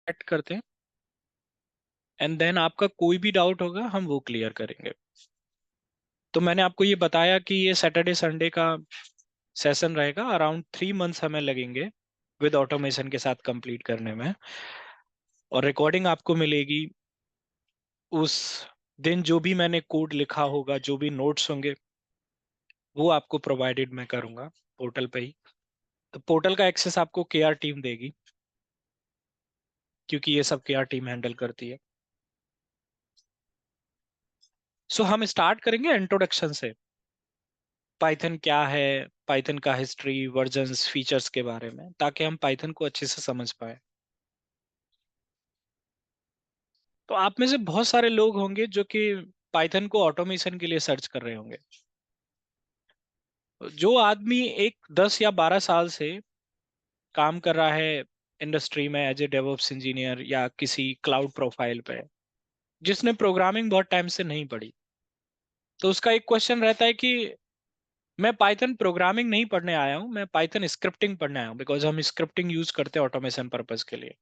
Set करते हैं and then आपका कोई भी डाउट होगा हम वो क्लियर करेंगे। तो मैंने आपको ये बताया कि ये सैटरडे संडे का सेशन रहेगा, अराउंड 3 मंथ्स हमें लगेंगे विद ऑटोमेशन के साथ कंप्लीट करने में। और रिकॉर्डिंग आपको मिलेगी उस दिन, जो भी मैंने कोड लिखा होगा, जो भी नोट्स होंगे वो आपको प्रोवाइडेड मैं करूंगा पोर्टल पे ही। तो पोर्टल का एक्सेस आपको केआर टीम देगी, क्योंकि ये सब केआर टीम हैंडल करती है। सो हम स्टार्ट करेंगे इंट्रोडक्शन से, पाइथन क्या है, पाइथन का हिस्ट्री, वर्जन्स, फीचर्स के बारे में, ताकि हम पाइथन को अच्छे से समझ पाए। तो आप में से बहुत सारे लोग होंगे जो कि पाइथन को ऑटोमेशन के लिए सर्च कर रहे होंगे। जो आदमी एक 10 या 12 साल से काम कर रहा है इंडस्ट्री में एज ए डेवऑप्स इंजीनियर या किसी क्लाउड प्रोफाइल पे, जिसने प्रोग्रामिंग बहुत टाइम से नहीं पढ़ी, तो उसका एक क्वेश्चन रहता है कि मैं पाइथन प्रोग्रामिंग नहीं पढ़ने आया हूं, मैं पाइथन स्क्रिप्टिंग पढ़ने आया हूं, बिकॉज हम स्क्रिप्टिंग यूज करते हैं ऑटोमेशन पर्पज के लिए।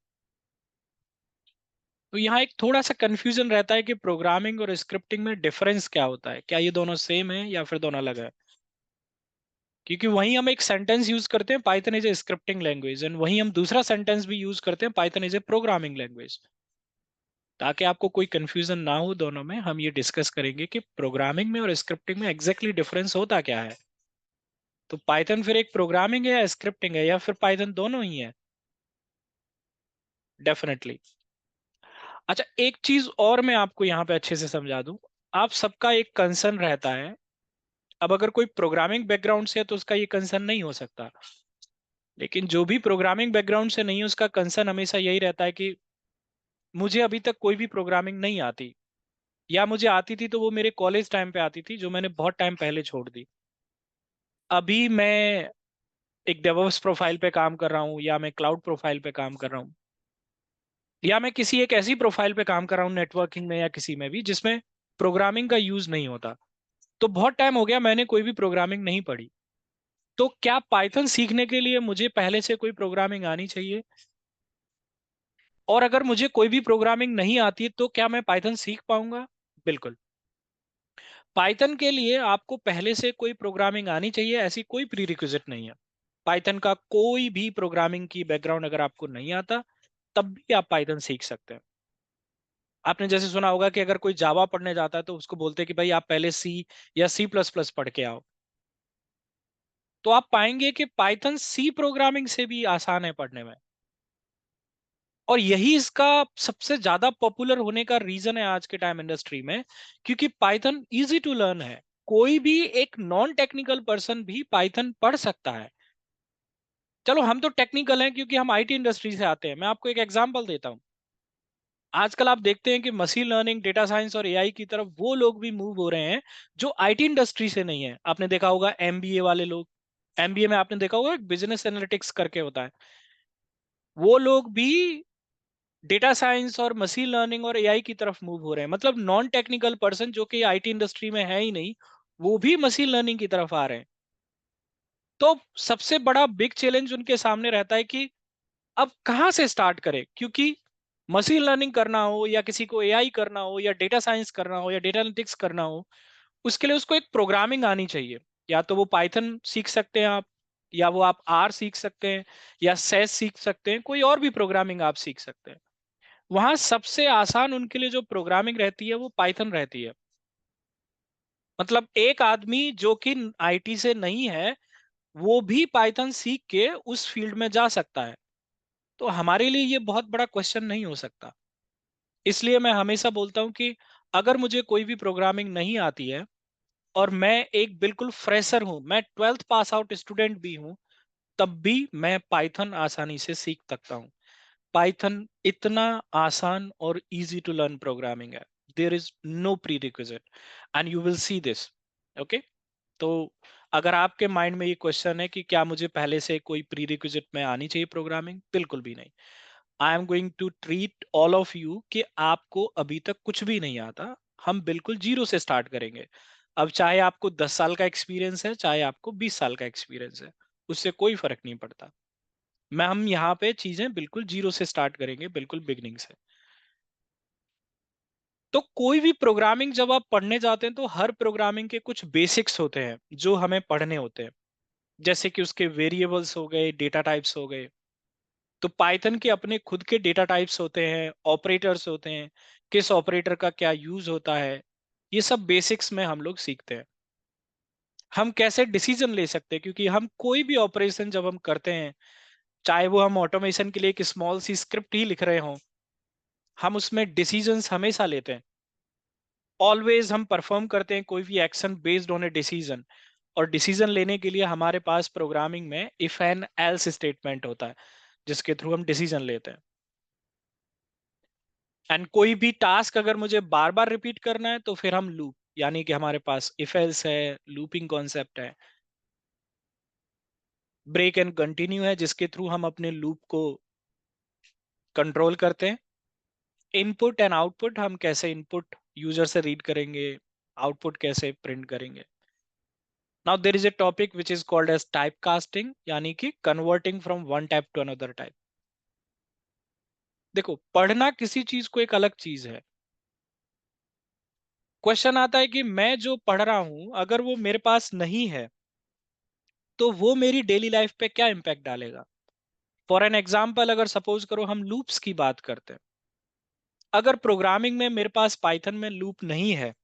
तो यहाँ एक थोड़ा सा कंफ्यूजन रहता है कि प्रोग्रामिंग और स्क्रिप्टिंग में डिफरेंस क्या होता है, क्या ये दोनों सेम है या फिर दोनों अलग है। क्योंकि वहीं हम एक सेंटेंस यूज करते हैं Python is A scripting language, and वहीं हम दूसरा सेंटेंस भी यूज करते हैं Python is A programming language. ताकि आपको कोई कंफ्यूजन ना हो दोनों में, हम ये डिस्कस करेंगे कि प्रोग्रामिंग में और स्क्रिप्टिंग में एग्जैक्टली डिफरेंस होता क्या है। तो पाइथन फिर एक प्रोग्रामिंग है या स्क्रिप्टिंग है, या फिर पाइथन दोनों ही है? डेफिनेटली। अच्छा, एक चीज और मैं आपको यहाँ पे अच्छे से समझा दूं। आप सबका एक कंसर्न रहता है, अब अगर कोई प्रोग्रामिंग बैकग्राउंड से है तो उसका ये कंसर्न नहीं हो सकता, लेकिन जो भी प्रोग्रामिंग बैकग्राउंड से नहीं है उसका कंसर्न हमेशा यही रहता है कि मुझे अभी तक कोई भी प्रोग्रामिंग नहीं आती, या मुझे आती थी तो वो मेरे कॉलेज टाइम पे आती थी, जो मैंने बहुत टाइम पहले छोड़ दी। अभी मैं एक डेवऑप्स प्रोफाइल पे काम कर रहा हूँ, या मैं क्लाउड प्रोफाइल पे काम कर रहा हूँ, या मैं किसी एक ऐसी प्रोफाइल पे काम कर रहा हूँ नेटवर्किंग में या किसी में भी जिसमें प्रोग्रामिंग का यूज नहीं होता। तो बहुत टाइम हो गया मैंने कोई भी प्रोग्रामिंग नहीं पढ़ी। तो क्या पाइथन सीखने के लिए मुझे पहले से कोई प्रोग्रामिंग आनी चाहिए? और अगर मुझे कोई भी प्रोग्रामिंग नहीं आती तो क्या मैं पाइथन सीख पाऊंगा? बिल्कुल। पाइथन के लिए आपको पहले से कोई प्रोग्रामिंग आनी चाहिए, ऐसी कोई प्रीरिक्विजिट नहीं है। पाइथन का कोई भी प्रोग्रामिंग की बैकग्राउंड अगर आपको नहीं आता, तब भी आप पाइथन सीख सकते हैं। आपने जैसे सुना होगा कि अगर कोई जावा पढ़ने जाता है तो उसको बोलते हैं कि भाई आप पहले सी या सी प्लस प्लस पढ़ के आओ। तो आप पाएंगे कि पाइथन सी प्रोग्रामिंग से भी आसान है पढ़ने में। और यही इसका सबसे ज्यादा पॉपुलर होने का रीजन है आज के टाइम इंडस्ट्री में, क्योंकि पाइथन इजी टू लर्न है। कोई भी एक नॉन टेक्निकल पर्सन भी पाइथन पढ़ सकता है। चलो हम तो टेक्निकल हैं क्योंकि हम आईटी इंडस्ट्री से आते हैं। मैं आपको एक एग्जांपल देता हूं। आजकल आप देखते हैं कि मशीन लर्निंग, डेटा साइंस और एआई की तरफ वो लोग भी मूव हो रहे हैं जो आईटी इंडस्ट्री से नहीं है। आपने देखा होगा एमबीए वाले लोग, एमबीए में आपने देखा होगा एक बिजनेस एनालिटिक्स करके होता है, वो लोग भी डेटा साइंस और मशीन लर्निंग और एआई की तरफ मूव हो रहे हैं। मतलब नॉन टेक्निकल पर्सन जो कि आईटी इंडस्ट्री में है ही नहीं, वो भी मशीन लर्निंग की तरफ आ रहे हैं। तो सबसे बड़ा बिग चैलेंज उनके सामने रहता है कि अब कहाँ से स्टार्ट करें, क्योंकि मशीन लर्निंग करना हो या किसी को एआई करना हो या डेटा साइंस करना हो या डेटा एनालिटिक्स करना हो, उसके लिए उसको एक प्रोग्रामिंग आनी चाहिए। या तो वो पाइथन सीख सकते हैं आप, या वो आप आर सीख सकते हैं, या सेस सीख सकते हैं, कोई और भी प्रोग्रामिंग आप सीख सकते हैं। वहां सबसे आसान उनके लिए जो प्रोग्रामिंग रहती है वो पाइथन रहती है। मतलब एक आदमी जो कि आईटी से नहीं है, वो भी पाइथन सीख के उस फील्ड में जा सकता है। तो हमारे लिए ये बहुत बड़ा क्वेश्चन नहीं हो सकता। इसलिए मैं हमेशा बोलता हूं कि अगर मुझे कोई भी प्रोग्रामिंग नहीं आती है, और मैं एक बिल्कुल फ्रेशर हूं, मैं 12th पास आउट स्टूडेंट भी हूं, तब भी मैं पाइथन आसानी से सीख सकता हूं। पाइथन इतना आसान और इजी टू लर्न प्रोग्रामिंग है। There is no prerequisite, and you will see this. Okay. तो अगर आपके माइंड में ये क्वेश्चन है कि क्या मुझे पहले से कोई प्री रिक्विजिट में आनी चाहिए प्रोग्रामिंग, बिल्कुल भी नहीं। I am going to treat all of you कि आपको अभी तक कुछ भी नहीं आता। हम बिल्कुल जीरो से स्टार्ट करेंगे। अब चाहे आपको 10 साल का एक्सपीरियंस है, चाहे आपको 20 साल का एक्सपीरियंस है, उससे कोई फर्क नहीं पड़ता। मैं हम यहाँ पे चीजें बिल्कुल जीरो से स्टार्ट करेंगे, बिल्कुल बिगनिंग से। तो कोई भी प्रोग्रामिंग जब आप पढ़ने जाते हैं तो हर प्रोग्रामिंग के कुछ बेसिक्स होते हैं जो हमें पढ़ने होते हैं। जैसे कि उसके वेरिएबल्स हो गए, डेटा टाइप्स हो गए। तो पाइथन के अपने खुद के डेटा टाइप्स होते हैं, ऑपरेटर्स होते हैं, किस ऑपरेटर का क्या यूज होता है, ये सब बेसिक्स में हम लोग सीखते हैं। हम कैसे डिसीजन ले सकते हैं, क्योंकि हम कोई भी ऑपरेशन जब हम करते हैं, चाहे वो हम ऑटोमेशन के लिए एक स्मॉल सी स्क्रिप्ट ही लिख रहे हों, हम उसमें डिसीजंस हमेशा लेते हैं। ऑलवेज हम परफॉर्म करते हैं कोई भी action based on a decision. और डिसीजन लेने के लिए हमारे पास प्रोग्रामिंग में इफ एंड एल्स स्टेटमेंट होता है, जिसके थ्रू हम डिसीजन लेते हैं। एंड कोई भी टास्क अगर मुझे बार बार रिपीट करना है तो फिर हम लूप, यानी कि हमारे पास इफ एल्स है, लूपिंग कॉन्सेप्ट है, ब्रेक एंड कंटिन्यू है, जिसके थ्रू हम अपने लूप को कंट्रोल करते हैं। इनपुट एंड आउटपुट, हम कैसे इनपुट यूजर से रीड करेंगे, आउटपुट कैसे प्रिंट करेंगे। Now there is a topic which is called as type casting, यानी कि converting from one type to another type. देखो, पढ़ना किसी चीज को एक अलग चीज है। क्वेश्चन आता है कि मैं जो पढ़ रहा हूं अगर वो मेरे पास नहीं है तो वो मेरी डेली लाइफ पे क्या इंपैक्ट डालेगा। फॉर एन एग्जाम्पल, अगर सपोज करो हम लूप्स की बात करते हैं। अगर प्रोग्रामिंग में मेरे पास पाइथन में लूप नहीं है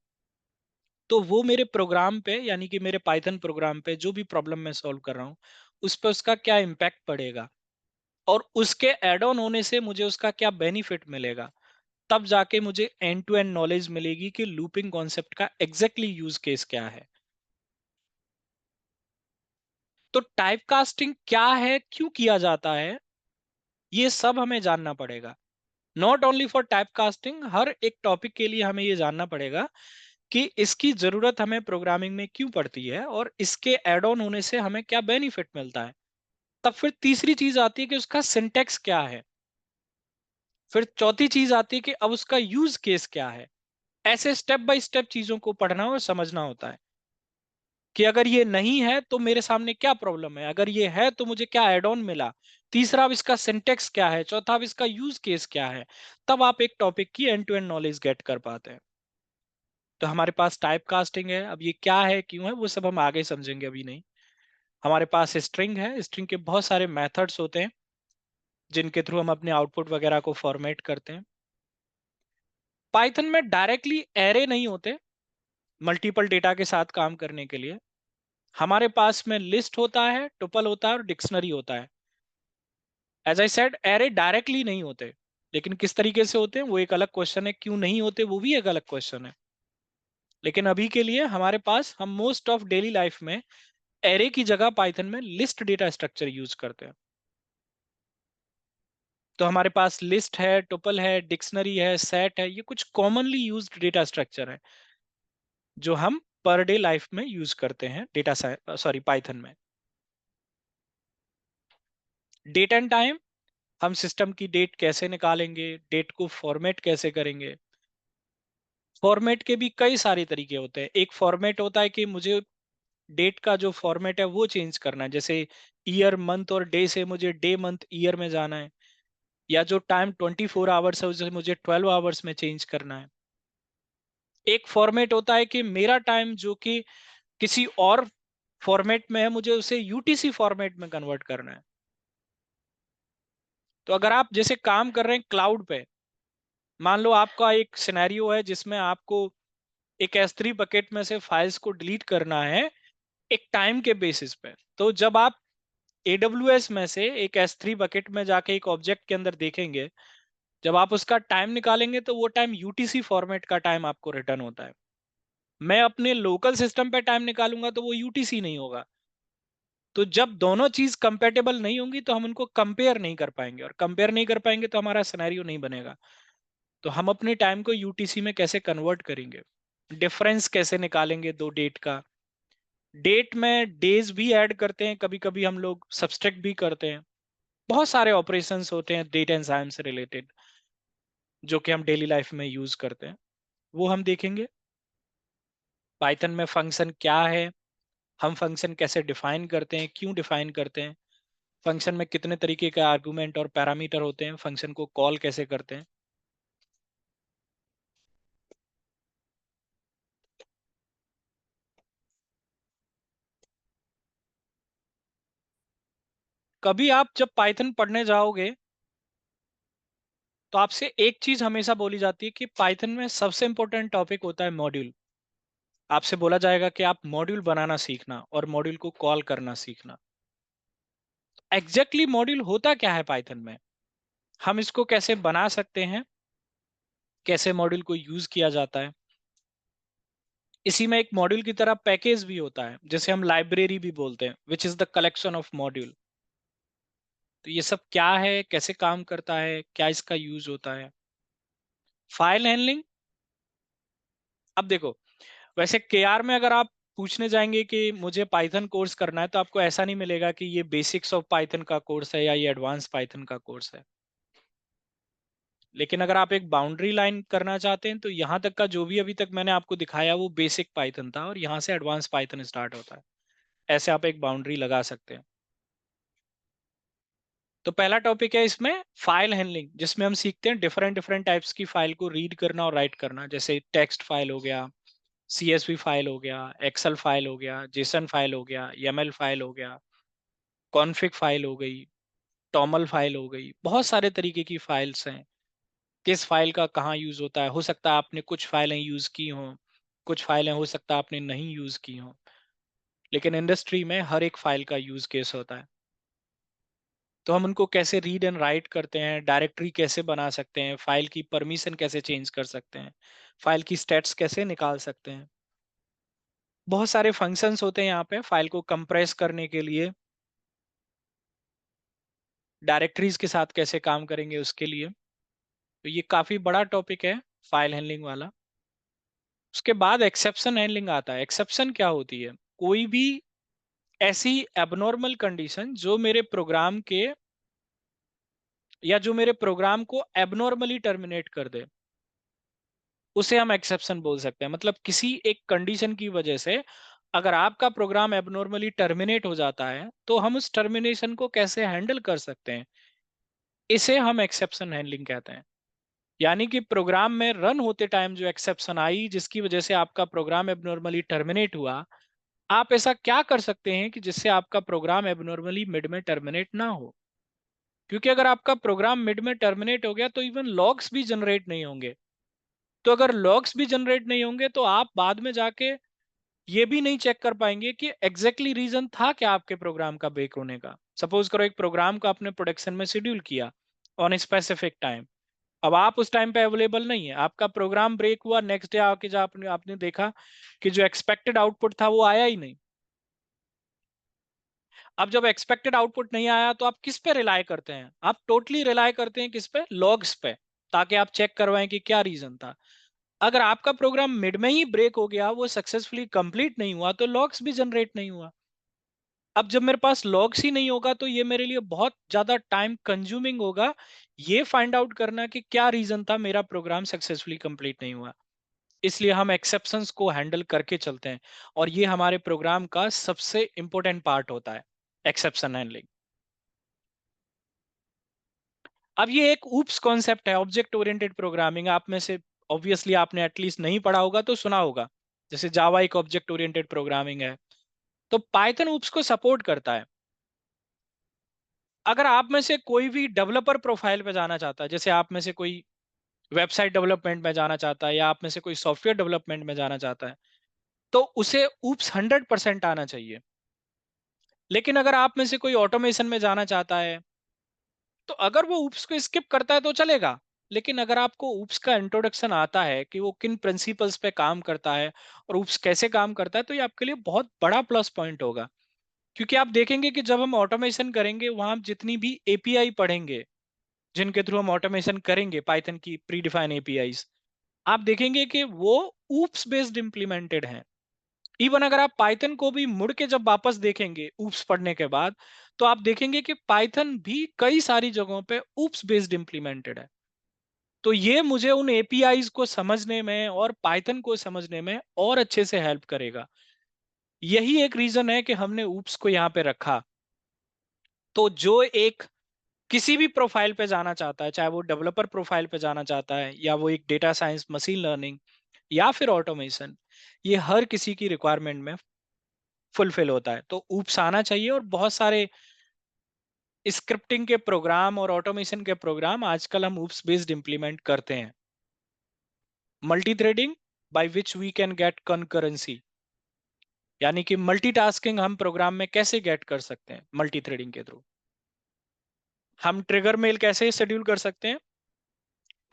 तो वो मेरे प्रोग्राम पे, यानी कि मेरे पाइथन प्रोग्राम पे जो भी प्रॉब्लम मैं सॉल्व कर रहा हूँ उस पर उसका क्या इम्पैक्ट पड़ेगा, और उसके एड ऑन होने से मुझे उसका क्या बेनिफिट मिलेगा। तब जाके मुझे एंड टू एंड नॉलेज मिलेगी कि लूपिंग कॉन्सेप्ट का एग्जैक्टली यूज केस क्या है। तो टाइप कास्टिंग क्या है, क्यों किया जाता है, ये सब हमें जानना पड़ेगा। Not only for type casting, हर एक टॉपिक के लिए हमें ये जानना पड़ेगा कि इसकी जरूरत हमें प्रोग्रामिंग में क्यों पड़ती है और इसके एड ऑन होने से हमें क्या बेनिफिट मिलता है। तब फिर तीसरी चीज आती है कि उसका सिंटेक्स क्या है। फिर चौथी चीज आती है कि अब उसका यूज केस क्या है। ऐसे स्टेप बाय स्टेप चीजों को पढ़ना और समझना होता है कि अगर ये नहीं है तो मेरे सामने क्या प्रॉब्लम है, अगर ये है तो मुझे क्या एड ऑन मिला। तीसरा, अब इसका सिंटेक्स क्या है। चौथा, अब इसका यूज केस क्या है। तब आप एक टॉपिक की end to end knowledge get कर पाते हैं। तो हमारे पास टाइप कास्टिंग है, अब ये क्या है, क्यों है, वो सब हम आगे समझेंगे, अभी नहीं। हमारे पास स्ट्रिंग है, स्ट्रिंग के बहुत सारे मेथड्स होते हैं जिनके थ्रू हम अपने आउटपुट वगैरह को फॉर्मेट करते हैं। पाइथन में डायरेक्टली एरे नहीं होते मल्टीपल डेटा के साथ काम करने के लिए। हमारे पास में लिस्ट होता है, टुपल होता है और डिक्शनरी होता है। As I said, array directly नहीं होते, लेकिन किस तरीके से होते हैं वो एक अलग क्वेश्चन है, क्यों नहीं होते वो भी एक अलग क्वेश्चन है। लेकिन अभी के लिए हमारे पास, हम मोस्ट ऑफ डेली लाइफ में एरे की जगह पाइथन में लिस्ट डेटा स्ट्रक्चर यूज करते हैं। तो हमारे पास लिस्ट है, टुपल है, डिक्शनरी है, सेट है, ये कुछ कॉमनली यूज्ड डेटा स्ट्रक्चर है जो हम पर डे लाइफ में यूज करते हैं डेटा, सॉरी, पाइथन में। डेट एंड टाइम, हम सिस्टम की डेट कैसे निकालेंगे, डेट को फॉर्मेट कैसे करेंगे। फॉर्मेट के भी कई सारे तरीके होते हैं। एक फॉर्मेट होता है कि मुझे डेट का जो फॉर्मेट है वो चेंज करना है, जैसे ईयर, मंथ और डे से मुझे डे, मंथ, ईयर में जाना है। या जो टाइम 24 आवर्स है उसे मुझे 12 आवर्स में चेंज करना है। एक फॉर्मेट होता है कि मेरा टाइम जो कि किसी और फॉर्मेट में है, मुझे उसे यूटीसी फॉर्मेट में कन्वर्ट करना है। तो अगर आप जैसे काम कर रहे हैं क्लाउड पे, मान लो आपका एक सिनेरियो है जिसमें आपको एक S3 बकेट में से फाइल्स को डिलीट करना है एक टाइम के बेसिस पे। तो जब आप AWS में से एक S3 बकेट में जाके एक ऑब्जेक्ट के अंदर देखेंगे, जब आप उसका टाइम निकालेंगे तो वो टाइम यूटीसी फॉर्मेट का टाइम आपको रिटर्न होता है। मैं अपने लोकल सिस्टम पे टाइम निकालूंगा तो वो यूटीसी नहीं होगा। तो जब दोनों चीज कंपेटेबल नहीं होंगी तो हम उनको कंपेयर नहीं कर पाएंगे, और कंपेयर नहीं कर पाएंगे तो हमारा सिनेरियो नहीं बनेगा। तो हम अपने टाइम को यूटीसी में कैसे कन्वर्ट करेंगे, डिफरेंस कैसे निकालेंगे दो डेट का। डेट में डेज भी ऐड करते हैं, कभी कभी हम लोग सब्सट्रैक्ट भी करते हैं। बहुत सारे ऑपरेशंस होते हैं डेट एंड साइंस से रिलेटेड जो कि हम डेली लाइफ में यूज करते हैं, वो हम देखेंगे। पाइथन में फंक्शन क्या है, हम फंक्शन कैसे डिफाइन करते हैं, क्यों डिफाइन करते हैं, फंक्शन में कितने तरीके के आर्गुमेंट और पैरामीटर होते हैं, फंक्शन को कॉल कैसे करते हैं। कभी आप जब पाइथन पढ़ने जाओगे तो आपसे एक चीज हमेशा बोली जाती है कि पाइथन में सबसे इंपॉर्टेंट टॉपिक होता है मॉड्यूल। आपसे बोला जाएगा कि आप मॉड्यूल बनाना सीखना और मॉड्यूल को कॉल करना सीखना। एग्जैक्टली मॉड्यूल होता क्या है पाइथन में, हम इसको कैसे बना सकते हैं, कैसे मॉड्यूल को यूज किया जाता है। इसी में एक मॉड्यूल की तरह पैकेज भी होता है, जैसे हम लाइब्रेरी भी बोलते हैं, which is the collection of module. तो ये सब क्या है, कैसे काम करता है, क्या इसका यूज होता है। फाइल हैंडलिंग, अब देखो, वैसे केआर में अगर आप पूछने जाएंगे कि मुझे पाइथन कोर्स करना है, तो आपको ऐसा नहीं मिलेगा कि ये बेसिक्स ऑफ पाइथन का कोर्स है या ये एडवांस पाइथन का कोर्स है। लेकिन अगर आप एक बाउंड्री लाइन करना चाहते हैं तो यहाँ तक का जो भी अभी तक मैंने आपको दिखाया वो बेसिक पाइथन था, और यहाँ से एडवांस पाइथन स्टार्ट होता है। ऐसे आप एक बाउंड्री लगा सकते हैं। तो पहला टॉपिक है इसमें फाइल हैंडलिंग, जिसमें हम सीखते हैं डिफरेंट डिफरेंट टाइप्स की फाइल को रीड करना और राइट करना। जैसे टेक्स्ट फाइल हो गया, सीएसवी फाइल हो गया, एक्सेल फाइल हो गया, जेसन फाइल हो गया, यमएल फाइल हो गया, कॉन्फ़िग फाइल हो गई, टॉमल फाइल हो गई। बहुत सारे तरीके की फाइल्स हैं। किस फाइल का कहाँ यूज होता है, हो सकता है आपने कुछ फाइलें यूज की हों, कुछ फाइलें हो सकता है आपने नहीं यूज की हों, लेकिन इंडस्ट्री में हर एक फाइल का यूज केस होता है। तो हम उनको कैसे रीड एंड राइट करते हैं, डायरेक्टरी कैसे बना सकते हैं, फाइल की परमिशन कैसे चेंज कर सकते हैं, फाइल की स्टेट्स कैसे निकाल सकते हैं। बहुत सारे फंक्शंस होते हैं यहाँ पे फाइल को कंप्रेस करने के लिए, डायरेक्टरीज के साथ कैसे काम करेंगे उसके लिए। तो ये काफी बड़ा टॉपिक है फाइल हैंडलिंग वाला। उसके बाद एक्सेप्शन हैंडलिंग आता है। एक्सेप्शन क्या होती है, कोई भी ऐसी एबनॉर्मल कंडीशन जो मेरे प्रोग्राम के या जो मेरे प्रोग्राम को एबनॉर्मली टर्मिनेट कर दे, उसे हम एक्सेप्शन बोल सकते हैं। मतलब किसी एक कंडीशन की वजह से अगर आपका प्रोग्राम एबनॉर्मली टर्मिनेट हो जाता है, तो हम उस टर्मिनेशन को कैसे हैंडल कर सकते हैं, इसे हम एक्सेप्शन हैंडलिंग कहते हैं। यानी कि प्रोग्राम में रन होते टाइम जो एक्सेप्शन आई, जिसकी वजह से आपका प्रोग्राम एबनॉर्मली टर्मिनेट हुआ, आप ऐसा क्या कर सकते हैं कि जिससे आपका प्रोग्राम एबनॉर्मली मिड में टर्मिनेट ना हो। क्योंकि अगर आपका प्रोग्राम मिड में टर्मिनेट हो गया तो इवन लॉग्स भी जनरेट नहीं होंगे। तो अगर लॉग्स भी जनरेट नहीं होंगे तो आप बाद में जाके ये भी नहीं चेक कर पाएंगे कि एग्जैक्टली रीजन था क्या आपके प्रोग्राम का ब्रेक होने का। सपोज करो एक प्रोग्राम को आपने प्रोडक्शन में शेड्यूल किया ऑन ए स्पेसिफिक टाइम, अब आप उस टाइम पे अवेलेबल नहीं है, आपका प्रोग्राम ब्रेक हुआ, नेक्स्ट डे आके जब आपने आपने देखा कि जो एक्सपेक्टेड आउटपुट था वो आया ही नहीं। अब जब एक्सपेक्टेड आउटपुट नहीं आया तो आप किस पे रिलाय करते हैं, आप टोटली रिलाय करते हैं किस पे, लॉग्स पे, ताकि आप चेक करवाएं कि क्या रीजन था। अगर आपका प्रोग्राम मिड में ही ब्रेक हो गया, वो सक्सेसफुली कंप्लीट नहीं हुआ, तो लॉग्स भी जनरेट नहीं हुआ। अब जब मेरे पास लॉग्स ही नहीं होगा तो ये मेरे लिए बहुत ज्यादा टाइम कंज्यूमिंग होगा ये फाइंड आउट करना कि क्या रीजन था मेरा प्रोग्राम सक्सेसफुली कंप्लीट नहीं हुआ। इसलिए हम एक्सेप्शंस को हैंडल करके चलते हैं, और ये हमारे प्रोग्राम का सबसे इंपॉर्टेंट पार्ट होता है, एक्सेप्शन हैंडलिंग। अब ये एक ऊप्स कॉन्सेप्ट है, ऑब्जेक्ट ओरिएंटेड प्रोग्रामिंग। आप में से ऑब्वियसली आपने एटलीस्ट नहीं पढ़ा होगा तो सुना होगा, जैसे जावा एक ऑब्जेक्ट ओरिएंटेड प्रोग्रामिंग है, तो पाइथन ऊप्स को सपोर्ट करता है। अगर आप में से कोई भी डेवलपर प्रोफाइल पे जाना चाहता है, जैसे आप में से कोई वेबसाइट डेवलपमेंट में जाना चाहता है या आप में से कोई सॉफ्टवेयर डेवलपमेंट में जाना चाहता है, तो उसे ऊप्स 100% आना चाहिए। लेकिन अगर आप में से कोई ऑटोमेशन में जाना चाहता है, तो अगर वो ऊप्स को स्किप करता है तो चलेगा। लेकिन अगर आपको ऊप्स का इंट्रोडक्शन आता है कि वो किन प्रिंसिपल्स पे काम करता है और ऊप्स कैसे काम करता है, तो ये आपके लिए बहुत बड़ा प्लस पॉइंट होगा। क्योंकि आप देखेंगे कि जब हम ऑटोमेशन करेंगे, वहां हम जितनी भी एपीआई पढ़ेंगे जिनके थ्रू हम ऑटोमेशन करेंगे, पाइथन की प्री डिफाइन एपीआईज, आप देखेंगे कि वो ऊप्स बेस्ड इंप्लीमेंटेड हैं। इवन अगर आप पाइथन को भी मुड़ के जब वापस देखेंगे ऊप्स पढ़ने के बाद, तो आप देखेंगे कि पाइथन भी कई सारी जगहों पे ऊप्स बेस्ड इंप्लीमेंटेड है। तो ये मुझे उन एपीआईज को समझने में और पाइथन को समझने में और अच्छे से हेल्प करेगा। यही एक रीजन है कि हमने ऊप्स को यहाँ पे रखा। तो जो एक किसी भी प्रोफाइल पे जाना चाहता है, चाहे वो डेवलपर प्रोफाइल पे जाना चाहता है या वो एक डेटा साइंस, मशीन लर्निंग या फिर ऑटोमेशन, ये हर किसी की रिक्वायरमेंट में फुलफिल होता है। तो ऊप्स आना चाहिए, और बहुत सारे स्क्रिप्टिंग के प्रोग्राम और ऑटोमेशन के प्रोग्राम आजकल हम ऊप्स बेस्ड इंप्लीमेंट करते हैं। Multithreading by which we can get concurrency, यानी कि मल्टीटास्किंग हम प्रोग्राम में कैसे गेट कर सकते हैं मल्टी थ्रेडिंग के थ्रू। हम ट्रिगर मेल कैसे शेड्यूल कर सकते हैं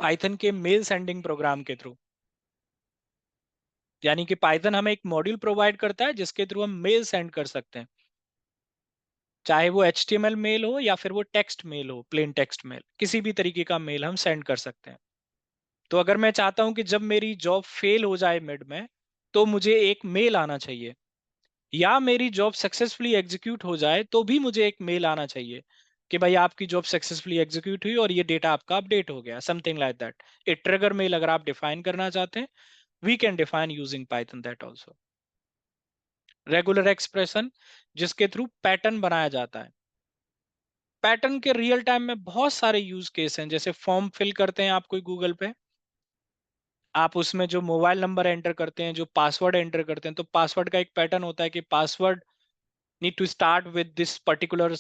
पाइथन के मेल सेंडिंग प्रोग्राम के थ्रू। यानी कि पाइथन हमें एक मॉड्यूल प्रोवाइड करता है जिसके थ्रू हम मेल सेंड कर सकते हैं, चाहे वो HTML मेल हो या फिर वो टेक्स्ट मेल हो, प्लेन टेक्स्ट मेल, किसी भी तरीके का मेल हम सेंड कर सकते हैं। तो अगर मैं चाहता हूं कि जब मेरी जॉब फेल हो जाए मिड में, तो मुझे एक मेल आना चाहिए, या मेरी जॉब सक्सेसफुली एग्जीक्यूट हो जाए तो भी मुझे एक मेल आना चाहिए कि भाई आपकी जॉब सक्सेसफुली एग्जीक्यूट हुई और ये डेटा आपका अपडेट हो गया, something like that. A trigger mail अगर आप डिफाइन करना चाहते हैं, we can define using Python that also. Regular expression, जिसके थ्रू पैटर्न बनाया जाता है। पैटर्न के रियल टाइम में बहुत सारे यूज केस हैं, जैसे फॉर्म फिल करते हैं आप कोई गूगल पे, आप उसमें जो मोबाइल नंबर एंटर करते हैं, जो पासवर्ड एंटर करते हैं, तो पासवर्ड का एक पैटर्न होता है कि password need to start with this particular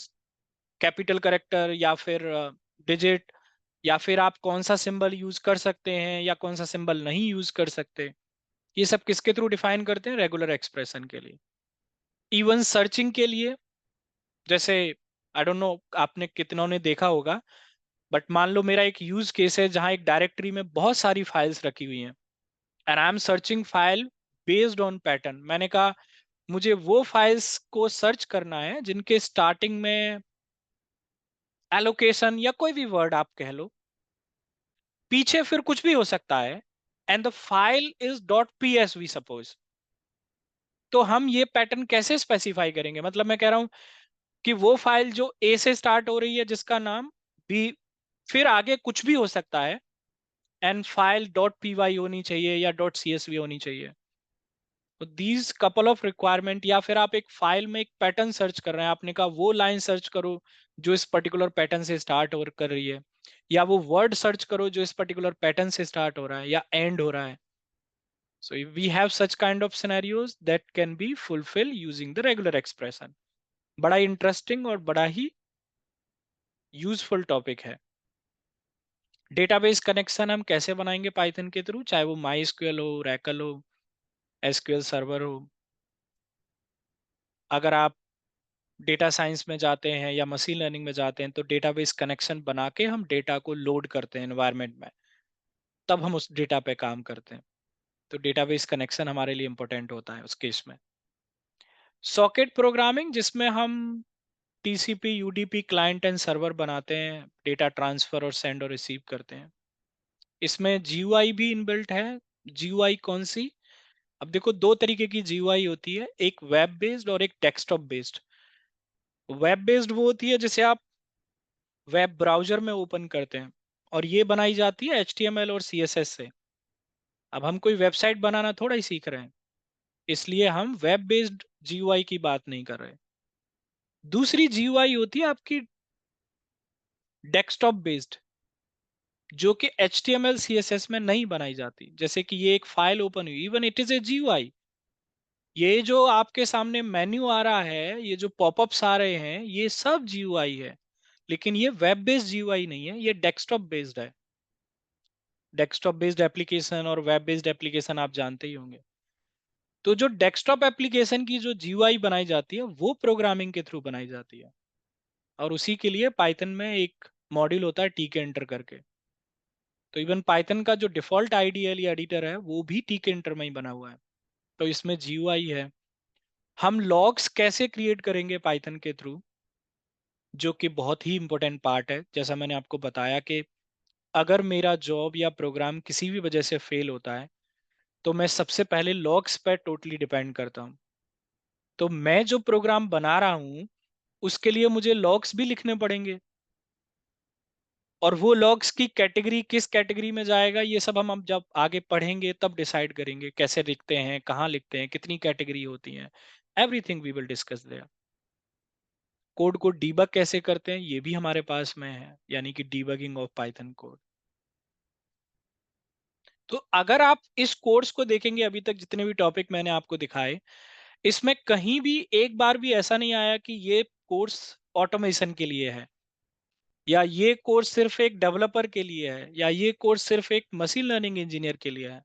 capital character या फिर डिजिट, या फिर आप कौन सा सिंबल यूज कर सकते हैं या कौन सा सिंबल नहीं यूज कर सकते। ये सब किसके थ्रू डिफाइन करते हैं? रेगुलर एक्सप्रेशन के लिए। इवन सर्चिंग के लिए, जैसे आई डोंट नो आपने कितनों ने देखा होगा, बट मान लो मेरा एक यूज केस है जहां एक डायरेक्टरी में बहुत सारी फाइल्स रखी हुई हैं, and I am searching file based on pattern. मैंने कहा मुझे वो फाइल्स को सर्च करना है जिनके स्टार्टिंग में एलोकेशन या कोई भी वर्ड आप कह लो, पीछे फिर कुछ भी हो सकता है, and the file is dot P S V suppose. तो हम ये पैटर्न कैसे स्पेसिफाई करेंगे? मतलब मैं कह रहा हूं कि वो फाइल जो ए से स्टार्ट हो रही है जिसका नाम बी, फिर आगे कुछ भी हो सकता है, and file dot P Y होनी चाहिए या डॉट सी एस वी होनी चाहिए। तो दीज कपल ऑफ रिक्वायरमेंट, या फिर आप एक फाइल में एक पैटर्न सर्च कर रहे हैं, आपने कहा वो लाइन सर्च करो जो इस पर्टिकुलर पैटर्न से स्टार्ट हो कर रही है, या वो वर्ड सर्च करो जो इस पर्टिकुलर पैटर्न से स्टार्ट हो रहा है या एंड हो रहा है। So we have such kind of scenarios that can be fulfilled using the regular expression। बड़ा इंटरेस्टिंग और बड़ा ही यूजफुल टॉपिक है। डेटाबेस कनेक्शन हम कैसे बनाएंगे पाइथन के थ्रू, चाहे वो माई एसक्यूएल हो, रैकल हो, एसक्यूएल सर्वर हो। अगर आप डेटा साइंस में जाते हैं या मशीन लर्निंग में जाते हैं, तो डेटाबेस कनेक्शन बना के हम डेटा को लोड करते हैं एनवायरनमेंट में, तब हम उस डेटा पे काम करते हैं। तो डेटाबेस कनेक्शन हमारे लिए इंपॉर्टेंट होता है उस केस में। सॉकेट प्रोग्रामिंग, जिसमें हम TCP UDP client and server बनाते हैं, डेटा ट्रांसफर और सेंड और रिसीव करते हैं। इसमें GUI भी इनबिल्ट है। GUI कौन सी? अब देखो दो तरीके की GUI होती है, एक वेब बेस्ड और एक डेस्कटॉप बेस्ड। वेब बेस्ड वो होती है जिसे आप वेब ब्राउजर में ओपन करते हैं, और ये बनाई जाती है HTML और CSS से। अब हम कोई वेबसाइट बनाना थोड़ा ही सीख रहे हैं, इसलिए हम वेब बेस्ड GUI की बात नहीं कर रहे। दूसरी GUI होती है आपकी डेस्कटॉप बेस्ड, जो कि HTML CSS में नहीं बनाई जाती। जैसे कि ये एक फाइल ओपन हुई, even it is a GUI। ये जो आपके सामने मेन्यू आ रहा है, ये जो पॉपअप्स आ रहे हैं, ये सब GUI है, लेकिन ये वेब बेस्ड GUI नहीं है, ये डेस्कटॉप बेस्ड है। डेस्कटॉप बेस्ड एप्लीकेशन और वेब बेस्ड एप्लीकेशन आप जानते ही होंगे। तो जो डेस्कटॉप एप्लीकेशन की जो GUI बनाई जाती है, वो प्रोग्रामिंग के थ्रू बनाई जाती है, और उसी के लिए पाइथन में एक मॉड्यूल होता है टीके एंटर करके। तो इवन पाइथन का जो डिफॉल्ट आईडीएल या एडिटर है, वो भी टीके एंटर में ही बना हुआ है। तो इसमें GUI है। हम लॉग्स कैसे क्रिएट करेंगे पाइथन के थ्रू, जो कि बहुत ही इंपॉर्टेंट पार्ट है। जैसा मैंने आपको बताया कि अगर मेरा जॉब या प्रोग्राम किसी भी वजह से फेल होता है, तो मैं सबसे पहले लॉग्स पर टोटली डिपेंड करता हूँ। तो मैं जो प्रोग्राम बना रहा हूँ, उसके लिए मुझे लॉग्स भी लिखने पड़ेंगे, और वो लॉग्स की कैटेगरी किस कैटेगरी में जाएगा, ये सब हम अब जब आगे पढ़ेंगे तब डिसाइड करेंगे, कैसे लिखते हैं, कहाँ लिखते हैं, कितनी कैटेगरी होती हैं। Everything we will discuss there. Code को डीबग कैसे करते हैं ये भी हमारे पास में है, यानी कि डीबगिंग ऑफ पाइथन कोड। तो अगर आप इस कोर्स को देखेंगे, अभी तक जितने भी टॉपिक मैंने आपको दिखाए, इसमें कहीं भी एक बार भी ऐसा नहीं आया कि ये कोर्स ऑटोमेशन के लिए है, या ये कोर्स सिर्फ एक डेवलपर के लिए है, या ये कोर्स सिर्फ एक मशीन लर्निंग इंजीनियर के लिए है।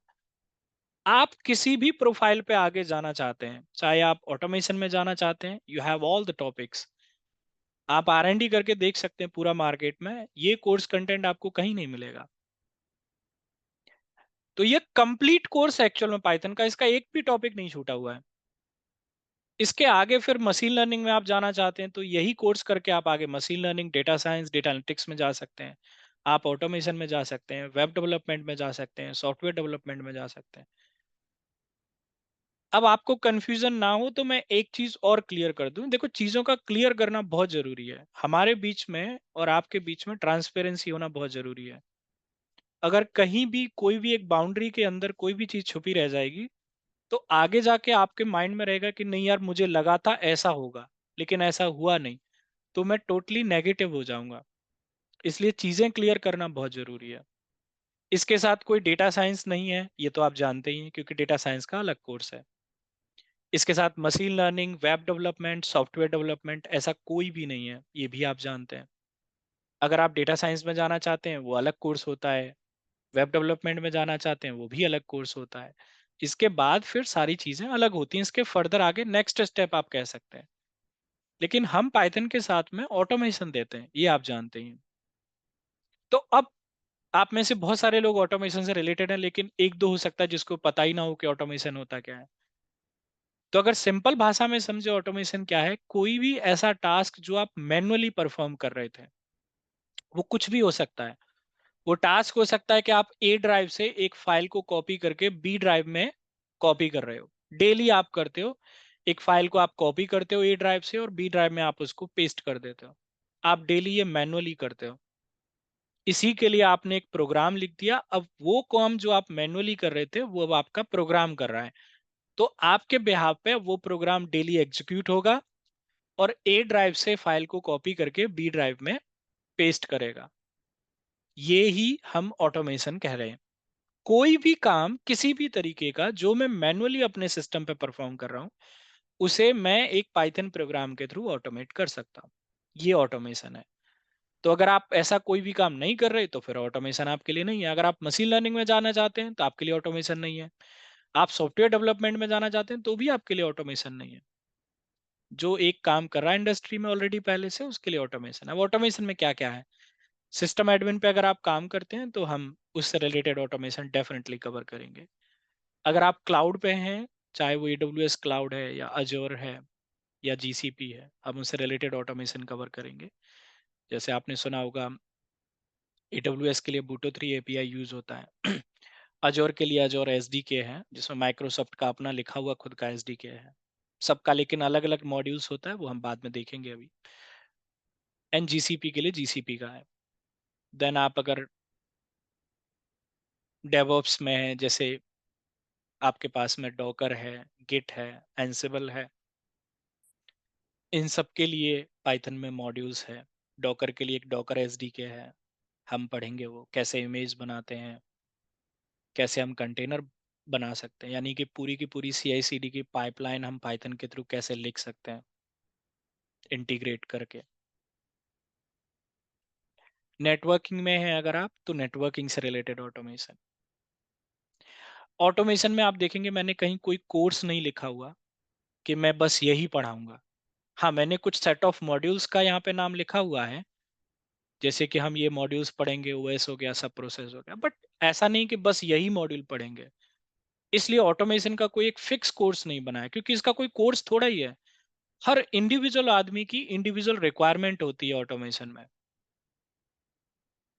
आप किसी भी प्रोफाइल पे आगे जाना चाहते हैं, चाहे आप ऑटोमेशन में जाना चाहते हैं, you have all the topics. आप R&D करके देख सकते हैं पूरा मार्केट में, ये कोर्स कंटेंट आपको कहीं नहीं मिलेगा। तो ये कंप्लीट कोर्स एक्चुअल में पाइथन का, इसका एक भी टॉपिक नहीं छूटा हुआ है। इसके आगे फिर मशीन लर्निंग में आप जाना चाहते हैं तो यही कोर्स करके आप आगे machine learning, data science, data analytics में जा सकते हैं। आप ऑटोमेशन में जा सकते हैं, वेब डेवलपमेंट में जा सकते हैं, सॉफ्टवेयर डेवलपमेंट में जा सकते हैं। अब आपको कंफ्यूजन ना हो तो मैं एक चीज और क्लियर कर दूं। देखो, चीजों का क्लियर करना बहुत जरूरी है। हमारे बीच में और आपके बीच में ट्रांसपेरेंसी होना बहुत जरूरी है। अगर कहीं भी कोई भी एक बाउंड्री के अंदर कोई भी चीज छुपी रह जाएगी, तो आगे जाके आपके माइंड में रहेगा कि नहीं यार, मुझे लगा था ऐसा होगा लेकिन ऐसा हुआ नहीं, तो मैं टोटली नेगेटिव हो जाऊंगा। इसलिए चीजें क्लियर करना बहुत जरूरी है। इसके साथ कोई डेटा साइंस नहीं है, ये तो आप जानते ही हैं, क्योंकि डेटा साइंस का अलग कोर्स है। इसके साथ machine learning, web development, software development ऐसा कोई भी नहीं है, ये भी आप जानते हैं। अगर आप डेटा साइंस में जाना चाहते हैं वो अलग कोर्स होता है, वेब डेवलपमेंट में जाना चाहते हैं वो भी अलग कोर्स होता है। इसके बाद फिर सारी चीजें अलग होती हैं, इसके फर्दर आगे नेक्स्ट स्टेप आप कह सकते हैं। लेकिन हम पाइथन के साथ में ऑटोमेशन देते हैं, ये आप जानते हैं। तो अब आप में से बहुत सारे लोग ऑटोमेशन से रिलेटेड हैं, लेकिन एक दो हो सकता है जिसको पता ही ना हो कि ऑटोमेशन होता क्या है। तो अगर सिंपल भाषा में समझे ऑटोमेशन क्या है, कोई भी ऐसा टास्क जो आप मैन्युअली परफॉर्म कर रहे थे, वो कुछ भी हो सकता है। वो टास्क हो सकता है कि आप ए ड्राइव से एक फाइल को कॉपी करके बी ड्राइव में कॉपी कर रहे हो। डेली आप करते हो, एक फाइल को आप कॉपी करते हो ए ड्राइव से और बी ड्राइव में आप उसको पेस्ट कर देते हो। आप डेली ये मैनुअली करते हो। इसी के लिए आपने एक प्रोग्राम लिख दिया। अब वो काम जो आप मैनुअली कर रहे थे वो अब आपका प्रोग्राम कर रहा है। तो आपके बिहाफ पे वो प्रोग्राम डेली एग्जीक्यूट होगा और ए ड्राइव से फाइल को कॉपी करके बी ड्राइव में पेस्ट करेगा। ये ही हम ऑटोमेशन कह रहे हैं। कोई भी काम किसी भी तरीके का जो मैं मैनुअली अपने सिस्टम पे परफॉर्म कर रहा हूं, उसे मैं एक पाइथन प्रोग्राम के थ्रू ऑटोमेट कर सकता हूं। ये ऑटोमेशन है। तो अगर आप ऐसा कोई भी काम नहीं कर रहे तो फिर ऑटोमेशन आपके लिए नहीं है। अगर आप मशीन लर्निंग में जाना चाहते हैं तो आपके लिए ऑटोमेशन नहीं है। आप सॉफ्टवेयर डेवलपमेंट में जाना चाहते हैं तो भी आपके लिए ऑटोमेशन नहीं है। जो एक काम कर रहा है इंडस्ट्री में ऑलरेडी पहले से, उसके लिए ऑटोमेशन है। अब ऑटोमेशन में क्या क्या है, सिस्टम एडमिन पे अगर आप काम करते हैं तो हम उससे रिलेटेड ऑटोमेशन डेफिनेटली कवर करेंगे। अगर आप क्लाउड पे हैं, चाहे वो AWS क्लाउड है या अजोर है या GCP है, हम उससे रिलेटेड ऑटोमेशन कवर करेंगे। जैसे आपने सुना होगा, AWS के लिए बूटो 3 API यूज होता है। अजोर के लिए अजोर SDK है, जिसमें माइक्रोसॉफ्ट का अपना लिखा हुआ खुद का SDK है। सबका लेकिन अलग अलग मॉड्यूल्स होता है, वो हम बाद में देखेंगे अभी। एंड GCP के लिए GCP का है। देन आप अगर डेवऑप्स में है, जैसे आपके पास में डॉकर है, गिट है, एंसिबल है, इन सब के लिए पाइथन में मॉड्यूल्स है। डॉकर के लिए एक डॉकर SDK है, हम पढ़ेंगे वो कैसे इमेज बनाते हैं, कैसे हम कंटेनर बना सकते हैं, यानी कि पूरी की पूरी CI/CD की पाइपलाइन हम पाइथन के थ्रू कैसे लिख सकते हैं इंटीग्रेट करके। नेटवर्किंग में है अगर आप, तो नेटवर्किंग से रिलेटेड ऑटोमेशन। ऑटोमेशन में आप देखेंगे मैंने कहीं कोई कोर्स नहीं लिखा हुआ कि मैं बस यही पढ़ाऊंगा। हाँ, मैंने कुछ सेट ऑफ मॉड्यूल्स का यहाँ पे नाम लिखा हुआ है, जैसे कि हम ये मॉड्यूल्स पढ़ेंगे, OS हो गया, सब प्रोसेस हो गया, बट ऐसा नहीं कि बस यही मॉड्यूल पढ़ेंगे। इसलिए ऑटोमेशन का कोई एक फिक्स कोर्स नहीं बनाया, क्योंकि इसका कोई कोर्स थोड़ा ही है। हर इंडिविजुअल आदमी की इंडिविजुअल रिक्वायरमेंट होती है ऑटोमेशन में।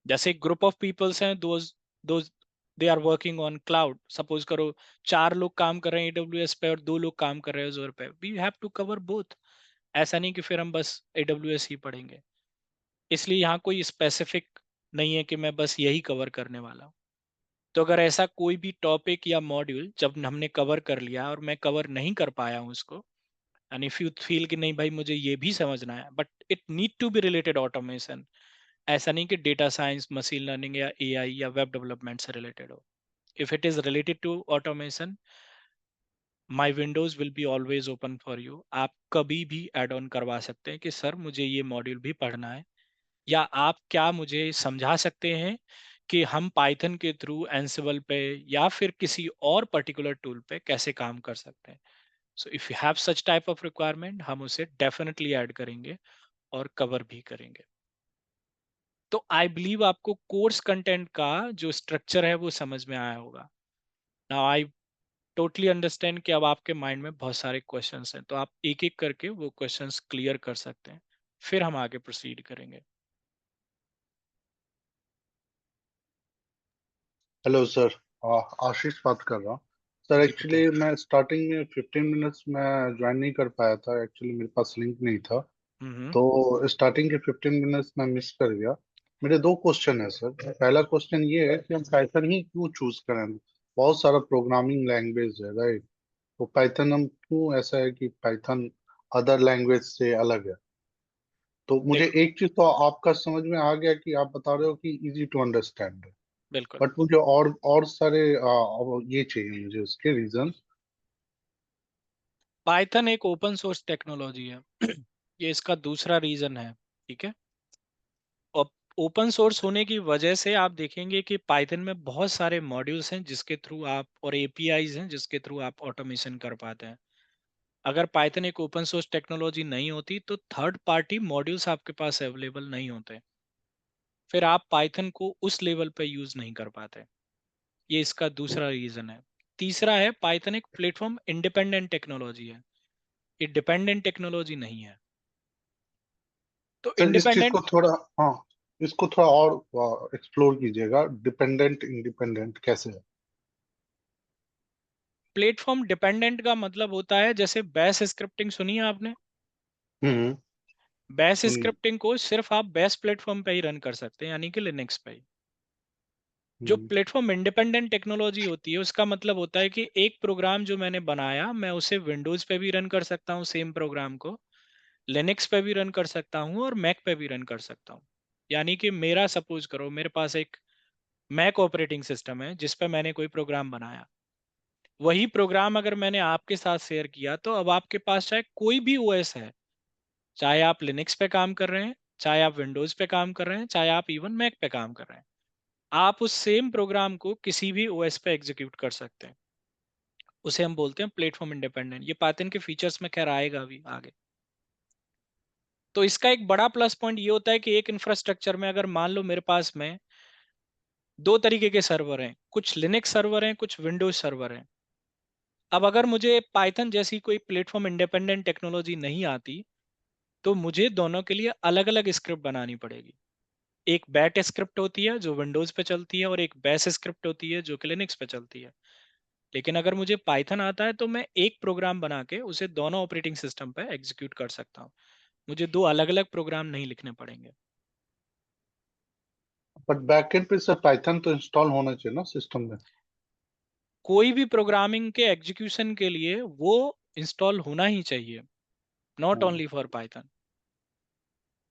जैसे ग्रुप ऑफ पीपल्स हैं, those those they are working on cloud. Suppose करो 4 लोग काम कर रहे हैं AWS पे और 2 लोग काम कर रहे हैं Azure पे, we have to cover both. ऐसा नहीं कि फिर हम बस AWS ही पढ़ेंगे। इसलिए यहाँ कोई स्पेसिफिक नहीं है कि मैं बस यही कवर करने वाला हूँ। तो अगर ऐसा कोई भी टॉपिक या मॉड्यूल जब हमने कवर कर लिया और मैं कवर नहीं कर पाया हूँ उसको, एंड इफ यू फील कि नहीं भाई मुझे ये भी समझना है, but it need to be related automation. ऐसा नहीं कि डेटा साइंस, मशीन लर्निंग या एआई या वेब डेवलपमेंट से रिलेटेड हो। If it is related to automation, my windows will be always open for you. आप कभी भी एड ऑन करवा सकते हैं कि सर मुझे ये मॉड्यूल भी पढ़ना है, या आप क्या मुझे समझा सकते हैं कि हम पाइथन के थ्रू एंसिबल पे या फिर किसी और पर्टिकुलर टूल पे कैसे काम कर सकते हैं। So if you have such type of requirement, हम उसे डेफिनेटली ऐड करेंगे और कवर भी करेंगे। तो आई बिलीव आपको कोर्स कंटेंट का जो स्ट्रक्चर है वो समझ में आया होगा। नाउ आई टोटली अंडरस्टैंड कि अब आपके माइंड में बहुत सारे क्वेश्चंस हैं, तो आप एक एक करके वो क्वेश्चंस क्लियर कर सकते हैं, फिर हम आगे प्रोसीड करेंगे। Hello sir. आशीष बात कर रहा हूँ। सर जी एक्चुअली बताइए। मैं स्टार्टिंग में 15 मिनट्स में ज्वाइन नहीं कर पाया था, एक्चुअली मेरे पास लिंक नहीं था। हम्म। तो स्टार्टिंग के 15 मिनट्स में मिस कर गया। मेरे दो क्वेश्चन है सर। पहला क्वेश्चन ये है कि हम पाइथन ही क्यों चूज करें? बहुत सारा प्रोग्रामिंग लैंग्वेज है, राइट? तो पाइथन हम क्यों, ऐसा है कि पाइथन अदर लैंग्वेज से अलग है? तो मुझे देखो, एक चीज तो आपका समझ में आ गया कि आप बता रहे हो कि इजी टू अंडरस्टैंड है। बिल्कुल। बट मुझे और सारे ये चाहिए मुझे उसके रीजन। पाइथन एक ओपन सोर्स टेक्नोलॉजी है। ये इसका दूसरा रीजन है। ठीक है। और ओपन सोर्स होने की वजह से आप देखेंगे कि पाइथन में बहुत सारे मॉड्यूल्स हैं जिसके थ्रू आप, और एपीआईज हैं जिसके थ्रू आप ऑटोमेशन कर पाते हैं। अगर पाइथन एक ओपन सोर्स टेक्नोलॉजी नहीं होती तो थर्ड पार्टी मॉड्यूल्स आपके पास अवेलेबल नहीं होते, फिर आप पाइथन को उस लेवल पे यूज नहीं कर पाते। ये इसका दूसरा रीजन है। तीसरा है, पाइथन एक प्लेटफॉर्म इंडिपेंडेंट टेक्नोलॉजी है, ये डिपेंडेंट टेक्नोलॉजी नहीं है। तो सर इस चीज इंडिपेंडेंट को थोड़ा, हाँ, इसको थोड़ा और एक्सप्लोर कीजिएगा। डिपेंडेंट इंडिपेंडेंट कैसे है? प्लेटफॉर्म डिपेंडेंट का मतलब होता है, जैसे बैश स्क्रिप्टिंग सुनी है आपने? हम्म। बैश सुनिए। स्क्रिप्टिंग को सिर्फ आप बैश प्लेटफॉर्म पे ही रन कर सकते हैं, यानी कि लिनक्स पे ही। जो हम्म। प्लेटफॉर्म इंडिपेंडेंट टेक्नोलॉजी होती है उसका मतलब होता है कि एक प्रोग्राम जो मैंने बनाया, मैं उसे विंडोज पे भी रन कर सकता हूँ, सेम प्रोग्राम को लिनक्स पे भी रन कर सकता हूँ और मैक पे भी रन कर सकता हूँ। यानी कि मेरा, सपोज करो मेरे पास एक मैक ऑपरेटिंग सिस्टम है जिस पे मैंने कोई प्रोग्राम बनाया, वही प्रोग्राम अगर मैंने आपके साथ शेयर किया, तो अब आपके पास चाहे कोई भी ओएस है, चाहे आप लिनक्स पे काम कर रहे हैं, चाहे आप विंडोज पे काम कर रहे हैं, चाहे आप इवन मैक पे काम कर रहे हैं, आप उस सेम प्रोग्राम को किसी भी ओएस पे एग्जीक्यूट कर सकते हैं। उसे हम बोलते हैं प्लेटफॉर्म इंडिपेंडेंट। ये पाइथन के फीचर्स में खैर आएगा अभी आगे। तो इसका एक बड़ा प्लस पॉइंट ये होता है कि एक इंफ्रास्ट्रक्चर में अगर मान लो मेरे पास में दो तरीके के सर्वर हैं, कुछ लिनक्स सर्वर हैं, कुछ विंडोज सर्वर हैं। अब अगर मुझे पाइथन जैसी कोई प्लेटफॉर्म इंडिपेंडेंट टेक्नोलॉजी नहीं आती, तो मुझे दोनों के लिए अलग अलग स्क्रिप्ट बनानी पड़ेगी। एक बैट स्क्रिप्ट होती है जो विंडोज पे चलती है, और एक बैश स्क्रिप्ट होती है जो कि लिनक्स पे चलती है। लेकिन अगर मुझे पाइथन आता है तो मैं एक प्रोग्राम बना के उसे दोनों ऑपरेटिंग सिस्टम पे एग्जीक्यूट कर सकता हूँ। मुझे दो अलग अलग प्रोग्राम नहीं लिखने पड़ेंगे। बट बैकएंड पे सर पाइथन तो इंस्टॉल होना चाहिए ना सिस्टम में। कोई भी प्रोग्रामिंग के एग्जीक्यूशन के लिए वो इंस्टॉल होना ही चाहिए, नॉट हाँ। Only for Python.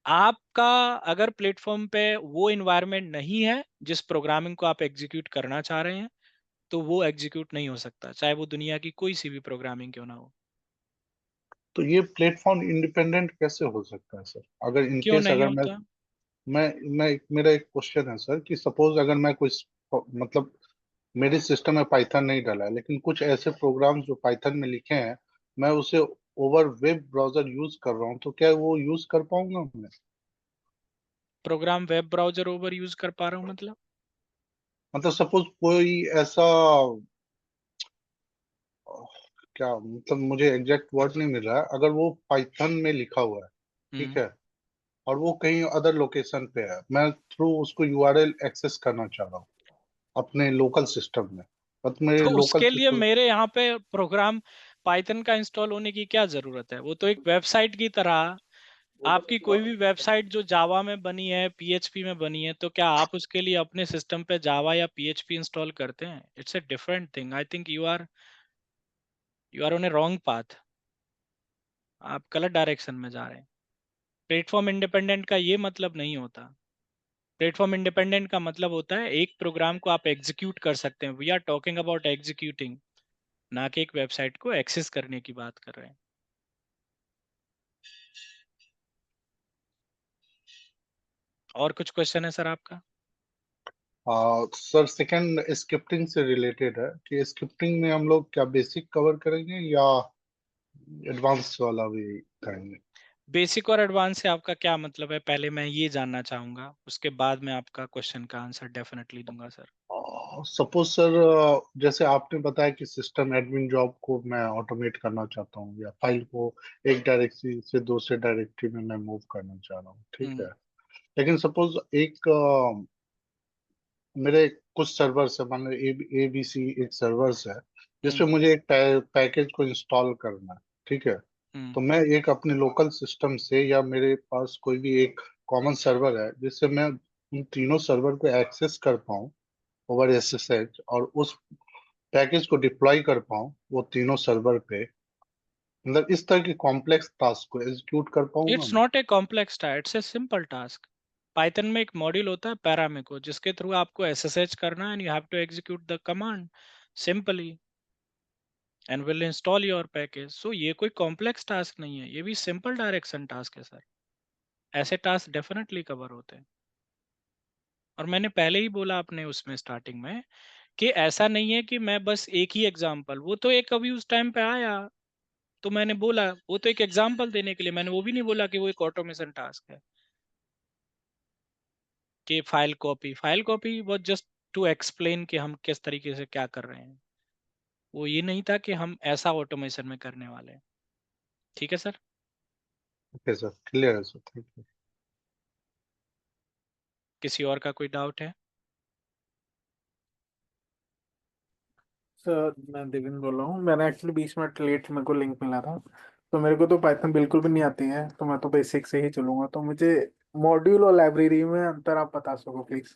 आपका अगर प्लेटफॉर्म पे वो इन्वायरमेंट नहीं है जिस प्रोग्रामिंग को आप एग्जीक्यूट करना चाह रहे हैं, तो वो एग्जीक्यूट नहीं हो सकता, चाहे वो दुनिया की कोई सी भी प्रोग्रामिंग क्यों ना हो। तो ये प्लेटफॉर्म इंडिपेंडेंट कैसे हो सकता है सर? अगर क्यों इनकेस नहीं अगर होता? मैं मेरा एक क्वेश्चन है सर कि सपोज अगर मैं कोई मतलब मेरे सिस्टम में पाइथन नहीं डाला है, लेकिन कुछ ऐसे प्रोग्राम्स जो पाइथन में लिखे हैं, मैं उसे ओवर वेब ब्राउजर यूज कर रहा हूँ, तो क्या वो यूज कर पाऊंगा मैं? Program web browser over use कर पा रहा हूँ मतलब? मतलब सपोज कोई ऐसा क्या, मतलब मुझे एग्जैक्ट वर्ड नहीं मिल रहा है, अगर वो पाइथन में लिखा हुआ है, ठीक हम्म। है, और वो कहीं अदर लोकेशन पे है, मैं थ्रू उसको यूआरएल एक्सेस करना चाह रहा हूँ अपने लोकल सिस्टम में, मतलब मेरे तो लोकल उसके लिए सिस्टम। मेरे यहाँ पे प्रोग्राम पाइथन का इंस्टॉल होने की क्या जरूरत है? वो तो एक वेबसाइट की तरह, आपकी कोई भी वेबसाइट जो जावा में बनी है, पीएचपी में बनी है, तो क्या आप उसके लिए अपने सिस्टम पे जावा या पीएचपी इंस्टॉल करते हैं? It's a different thing. I think you are on a wrong path. आप गलत डायरेक्शन में जा रहे हैं। प्लेटफॉर्म इंडिपेंडेंट का ये मतलब नहीं होता। प्लेटफॉर्म इंडिपेंडेंट का मतलब होता है एक प्रोग्राम को आप एग्जीक्यूट कर सकते हैं। We are talking about executing, ना कि एक वेबसाइट को एक्सेस करने की बात कर रहे हैं। और कुछ क्वेश्चन है सर आपका? सर सेकंड स्क्रिप्टिंग से रिलेटेड है कि स्क्रिप्टिंग में हम लोग क्या बेसिक कवर करेंगे या एडवांस वाला भी करेंगे? बेसिक और एडवांस से आपका क्या मतलब है, पहले मैं ये जानना चाहूंगा, उसके बाद मैं आपका क्वेश्चन का आंसर डेफिनेटली दूंगा सर। सपोज सर, जैसे आपने बताया कि सिस्टम एडमिन जॉब को मैं ऑटोमेट करना चाहता हूँ या फाइल को एक डायरेक्टरी से दूसरे डायरेक्टरी में मैं मूव करना चाह रहा हूँ, ठीक हम्म। है। लेकिन सपोज एक मेरे कुछ सर्वर्स है, मान लो ABC एक सर्वर्स है जिसपे हम्म। मुझे एक पैकेज को इंस्टॉल करना है, ठीक है। हम्म। तो मैं एक अपने लोकल सिस्टम से या मेरे पास कोई भी एक कॉमन सर्वर है जिससे मैं उन तीनों सर्वर को एक्सेस कर पाऊँ ओवर SSH, और उस पैकेज को डिप्लॉय कर पाऊँ वो तीनों सर्वर पे, मतलब इस तरह की कॉम्प्लेक्स टास्क को एग्जीक्यूट कर पाऊंगा इट्स मैं। Not a complex task, it's a simple task. Python में एक मॉड्यूल होता है पैरामीको, जिसके थ्रू आपको एसएसएच करना है and you have to execute the command simply and will install your package. So ये कोई कॉम्प्लेक्स टास्क नहीं है, ये भी सिंपल डायरेक्शन टास्क है सर। ऐसे टास्क डेफिनेटली कवर होते हैं। और मैंने पहले ही बोला आपने उसमें स्टार्टिंग में कि ऐसा नहीं है कि मैं बस एक ही एग्जांपल, वो तो एक अभी उस टाइम पे आया तो मैंने बोला, वो तो एक एग्जांपल देने के लिए, मैंने वो भी नहीं बोला कि वो एक ऑटोमेशन टास्क है। कि फाइल कॉपी वो जस्ट टू एक्सप्लेन कि हम किस तरीके से क्या कर रहे हैं। वो ये नहीं था कि हम ऐसा ऑटोमेशन में करने वाले हैं। ठीक है सर। ओके सर, क्लियर है सर, थैंक यू। किसी और का कोई डाउट है? सर मैं देवेंद्र बोल रहा हूँ। मैंने एक्चुअली 20 मिनट लेट मेरे को लिंक मिला था, तो मेरे को तो पाइथन बिल्कुल भी नहीं आती है, तो मैं तो बेसिक से ही चलूंगा। तो मुझे मॉड्यूल और लाइब्रेरी में अंतर आप बता सको प्लीज?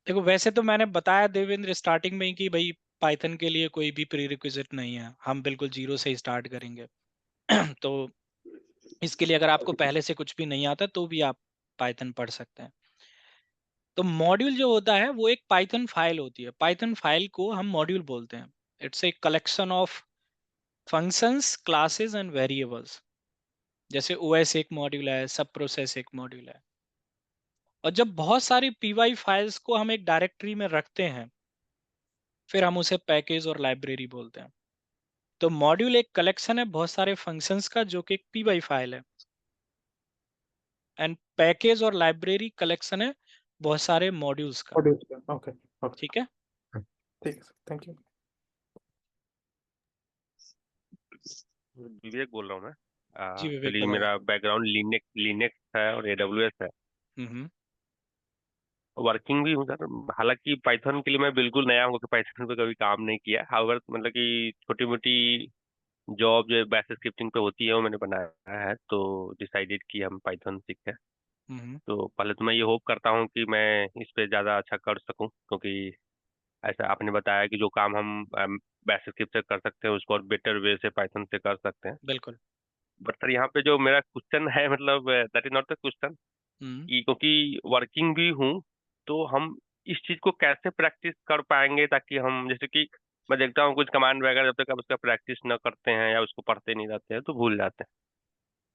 देखो वैसे तो मैंने बताया देवेंद्र स्टार्टिंग में ही कि भाई पाइथन के लिए कोई भी प्री रिक्विजिट नहीं है, हम बिल्कुल जीरो से ही स्टार्ट करेंगे। तो इसके लिए अगर आपको पहले से कुछ भी नहीं आता तो भी आप पाइथन पढ़ सकते हैं। तो मॉड्यूल जो होता है वो एक पाइथन फाइल होती है। पाइथन फाइल को हम मॉड्यूल बोलते हैं। It's a collection of functions, classes and variables. जैसे ओएस एक मॉड्यूल है, सब प्रोसेस एक मॉड्यूल है। और जब बहुत सारी पीवाई फाइल्स को हम एक डायरेक्टरी में रखते हैं, फिर हम उसे पैकेज और लाइब्रेरी बोलते हैं। तो मॉड्यूल एक कलेक्शन है बहुत सारे फंक्शंस का जो कि एक पीवाई फाइल है, एंड पैकेज और लाइब्रेरी कलेक्शन है बहुत सारे मॉड्यूल्स का। मॉड्यूल, ओके ठीक ओके। है। ठीक है सर, थैंक यू। विवेक बोल रहा हूँ मैं। जी विवेक एक्चुअली बताइए। मेरा बैकग्राउंड लिनक्स लिनक्स है और AWS है। हम्म। वर्किंग भी हूँ सर। हालांकि पाइथन के लिए मैं बिल्कुल नया हूँ, क्योंकि पाइथन पे कभी काम नहीं किया। हाउएवर मतलब कि छोटी मोटी जॉब जो बैश स्क्रिप्टिंग पे होती है वो मैंने बनाया है, तो डिसाइडेड कि हम पाइथन सीखें। हम्म। तो पहले तो मैं ये होप करता हूँ कि मैं इस पे ज़्यादा अच्छा कर सकूँ, क्योंकि ऐसा आपने बताया कि जो काम हम बैश स्क्रिप्ट से कर सकते हैं उसको और बेटर वे से पाइथन से कर सकते हैं। बिल्कुल। बट सर यहाँ पे जो मेरा क्वेश्चन है, मतलब that is not the question, hmm. कि क्योंकि वर्किंग भी हूँ, तो हम इस चीज को कैसे प्रैक्टिस कर पाएंगे, ताकि हम जैसे कि मैं देखता हूँ कुछ कमांड वगैरह जब तक आप उसका प्रैक्टिस न करते हैं या उसको पढ़ते नहीं रहते हैं तो भूल जाते हैं।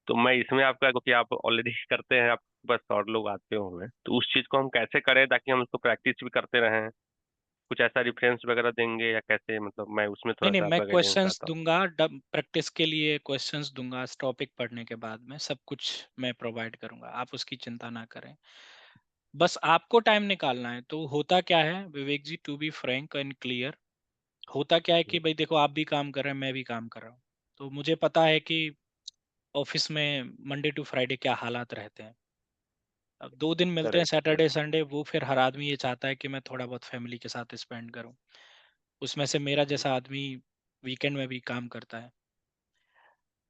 तो मैं इसमें आपका, क्योंकि आप ऑलरेडी करते हैं, आप बस और लोग आते होंगे, तो उस चीज को हम कैसे करें ताकि हम उसको प्रैक्टिस भी करते रहें? कुछ ऐसा रेफरेंस वगैरह देंगे या कैसे? मतलब मैं उसमें नहीं थोड़ा नहीं, सा मैं आपका गाइडेंस क्वेश्चंस चाहता हूँ। दूंगा, प्रैक्टिस के लिए क्वेश्चंस दूंगा इस टॉपिक पढ़ने के बाद में, सब कुछ मैं प्रोवाइड करूंगा, आप उसकी चिंता ना करें। बस आपको टाइम निकालना है। तो होता क्या है Vivek ji, to be frank and clear, होता क्या है कि भाई देखो आप भी काम कर रहे हैं, मैं भी काम कर रहा हूँ। तो मुझे पता है कि ऑफिस में मंडे टू फ्राइडे क्या हालात रहते हैं। अब 2 दिन मिलते हैं, करेक्ट। सैटरडे संडे, वो फिर हर आदमी ये चाहता है कि मैं थोड़ा बहुत फैमिली के साथ स्पेंड करूं। उसमें से मेरा जैसा आदमी वीकेंड में भी काम करता है।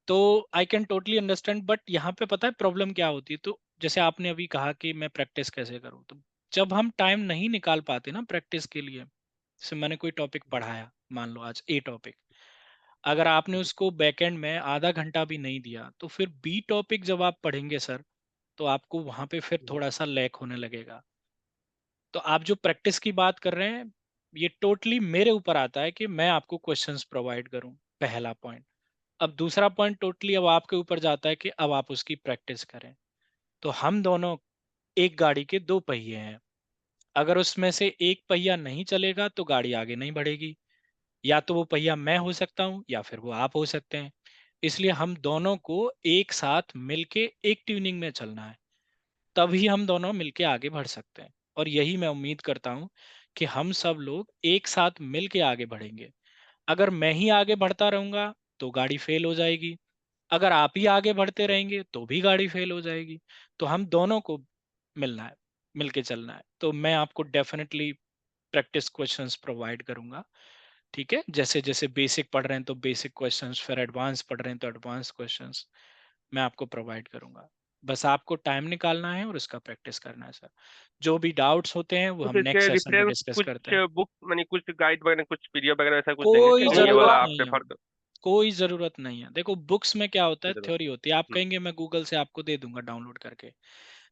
तो I can totally understand, but यहाँ पे पता है प्रॉब्लम क्या होती है। तो जैसे आपने अभी कहा कि मैं प्रैक्टिस कैसे करूँ, तो जब हम टाइम नहीं निकाल पाते ना प्रैक्टिस के लिए, जैसे मैंने कोई टॉपिक पढ़ाया, मान लो आज ए टॉपिक, अगर आपने उसको बैकएंड में आधा घंटा भी नहीं दिया तो फिर बी टॉपिक जब आप पढ़ेंगे सर, तो आपको वहां पे फिर थोड़ा सा लैक होने लगेगा। तो आप जो प्रैक्टिस की बात कर रहे हैं, ये टोटली मेरे ऊपर आता है कि मैं आपको क्वेश्चंस प्रोवाइड करूं, पहला पॉइंट। अब दूसरा पॉइंट टोटली अब आपके ऊपर जाता है कि अब आप उसकी प्रैक्टिस करें। तो हम दोनों एक गाड़ी के दो पहिए हैं, अगर उसमें से एक पहिया नहीं चलेगा तो गाड़ी आगे नहीं बढ़ेगी। या तो वो पहिया मैं हो सकता हूँ या फिर वो आप हो सकते हैं। इसलिए हम दोनों को एक साथ मिलके एक ट्यूनिंग में चलना है, तभी हम दोनों मिलके आगे बढ़ सकते हैं। और यही मैं उम्मीद करता हूँ कि हम सब लोग एक साथ मिलके आगे बढ़ेंगे। अगर मैं ही आगे बढ़ता रहूंगा तो गाड़ी फेल हो जाएगी, अगर आप ही आगे बढ़ते रहेंगे तो भी गाड़ी फेल हो जाएगी। तो हम दोनों को मिलना है, मिलके चलना है। तो मैं आपको डेफिनेटली प्रैक्टिस क्वेश्चंस प्रोवाइड करूंगा। ठीक है, जैसे जैसे बेसिक पढ़ रहे हैं तो बेसिक क्वेश्चंस, फिर एडवांस पढ़ रहे हैं तो एडवांस क्वेश्चंस मैं आपको प्रोवाइड करूंगा। बस आपको टाइम निकालना है और उसका प्रैक्टिस करना है सर। जो भी डाउट्स होते हैं वो कुछ हम इसके नेक्स्ट सेशन में रेफरेंस, डिस्कस कुछ करते हैं। बुक मानी कुछ गाइड वगैरह, कुछ पीडीएफ वगैरह ऐसा कुछ देंगे कि कोई नहीं ये जरूरत वाला आप नहीं है, प्रेफर कर? कोई जरूरत नहीं है। देखो बुक्स में क्या होता है, जरूर। थ्योरी होती है। आप कहेंगे मैं गूगल से आपको दे दूंगा डाउनलोड करके,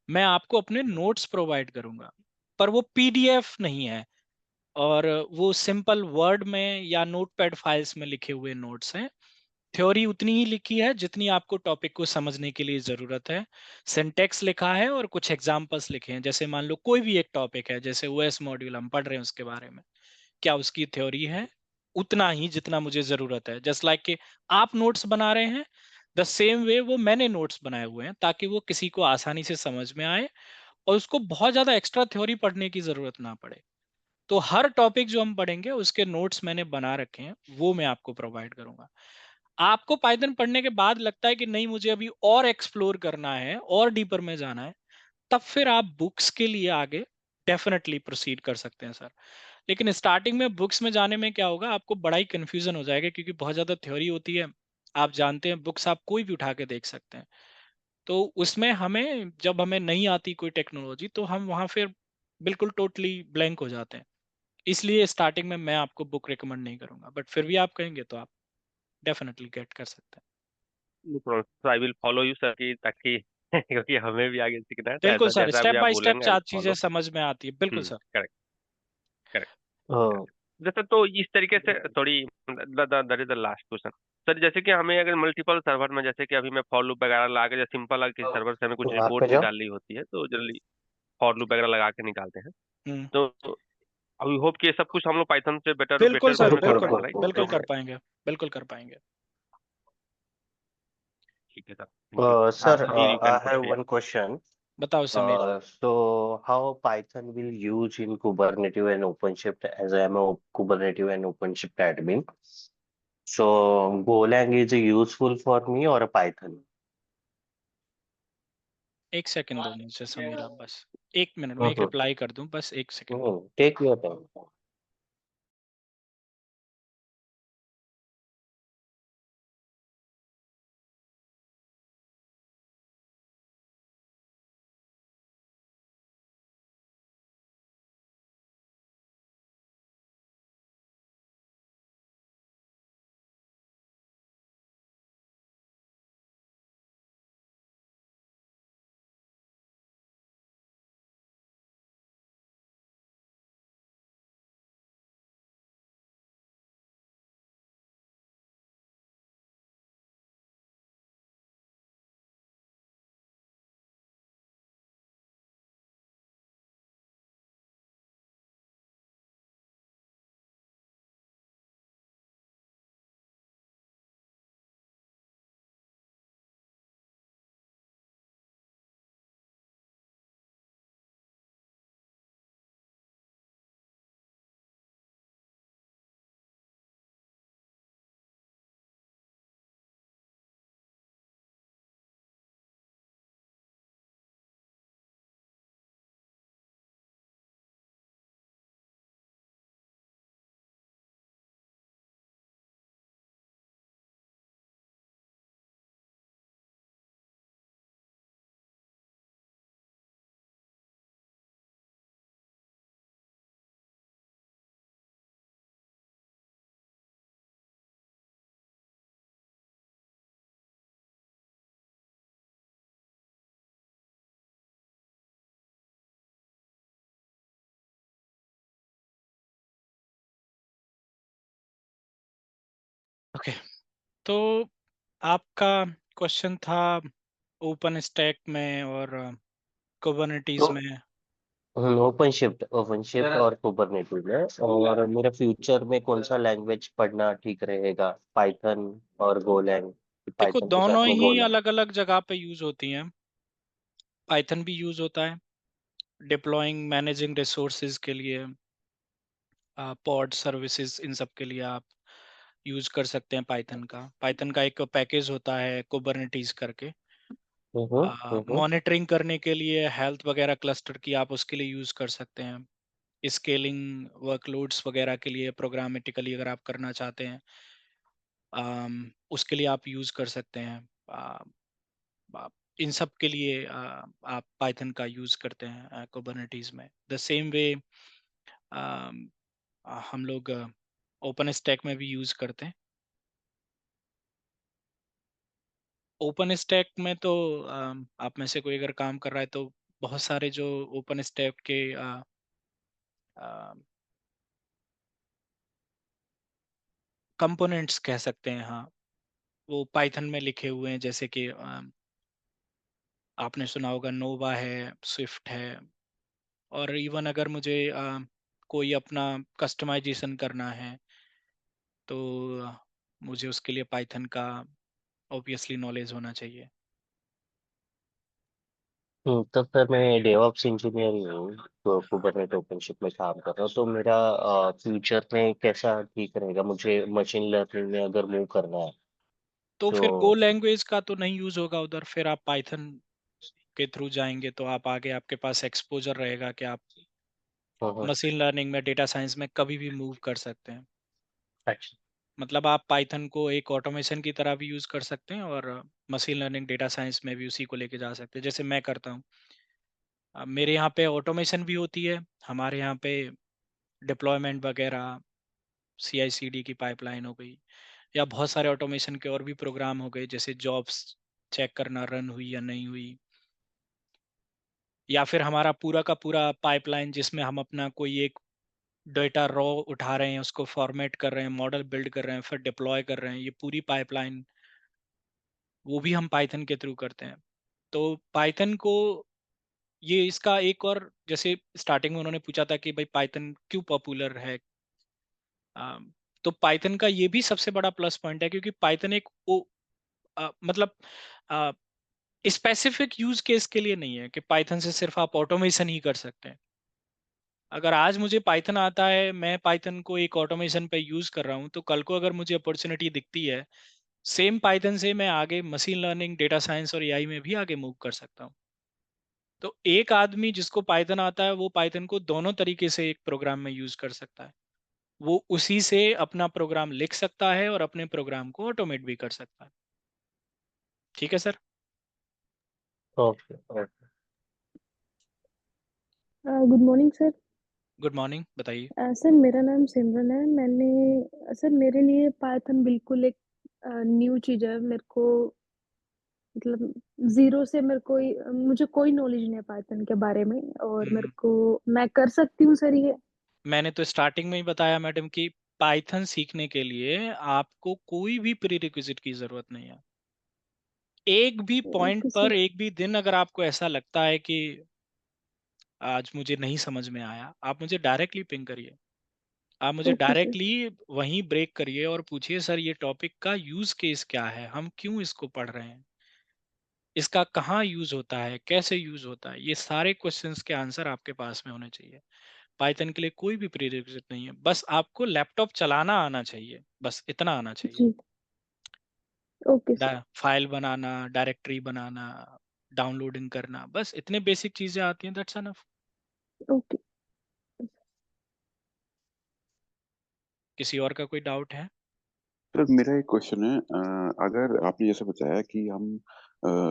मैं आपको अपने नोट्स प्रोवाइड करूंगा, पर वो पीडीएफ नहीं है। और वो सिंपल वर्ड में या नोटपैड फाइल्स में लिखे हुए नोट्स हैं। थ्योरी उतनी ही लिखी है जितनी आपको टॉपिक को समझने के लिए जरूरत है। सिंटेक्स लिखा है और कुछ एग्जांपल्स लिखे हैं। जैसे मान लो कोई भी एक टॉपिक है, जैसे ओएस मॉड्यूल हम पढ़ रहे हैं, उसके बारे में क्या उसकी थ्योरी है, उतना ही जितना मुझे जरूरत है। जस्ट लाइक कि आप नोट्स बना रहे हैं, द सेम वे वो मैंने नोट्स बनाए हुए हैं, ताकि वो किसी को आसानी से समझ में आए और उसको बहुत ज्यादा एक्स्ट्रा थ्योरी पढ़ने की जरूरत ना पड़े। तो हर टॉपिक जो हम पढ़ेंगे उसके नोट्स मैंने बना रखे हैं, वो मैं आपको प्रोवाइड करूंगा। आपको पाइथन पढ़ने के बाद लगता है कि नहीं मुझे अभी और एक्सप्लोर करना है और डीपर में जाना है, तब फिर आप बुक्स के लिए आगे डेफिनेटली प्रोसीड कर सकते हैं सर। लेकिन स्टार्टिंग में बुक्स में जाने में क्या होगा, आपको बड़ा ही कंफ्यूजन हो जाएगा, क्योंकि बहुत ज्यादा थ्योरी होती है। आप जानते हैं बुक्स आप कोई भी उठा के देख सकते हैं। तो उसमें हमें, जब हमें नहीं आती कोई टेक्नोलॉजी, तो हम वहां फिर बिल्कुल टोटली ब्लैंक हो जाते हैं। इसलिए स्टार्टिंग में मैं आपको बुक रिकमेंड नहीं करूंगा, बट फिर भी आप कहेंगे तो आप डेफिनेटली गेट कर सकते हैं। I will follow you sir, की ताकि क्योंकि हमें भी आगे सीखना है, तो बिल्कुल ऐसा सर, जैसा स्टेप भी आप बाय स्टेप बोलेंगे आई विल चार चीजें फॉलो। समझ में आती है, बिल्कुल सर। Correct, correct. Uh, जैसे तो इस तरीके से थोड़ी, that is the last question sir. जैसे कि हमें अगर मल्टीपल सर्वर में, जैसे कि अभी मैं फॉर लूप वगैरह लगा के, जैसे सिंपल किसी सर्वर से हमें कुछ आप पे रिपोर्ट जाओ। निकालनी होती है तो जनरली फॉर लूप वगैरह लगा के निकालते हैं। हम्म, तो आई होप कि ये सब कुछ हम लोग पाइथन से बेटर बिल्कुल बेटर वे सर, में कर बिल्कुल रुको पाएंगे, राइट? बिल्कुल कर रुको। पाएंगे, बिल्कुल कर पाएंगे। ठीक है सर, थैंक यू। हाँ Sir, Sameer, you can I put have here. one question. बताओ Sameer. So how Python will use in Kubernetes and OpenShift, as I am a Kubernetes and OpenShift admin. So Golang is useful for me or a Python? एक second दो मुझे समीर, आप बस एक minute में एक Mm-hmm. Reply कर दूं, बस एक second. Take your time. Okay, तो आपका क्वेश्चन था ओपन स्टैक में और कुबरनेटिस तो में। ओपन शिफ्ट और कुबरनेटिस में, और मेरा फ्यूचर में कौन सा लैंग्वेज पढ़ना ठीक रहेगा, पाइथन और गोलैंग, देखो पाइथन के दोनों साथ में ही गोलैंग? अलग अलग जगह पे यूज होती हैं। पाइथन भी यूज होता है डिप्लॉइंग मैनेजिंग रिसोर्सेज के लिए, पॉड सर्विसेज, इन सब के लिए आप यूज कर सकते हैं पाइथन का एक पैकेज होता है कुबरनेटिस करके। हम्म। हम्म। मॉनिटरिंग करने के लिए हेल्थ वगैरह क्लस्टर की आप उसके लिए यूज कर सकते हैं। स्केलिंग वर्कलोड्स वगैरह के लिए प्रोग्रामेटिकली अगर आप करना चाहते हैं, उसके लिए आप यूज कर सकते हैं। आप इन सब के लिए आप पाइथन का यूज करते हैं कुबरनेटिस में। द सेम वे हम लोग ओपन स्टैक में भी यूज करते हैं। ओपन स्टैक में तो आप में से कोई अगर काम कर रहा है तो बहुत सारे जो ओपन स्टैक के कंपोनेंट्स कह सकते हैं, हाँ, वो पाइथन में लिखे हुए हैं। जैसे कि आपने सुना होगा नोवा है, स्विफ्ट है, और इवन अगर मुझे कोई अपना कस्टमाइजेशन करना है तो मुझे उसके लिए पाइथन का ऑब्वियसली नॉलेज होना चाहिए। तो सर मैं डेवऑप्स इंजीनियर ही हूँ, तो कुबरनेट ओपनशिप में काम कर रहा हूँ। तो मेरा फ्यूचर में कैसा ठीक रहेगा, मुझे मशीन लर्निंग में अगर मूव करना है तो तो? फिर गो लैंग्वेज का तो नहीं यूज होगा उधर, फिर आप पाइथन के थ्रू जाएंगे तो आप आगे आपके पास एक्सपोजर रहेगा कि आप हाँ। मशीन लर्निंग में, डेटा साइंस में कभी भी मूव कर सकते हैं। अच्छा। मतलब आप पाइथन को एक ऑटोमेशन की तरह भी यूज कर सकते हैं और मशीन लर्निंग डेटा साइंस में भी उसी को लेके जा सकते हैं, जैसे मैं करता हूँ। मेरे यहाँ पे ऑटोमेशन भी होती है, हमारे यहाँ पे डिप्लॉयमेंट वगैरह, CI/CD की पाइपलाइन हो गई, या बहुत सारे ऑटोमेशन के और भी प्रोग्राम हो गए, जैसे जॉब्स चेक करना रन हुई या नहीं हुई, या फिर हमारा पूरा का पूरा पाइपलाइन जिसमें हम अपना कोई एक डेटा रॉ उठा रहे हैं, उसको फॉर्मेट कर रहे हैं, मॉडल बिल्ड कर रहे हैं, फिर डिप्लॉय कर रहे हैं, ये पूरी पाइपलाइन वो भी हम पाइथन के थ्रू करते हैं। तो पाइथन को ये इसका एक और, जैसे स्टार्टिंग में उन्होंने पूछा था कि भाई पाइथन क्यों पॉपुलर है, तो पाइथन का ये भी सबसे बड़ा प्लस पॉइंट है क्योंकि पाइथन एक मतलब स्पेसिफिक यूज केस के लिए नहीं है कि पाइथन से सिर्फ आप ऑटोमेशन ही कर सकते हैं। अगर आज मुझे पाइथन आता है, मैं पाइथन को एक ऑटोमेशन पे यूज कर रहा हूँ, तो कल को अगर मुझे अपॉर्चुनिटी दिखती है सेम पाइथन से, मैं आगे मशीन लर्निंग, डेटा साइंस और एआई में भी आगे मूव कर सकता हूँ। तो एक आदमी जिसको पाइथन आता है वो पाइथन को दोनों तरीके से एक प्रोग्राम में यूज कर सकता है। वो उसी से अपना प्रोग्राम लिख सकता है और अपने प्रोग्राम को ऑटोमेट भी कर सकता है। ठीक है sir. Okay okay. Good morning sir. Good morning, बताइए। सर मेरा नाम सिमरन है। सर मेरे लिए पाइथन बिल्कुल एक न्यू चीज़ है। मेरे को मतलब जीरो से मुझे कोई नॉलेज नहीं है पाइथन के बारे में, और मैं कर सकती हूँ सर ये? मैंने तो स्टार्टिंग में ही बताया मैडम कि पाइथन सीखने के लिए आपको कोई भी प्री रिक्विजिट की जरूरत नहीं है। एक भी पॉइंट ओके पर, सर। एक भी दिन अगर आपको ऐसा लगता है कि आज मुझे नहीं समझ में आया, आप मुझे डायरेक्टली पिंग करिए। आप मुझे ओके सर। डायरेक्टली वहीं ब्रेक करिए और पूछिए सर ये टॉपिक का यूज केस क्या है, हम क्यों इसको पढ़ रहे हैं, इसका कहाँ यूज होता है, कैसे यूज होता है। ये सारे क्वेश्चंस के आंसर आपके पास में होने चाहिए। पाइथन के लिए कोई भी प्रीरिक्विजिट नहीं है, बस आपको लैपटॉप चलाना आना चाहिए, बस इतना आना चाहिए। जी। Okay sir. फाइल बनाना, डायरेक्टरी बनाना, डाउनलोडिंग करना, बस इतने बेसिक चीजें आती हैं, दैट्स एनफ। ओके। किसी और का कोई डाउट है? सर मेरा एक क्वेश्चन है, अगर आपने जैसे बताया कि हम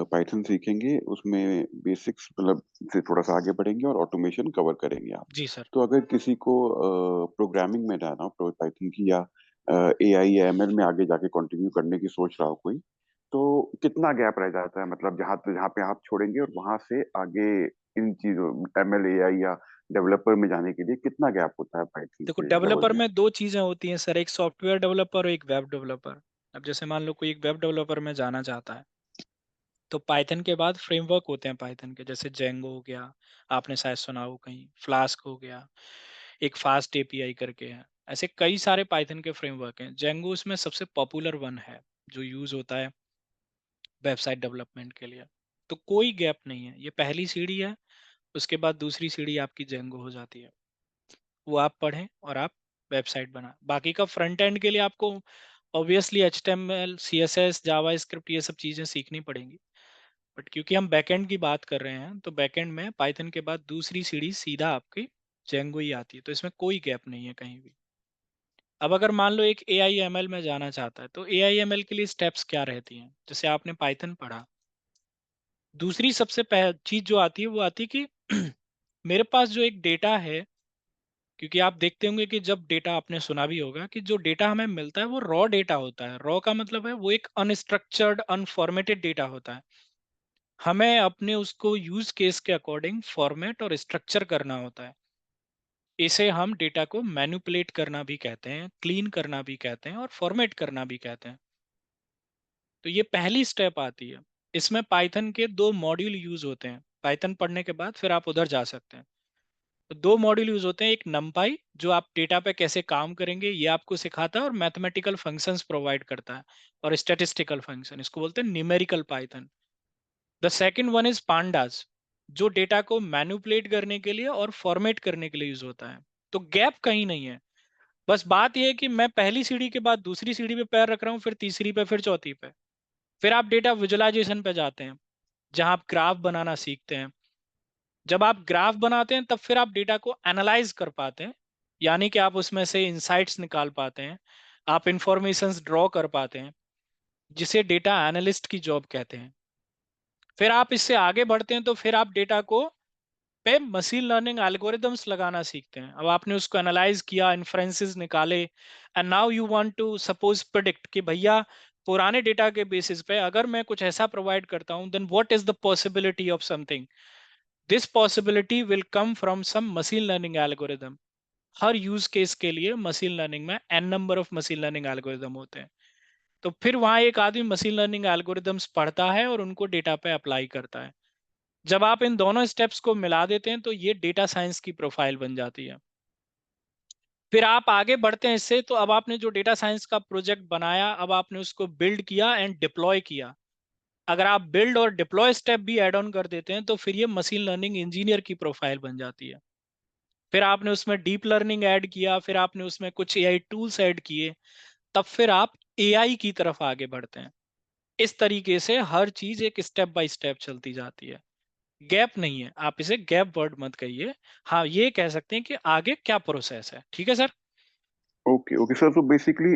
पाइथन सीखेंगे, उसमें बेसिक्स मतलब से थोड़ा सा आगे बढ़ेंगे और ऑटोमेशन कवर करेंगे आप, जी सर। तो अगर किसी को प्रोग्रामिंग में जाना हो, पाइथन की या एआई या एमएल में आगे जाके कंटिन्यू करने की सोच रहा हो कोई, तो कितना गैप रह जाता है, मतलब जहाँ पे आप छोड़ेंगे और वहां से आगे इन चीजों एमएल एआई या डेवलपर में जाने के लिए कितना गैप होता है पाइथन देखो के लेवल डेवलपर में? में दो चीजें होती हैं सर, एक सॉफ्टवेयर डेवलपर और एक वेब डेवलपर। अब जैसे मान लो कोई एक वेब डेवलपर में जाना चाहता है, तो पाइथन के बाद फ्रेमवर्क होते हैं पाइथन के, जैसे जेंगो हो गया, आपने शायद सुना हो कहीं, फ्लास्क हो गया, एक फास्ट एपीआई करके है। ऐसे कई सारे पाइथन के फ्रेमवर्क हैं। जेंगो उसमें सबसे पॉपुलर वन है जो यूज होता है वेबसाइट डेवलपमेंट के लिए। तो कोई गैप नहीं है, ये पहली सीढ़ी है, उसके बाद दूसरी सीढ़ी आपकी जेंगो हो जाती है। वो आप पढ़ें और आप वेबसाइट बना। बाकी का फ्रंट एंड के लिए आपको ऑब्वियसली HTML CSS जावा स्क्रिप्ट ये सब चीज़ें सीखनी पड़ेंगी, बट क्योंकि हम बैकएंड की बात कर रहे हैं तो बैकएंड में पाइथन के बाद दूसरी सीढ़ी सीधा आपकी जेंगो ही आती है, तो इसमें कोई गैप नहीं है कहीं भी। अब अगर मान लो एक AI/ML में जाना चाहता है, तो AI/ML के लिए स्टेप्स क्या रहती हैं? जैसे आपने पाइथन पढ़ा, दूसरी सबसे चीज जो आती है वो आती है कि मेरे पास जो एक डेटा है, क्योंकि आप देखते होंगे कि जब डेटा, आपने सुना भी होगा कि जो डेटा हमें मिलता है वो रॉ डेटा होता है। रॉ का मतलब है वो एक अनस्ट्रक्चर्ड अनफॉर्मेटेड डेटा होता है। हमें अपने उसको यूज केस के अकॉर्डिंग फॉर्मेट और स्ट्रक्चर करना होता है। इसे हम डेटा को मैनिपुलेट करना भी कहते हैं, क्लीन करना भी कहते हैं और फॉर्मेट करना भी कहते हैं। तो ये पहली स्टेप आती है। इसमें पाइथन के 2 मॉड्यूल यूज होते हैं। पाइथन पढ़ने के बाद फिर आप उधर जा सकते हैं। तो 2 मॉड्यूल यूज होते हैं, एक नमपाई जो आप डेटा पे कैसे काम करेंगे ये आपको सिखाता है और मैथमेटिकल फंक्शंस प्रोवाइड करता है, और स्टैटिस्टिकल फंक्शन, इसको बोलते हैं numerical Python. The second one is pandas, जो डेटा को मैनिपुलेट करने के लिए और फॉर्मेट करने के लिए यूज होता है। तो गैप कहीं नहीं है। बस बात यह है कि मैं पहली सीढ़ी के बाद दूसरी सीढ़ी पे पैर रख रहा हूँ, फिर तीसरी पे, फिर चौथी पे, फिर आप डेटा विजुअलाइजेशन पे जाते हैं जहां आप ग्राफ बनाना सीखते हैं। जब आप ग्राफ बनाते हैं तब फिर आप डेटा को एनालाइज कर पाते हैं, यानी कि आप उसमें से इंसाइट्स निकाल पाते हैं, आप इंफॉर्मेशंस ड्रॉ कर पाते हैं, जिसे डेटा एनालिस्ट की जॉब कहते हैं। फिर आप इससे आगे बढ़ते हैं तो फिर आप डेटा को पे मशीन लर्निंग एल्गोरिदम्स लगाना सीखते हैं। अब आपने उसको एनालाइज किया, इन्फ्रेंसेस निकाले, and now you want to suppose predict कि भैया पुराने डेटा के बेसिस पे अगर मैं कुछ ऐसा प्रोवाइड करता हूं, then what is the possibility of something. This possibility will come from some machine learning algorithm. हर यूज केस के लिए मशीन लर्निंग में n number of machine learning algorithm होते हैं। तो फिर वहां एक आदमी मशीन लर्निंग एल्गोरिदम्स पढ़ता है और उनको डेटा पे अप्लाई करता है। जब आप इन दोनों स्टेप्स को मिला देते हैं तो ये डेटा साइंस की प्रोफाइल बन जाती है। फिर आप आगे बढ़ते हैं इससे, तो अब आपने जो डेटा साइंस का प्रोजेक्ट बनाया, अब आपने उसको बिल्ड किया एंड डिप्लॉय किया। अगर आप बिल्ड और डिप्लॉय स्टेप भी ऐड ऑन कर देते हैं तो फिर ये मशीन लर्निंग इंजीनियर की प्रोफाइल बन जाती है। फिर आपने उसमें डीप लर्निंग ऐड किया, फिर आपने उसमें कुछ AI टूल्स ऐड किए, तब फिर आप AI की तरफ आगे बढ़ते हैं। इस तरीके से हर चीज एक स्टेप बाय स्टेप चलती जाती है। गैप नहीं है, आप इसे गैप वर्ड मत कहिए। हाँ, ये कह सकते हैं कि आगे क्या प्रोसेस है। ठीक है सर, ओके ओके सर, तो बेसिकली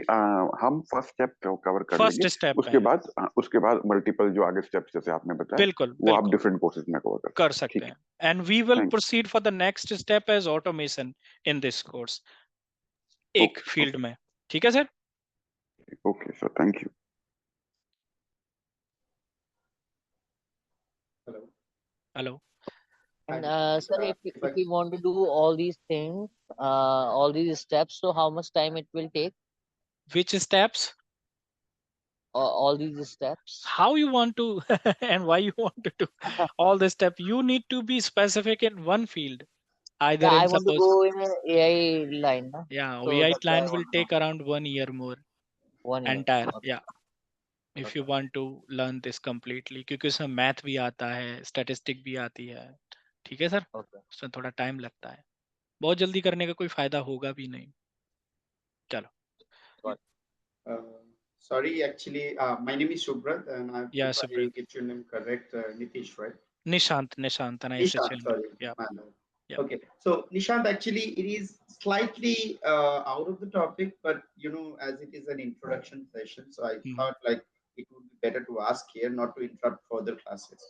हम फर्स्ट स्टेप कवर कर फर्स्ट लेंगे। स्टेप पे उसके हैं। बाद मल्टीपल जो आगे स्टेप्स जैसे आपने बताया बिल्कुल वो आप बिल्कुल डिफरेंट कोर्सेज में कवर कर कर सकते हैं। सकते ठीक हैं। एंड वी विल है, thanks. Proceed for the next step as automation in this course, एक ओके फील्ड ओके में। ठीक है sir. Okay sir, thank you. Hello. Hello. Hi, And Nishant. sir, If if I we want to do all these things, all these steps, so how much time it will take? Which steps? All these steps. How you want to and why you want to do all this step? You need to be specific in one field, either Yeah, I in want to suppose, go in a AI line, na? yeah, So AI that's why I plan will want to know take around 1 year more 1 year. entire, Okay. yeah, if you Okay. want to learn this completely, क्योंकि उसमें math भी आता है, statistic भी आती है। ठीक है सर, Okay. उसमें थोड़ा टाइम लगता है, बहुत जल्दी करने का कोई फायदा होगा भी नहीं। चलो। Got uh, sorry, actually, my name is Subrat, and या if I Subrat, get your name correct, Nitish, right? Nishant nice to Nishant, change. sorry, Yeah, my bad. yeah. Okay, so Nishant, actually, it is slightly out of the topic, but as it is an introduction session, so I Mhm. thought like it would be better to ask here, not to interrupt further classes.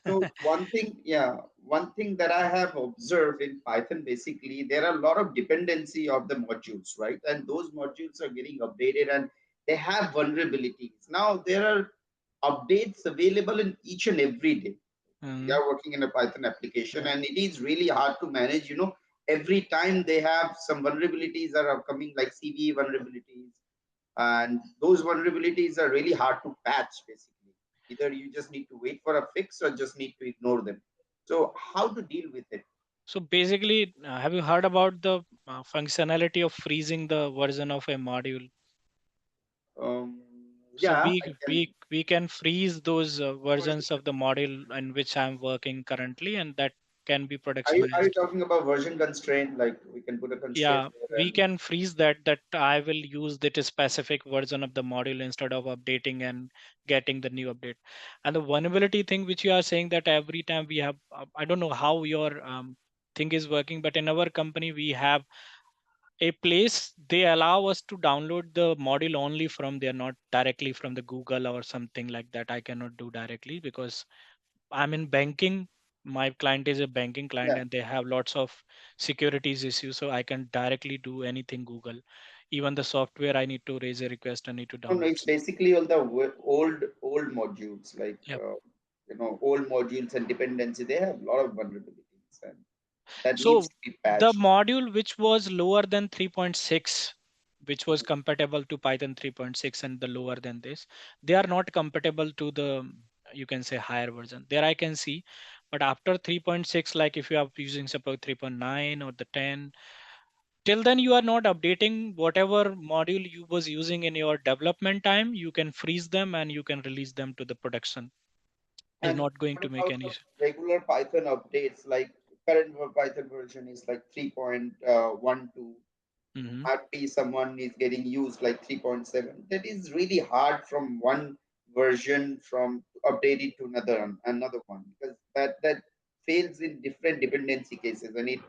So one thing that I have observed in Python, basically, there are a lot of dependency of the modules, right? And those modules are getting updated and they have vulnerabilities. Now there are updates available in each and every day. We Mhm. are working in a Python application and it is really hard to manage, every time they have some vulnerabilities that are coming like CVE vulnerabilities, and those vulnerabilities are really hard to patch. Basically, either you just need to wait for a fix or just need to ignore them. So how to deal with it? So basically, have you heard about the functionality of freezing the version of a module? Um, So yeah, we I can. we can freeze those versions of the module in which I'm working currently, and that can be Are you productionized. talking about version constraint? Like we can put a constraint Yeah, there we and can freeze that I will use that specific version of the module instead of updating and getting the new update. And the vulnerability thing which you are saying, that every time we have, I don't know how your thing is working, but in our company we have a place they allow us to download the module only from there, not directly from the Google or something like that. I cannot do directly because I'm in banking. My client is a banking client yeah. and they have lots of securities issues. So I can directly do anything Google. Even the software, I need to raise a request, I need to No, no, download. it's basically all the old modules, like Yep. old modules and dependency. They have a lot of vulnerabilities, and that needs So to be the patched. module which was lower than 3.6, which was compatible to Python 3.6 and the lower than this, they are not compatible to the, you can say, higher version. There I can see, but after 3.6, like if you are using suppose 3.9 or the 10, till then you are not updating whatever module you was using in your development time, you can freeze them and you can release them to the production. Is And not going what to make about any. the regular Python updates? Like current Python version is like 3.12. Mhm. Might be someone is getting used like 3.7. That is really hard from one version from update it to another one, because that fails in different dependency cases, and it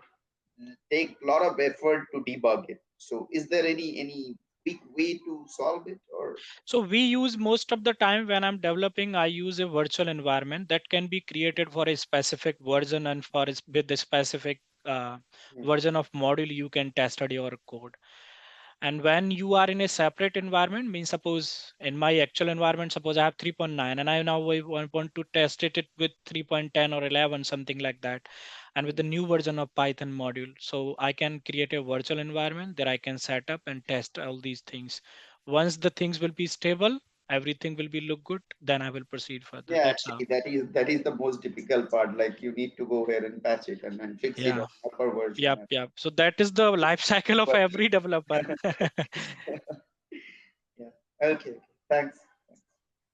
take a lot of effort to debug it. So is there any quick way to solve it, or So we use most of the time when I'm developing, I use a virtual environment that can be created for a specific version and with the specific Hmm. version of module you can test out your code. And when you are in a separate environment, means suppose in my actual environment, suppose I have 3.9 and I now want to test it with 3.10 or 11, something like that. And with the new version of Python module, so I can create a virtual environment that I can set up and test all these things. Once the things will be stable, everything will be look good, then I will proceed further. yeah, That's how. actually that is the most difficult part. Like you need to go here and patch it and then fix it Yeah. on upper version. Yep. Yep. So that is the life cycle of But every developer. yeah, okay, thanks.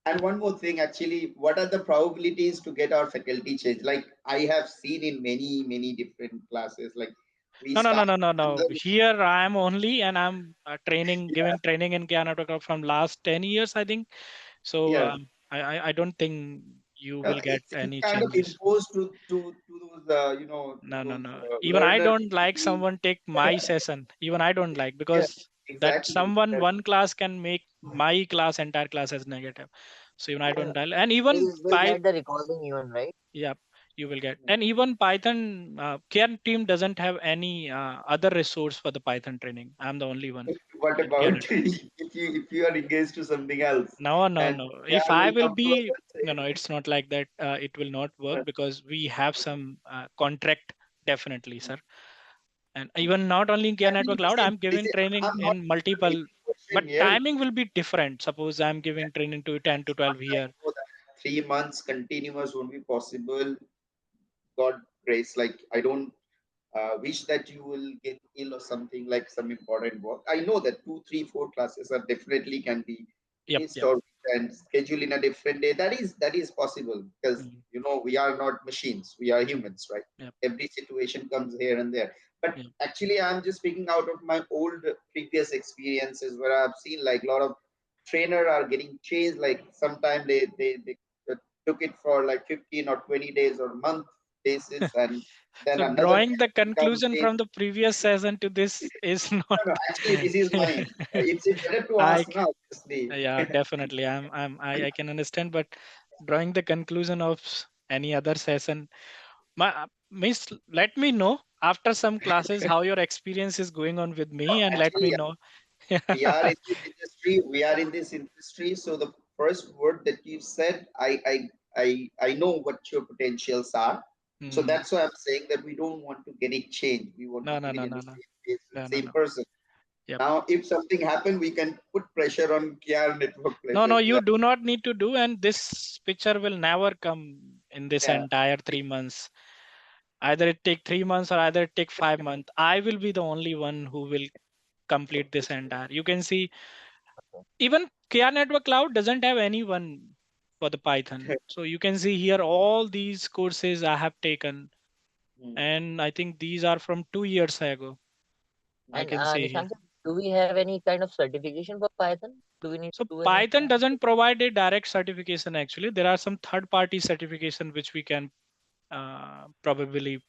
And one more thing, actually, what are the probabilities to get our faculty change? Like I have seen in many different classes, like we No, no, no, start no, no, and no. then Here I am only, and I'm yeah, giving training in Canada from last 10 years, I think. So yeah. I don't think you will get It's any kind of changes. imposed to those to No, no, those no. Even I learners don't to like be someone take my session. Even I don't like, yeah, because that exactly. someone Exactly. one class can make my class entire class as negative. So even I Yeah. don't dial. And even We'll get the recording even, right? yeah, you will get. And even Python, Kern team doesn't have any other resource for the Python training. I'm the only one What in Canada. about if you are engaged to something else No, no, and no. If Jan I will will come to us be, and no, no, say, it's not like that. It will not work because we have some contract, definitely, sir. And even not only in Care actually Network Cloud, I'm this giving is training I'm not in raising multiple, but question here. timing will be different. Suppose I'm giving training to 10 to 12 I here. know that 3 months continuous won't be possible. God grace, like I don't wish that you will get ill or something, like some important work. I know that 2, 3, 4 classes are definitely can be Yep, missed yep. or we can schedule in a different day. That is possible, because Mhm. we are not machines. We are humans, right? Yep, Every situation comes here and there. But yep. actually, I'm just speaking out of my old previous experiences where I've seen like a lot of trainer are getting changed. Like sometimes they took it for like 15 or 20 days or month basis, and then So another drawing the candidate comes conclusion in. from the previous session to this is not. No, no, actually, this is mine. It's better to I ask now, obviously. Yeah, definitely. I can understand, but drawing the conclusion of any other session, miss, let me know after some classes how your experience is going on with me, and let me Actually, know. we are in this industry. We are in this industry. So the first word that you said, I know what your potentials are. So Hmm. that's why I'm saying that we don't want to get it changed. We want to No, no, keep it no, in no, the no, same place, no, no, same no. person. Yep. Now, if something happened, we can put pressure on KR network. No, pressure. you do not need to do, and this picture will never come in this Yeah. entire 3 months. Either it take 3 months or either it take 5 months. I will be the only one who will complete this entire. You can see even KR Network Cloud doesn't have anyone for the Python. So you can see here all these courses I have taken, and I think these are from 2 years ago. I And can see here. Nishant, do we have any kind of certification for Python? Do we need So to do any? Python doesn't provide a direct certification actually. There are some third-party certification which we can probably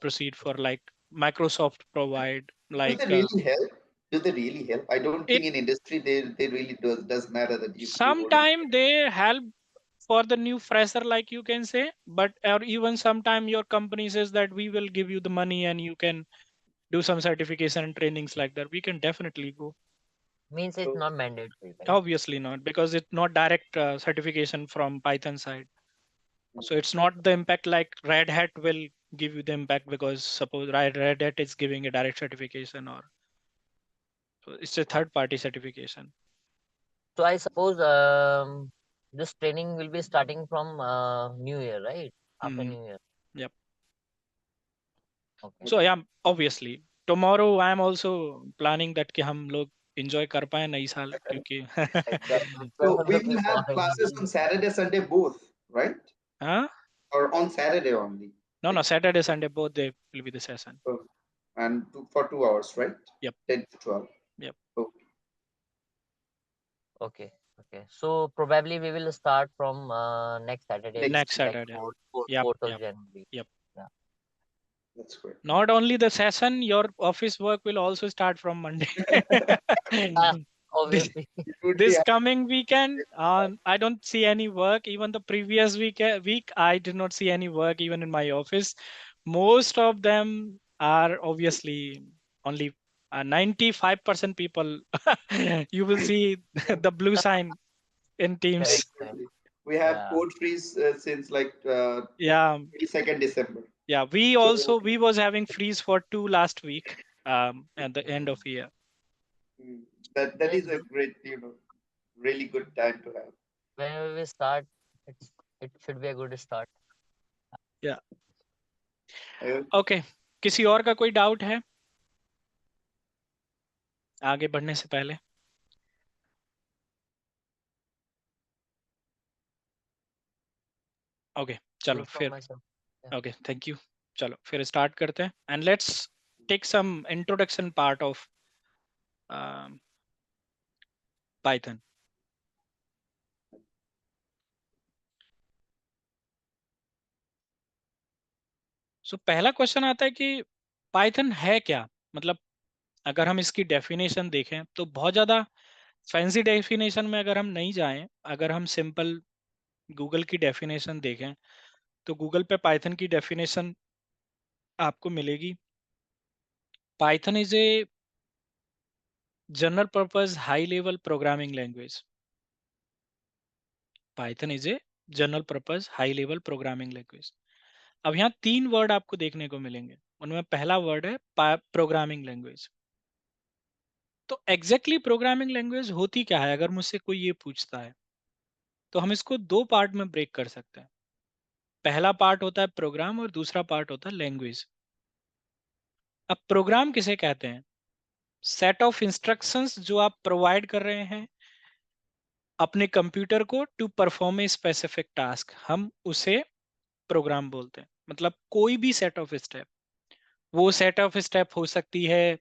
proceed for, like Microsoft provide, Do like they really help? Do they really help? I don't it think in industry they really does matter that you hold it. sometime they help for the new fresher, like you can say, but or even sometime your company says that we will give you the money and you can do some certification and trainings like that. We can definitely go. Means it's not mandatory, right? Obviously not, because it's not direct certification from Python side. So it's not the impact like Red Hat will give you the impact, because suppose Red Hat is giving a direct certification, or so it's a third party certification. So I suppose this training will be starting from New Year, right? After New Year. Yep. Okay. So yeah, obviously tomorrow I am also planning that कि हम लोग enjoy कर पाए नई साल, क्योंकि So we will Looking have forward. classes on Saturday, Sunday both, right? huh? Or on Saturday only? No, Saturday, Sunday both they will be the session. Oh, and for 2 hours, right? Yep. 10 to 12. Yep. Okay. Okay. Okay. So probably we will start from next Saturday. Next like Saturday. 4th Yep. of Yep. January. Yep. Yeah. That's great. Not only the session, your office work will also start from Monday. this, Obviously. this coming weekend, I don't see any work. Even the previous week, I did not see any work even in my office. Most of them are obviously only 95% people. You will see the blue sign in Teams. Exactly. We have Yeah. code freeze since like Yeah. 22nd December. Yeah, we So- also we was having freeze for 2 last week at the end of year. That is a great, really good time to have. Whenever we start, it should be a good start. Yeah. Uh, okay किसी और का कोई doubt है आगे बढ़ने से पहले? Okay चलो Good from फिर myself. ओके थैंक यू चलो फिर स्टार्ट करते हैं and let's take some introduction part of Python. So पहला क्वेश्चन आता है कि पाइथन है क्या, मतलब अगर हम इसकी डेफिनेशन देखें तो बहुत ज़्यादा फैंसी डेफिनेशन में अगर हम नहीं जाएं, अगर हम सिंपल गूगल की डेफिनेशन देखें तो गूगल पे पाइथन की डेफिनेशन आपको मिलेगी. Python is a general purpose high level programming language. Python is a general purpose high level programming language. अब यहाँ 3 वर्ड आपको देखने को मिलेंगे, उनमें पहला वर्ड है प्रोग्रामिंग लैंग्वेज. तो एग्जैक्टली प्रोग्रामिंग लैंग्वेज होती क्या है, अगर मुझसे कोई ये पूछता है तो हम इसको 2 पार्ट में ब्रेक कर सकते हैं. पहला पार्ट होता है प्रोग्राम और दूसरा पार्ट होता है लैंग्वेज. अब प्रोग्राम किसे कहते हैं? सेट ऑफ इंस्ट्रक्शंस जो आप प्रोवाइड कर रहे हैं अपने कंप्यूटर को to perform a specific task, हम उसे प्रोग्राम बोलते हैं. मतलब कोई भी सेट ऑफ स्टेप, वो सेट ऑफ स्टेप हो सकती है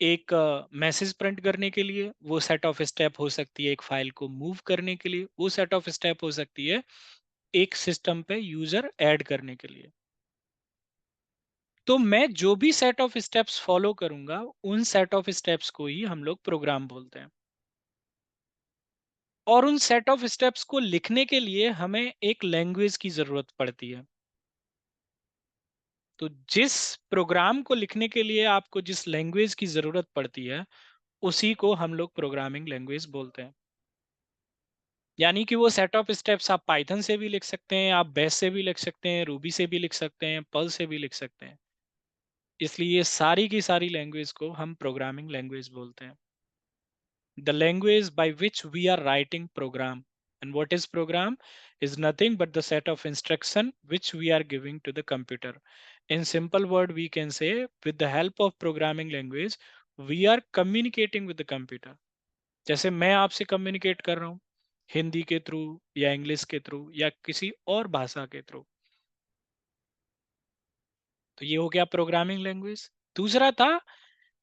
एक मैसेज प्रिंट करने के लिए, वो सेट ऑफ स्टेप हो सकती है एक फाइल को मूव करने के लिए, वो सेट ऑफ स्टेप हो सकती है एक सिस्टम पे यूजर ऐड करने के लिए. तो मैं जो भी सेट ऑफ स्टेप्स फॉलो करूंगा उन सेट ऑफ स्टेप्स को ही हम लोग प्रोग्राम बोलते हैं. और उन सेट ऑफ स्टेप्स को लिखने के लिए हमें एक लैंग्वेज की जरूरत पड़ती है. तो जिस प्रोग्राम को लिखने के लिए आपको जिस लैंग्वेज की जरूरत पड़ती है उसी को हम लोग प्रोग्रामिंग लैंग्वेज बोलते हैं. यानी कि वो सेट ऑफ स्टेप्स आप पाइथन से भी लिख सकते हैं, आप बेस से भी लिख सकते हैं, रूबी से भी लिख सकते हैं, पर्ल से भी लिख सकते हैं. इसलिए ये सारी की सारी लैंग्वेज को हम प्रोग्रामिंग लैंग्वेज बोलते हैं. The language by which we are writing program. And what is program? Is nothing but the set of instruction which we are giving to the computer. In simple word, we can say with the help of programming language, we are communicating with the computer. जैसे मैं आपसे communicate कर रहा हूँ हिंदी के through या English के through या किसी और भाषा के थ्रू. तो ये हो गया प्रोग्रामिंग लैंग्वेज. दूसरा था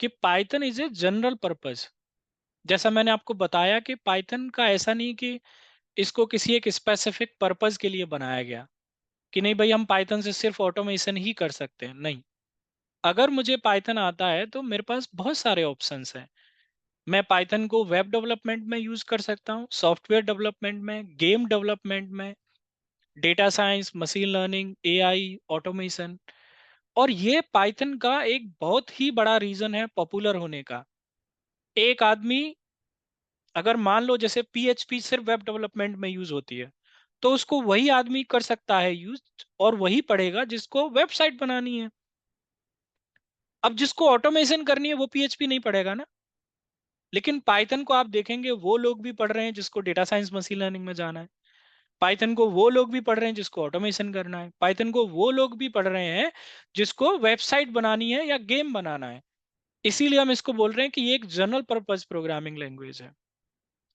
कि Python is a general purpose. जैसा मैंने आपको बताया कि पाइथन का ऐसा नहीं कि इसको किसी एक स्पेसिफिक पर्पस के लिए बनाया गया कि नहीं भाई हम पाइथन से सिर्फ ऑटोमेशन ही कर सकते हैं. नहीं, अगर मुझे पाइथन आता है तो मेरे पास बहुत सारे ऑप्शंस हैं. मैं पाइथन को वेब डेवलपमेंट में यूज कर सकता हूँ, सॉफ्टवेयर डेवलपमेंट में, गेम डेवलपमेंट में, data science, machine learning, AI, automation. और ये पाइथन का एक बहुत ही बड़ा रीजन है पॉपुलर होने का. एक आदमी अगर मान लो जैसे पीएचपी सिर्फ वेब डेवलपमेंट में यूज होती है तो उसको वही आदमी कर सकता है यूज और वही पढ़ेगा जिसको वेबसाइट बनानी है. अब जिसको ऑटोमेशन करनी है वो पीएचपी नहीं पढ़ेगा ना. लेकिन पाइथन को आप देखेंगे वो लोग भी पढ़ रहे हैं जिसको डेटा साइंस मशीन लर्निंग में जाना है. पाइथन को वो लोग भी पढ़ रहे हैं जिसको ऑटोमेशन करना है. पाइथन को वो लोग भी पढ़ रहे हैं जिसको वेबसाइट बनानी है या गेम बनाना है. इसीलिए हम इसको बोल रहे हैं कि ये एक जनरल पर्पस प्रोग्रामिंग लैंग्वेज है.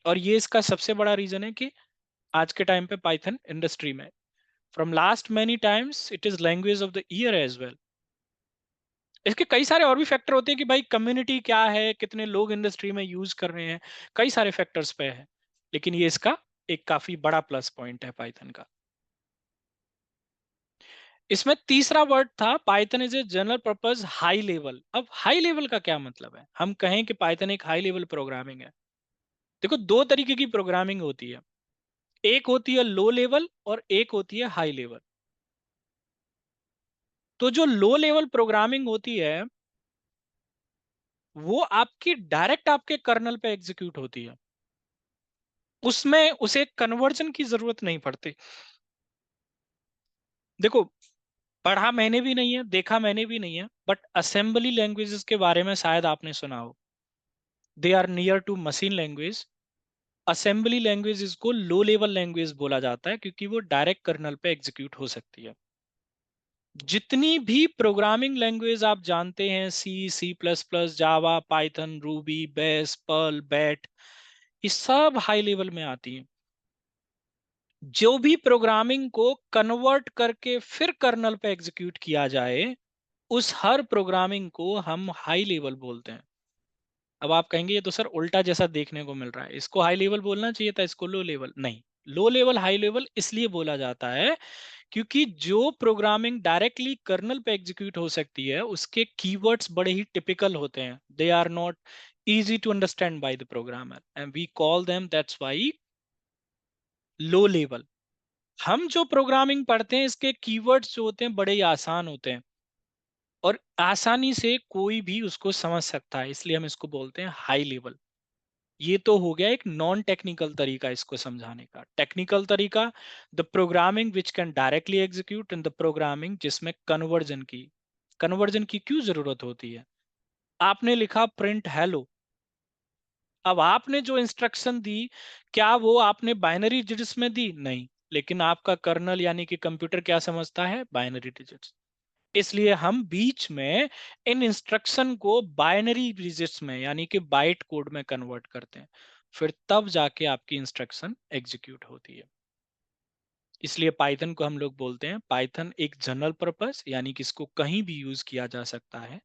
और ये इसका सबसे बड़ा रीजन है कि आज के टाइम पे पाइथन इंडस्ट्री में from last many times it is language of the year as well. इसके कई सारे और भी फैक्टर होते हैं कि भाई कम्युनिटी क्या है, कितने लोग इंडस्ट्री में यूज कर रहे हैं, कई सारे फैक्टर्स पे है. लेकिन ये इसका एक काफी बड़ा प्लस पॉइंट है पाइथन का. इसमें तीसरा वर्ड था Python is a general purpose high level. अब हाई लेवल का क्या मतलब है? हम कहें कि पाइथन एक हाई लेवल प्रोग्रामिंग है. देखो दो तरीके की प्रोग्रामिंग होती है, एक होती है लो लेवल और एक होती है हाई लेवल. तो जो लो लेवल प्रोग्रामिंग होती है वो आपकी डायरेक्ट आपके कर्नल पे एग्जीक्यूट होती है, उसमें उसे कन्वर्जन की जरूरत नहीं पड़ती. देखो पढ़ा मैंने भी नहीं है, देखा मैंने भी नहीं है, बट असेंबली लैंग्वेजेस के बारे में शायद आपने सुना हो. They are near to machine language. Assembly language को लो लेवल लैंग्वेज बोला जाता है क्योंकि वो डायरेक्ट कर्नल पे एग्जीक्यूट हो सकती है. जितनी भी प्रोग्रामिंग लैंग्वेज आप जानते हैं, C, C plus plus, Java, Python, Ruby, बेस, पर्ल, बैट, ये सब हाई लेवल में आती हैं. जो भी प्रोग्रामिंग को कन्वर्ट करके फिर कर्नल पे एग्जीक्यूट किया जाए उस हर प्रोग्रामिंग को हम हाई लेवल बोलते हैं. अब आप कहेंगे ये तो सर उल्टा जैसा देखने को मिल रहा है, इसको हाई लेवल बोलना चाहिए था, इसको लो लेवल. नहीं, लो लेवल हाई लेवल इसलिए बोला जाता है क्योंकि जो प्रोग्रामिंग डायरेक्टली कर्नल पे एग्जीक्यूट हो सकती है उसके कीवर्ड्स बड़े ही टिपिकल होते हैं. They are not easy to understand by the programmer and we call them, that's why low level. हम जो प्रोग्रामिंग पढ़ते हैं इसके कीवर्ड्स जो होते हैं बड़े ही आसान होते हैं और आसानी से कोई भी उसको समझ सकता है, इसलिए हम इसको बोलते हैं हाई लेवल. ये तो हो गया एक नॉन टेक्निकल तरीका इसको समझाने का. टेक्निकल तरीका the programming which can directly execute and the programming जिसमें कन्वर्जन की क्यों जरूरत होती है? आपने लिखा प्रिंट हेलो, अब आपने जो इंस्ट्रक्शन दी क्या वो आपने बाइनरी डिजिट्स में दी? नहीं, लेकिन आपका कर्नल यानी कि कंप्यूटर क्या समझता है? Binary digits. इसलिए हम बीच में इन इंस्ट्रक्शन को बाइनरी डिजिट्स में यानी कि बाइट कोड में कन्वर्ट करते हैं, फिर तब जाके आपकी इंस्ट्रक्शन एग्जीक्यूट होती है. इसलिए पाइथन को हम लोग बोलते हैं पाइथन एक जनरल पर्पस यानी कि इसको कहीं भी यूज किया जा सकता है.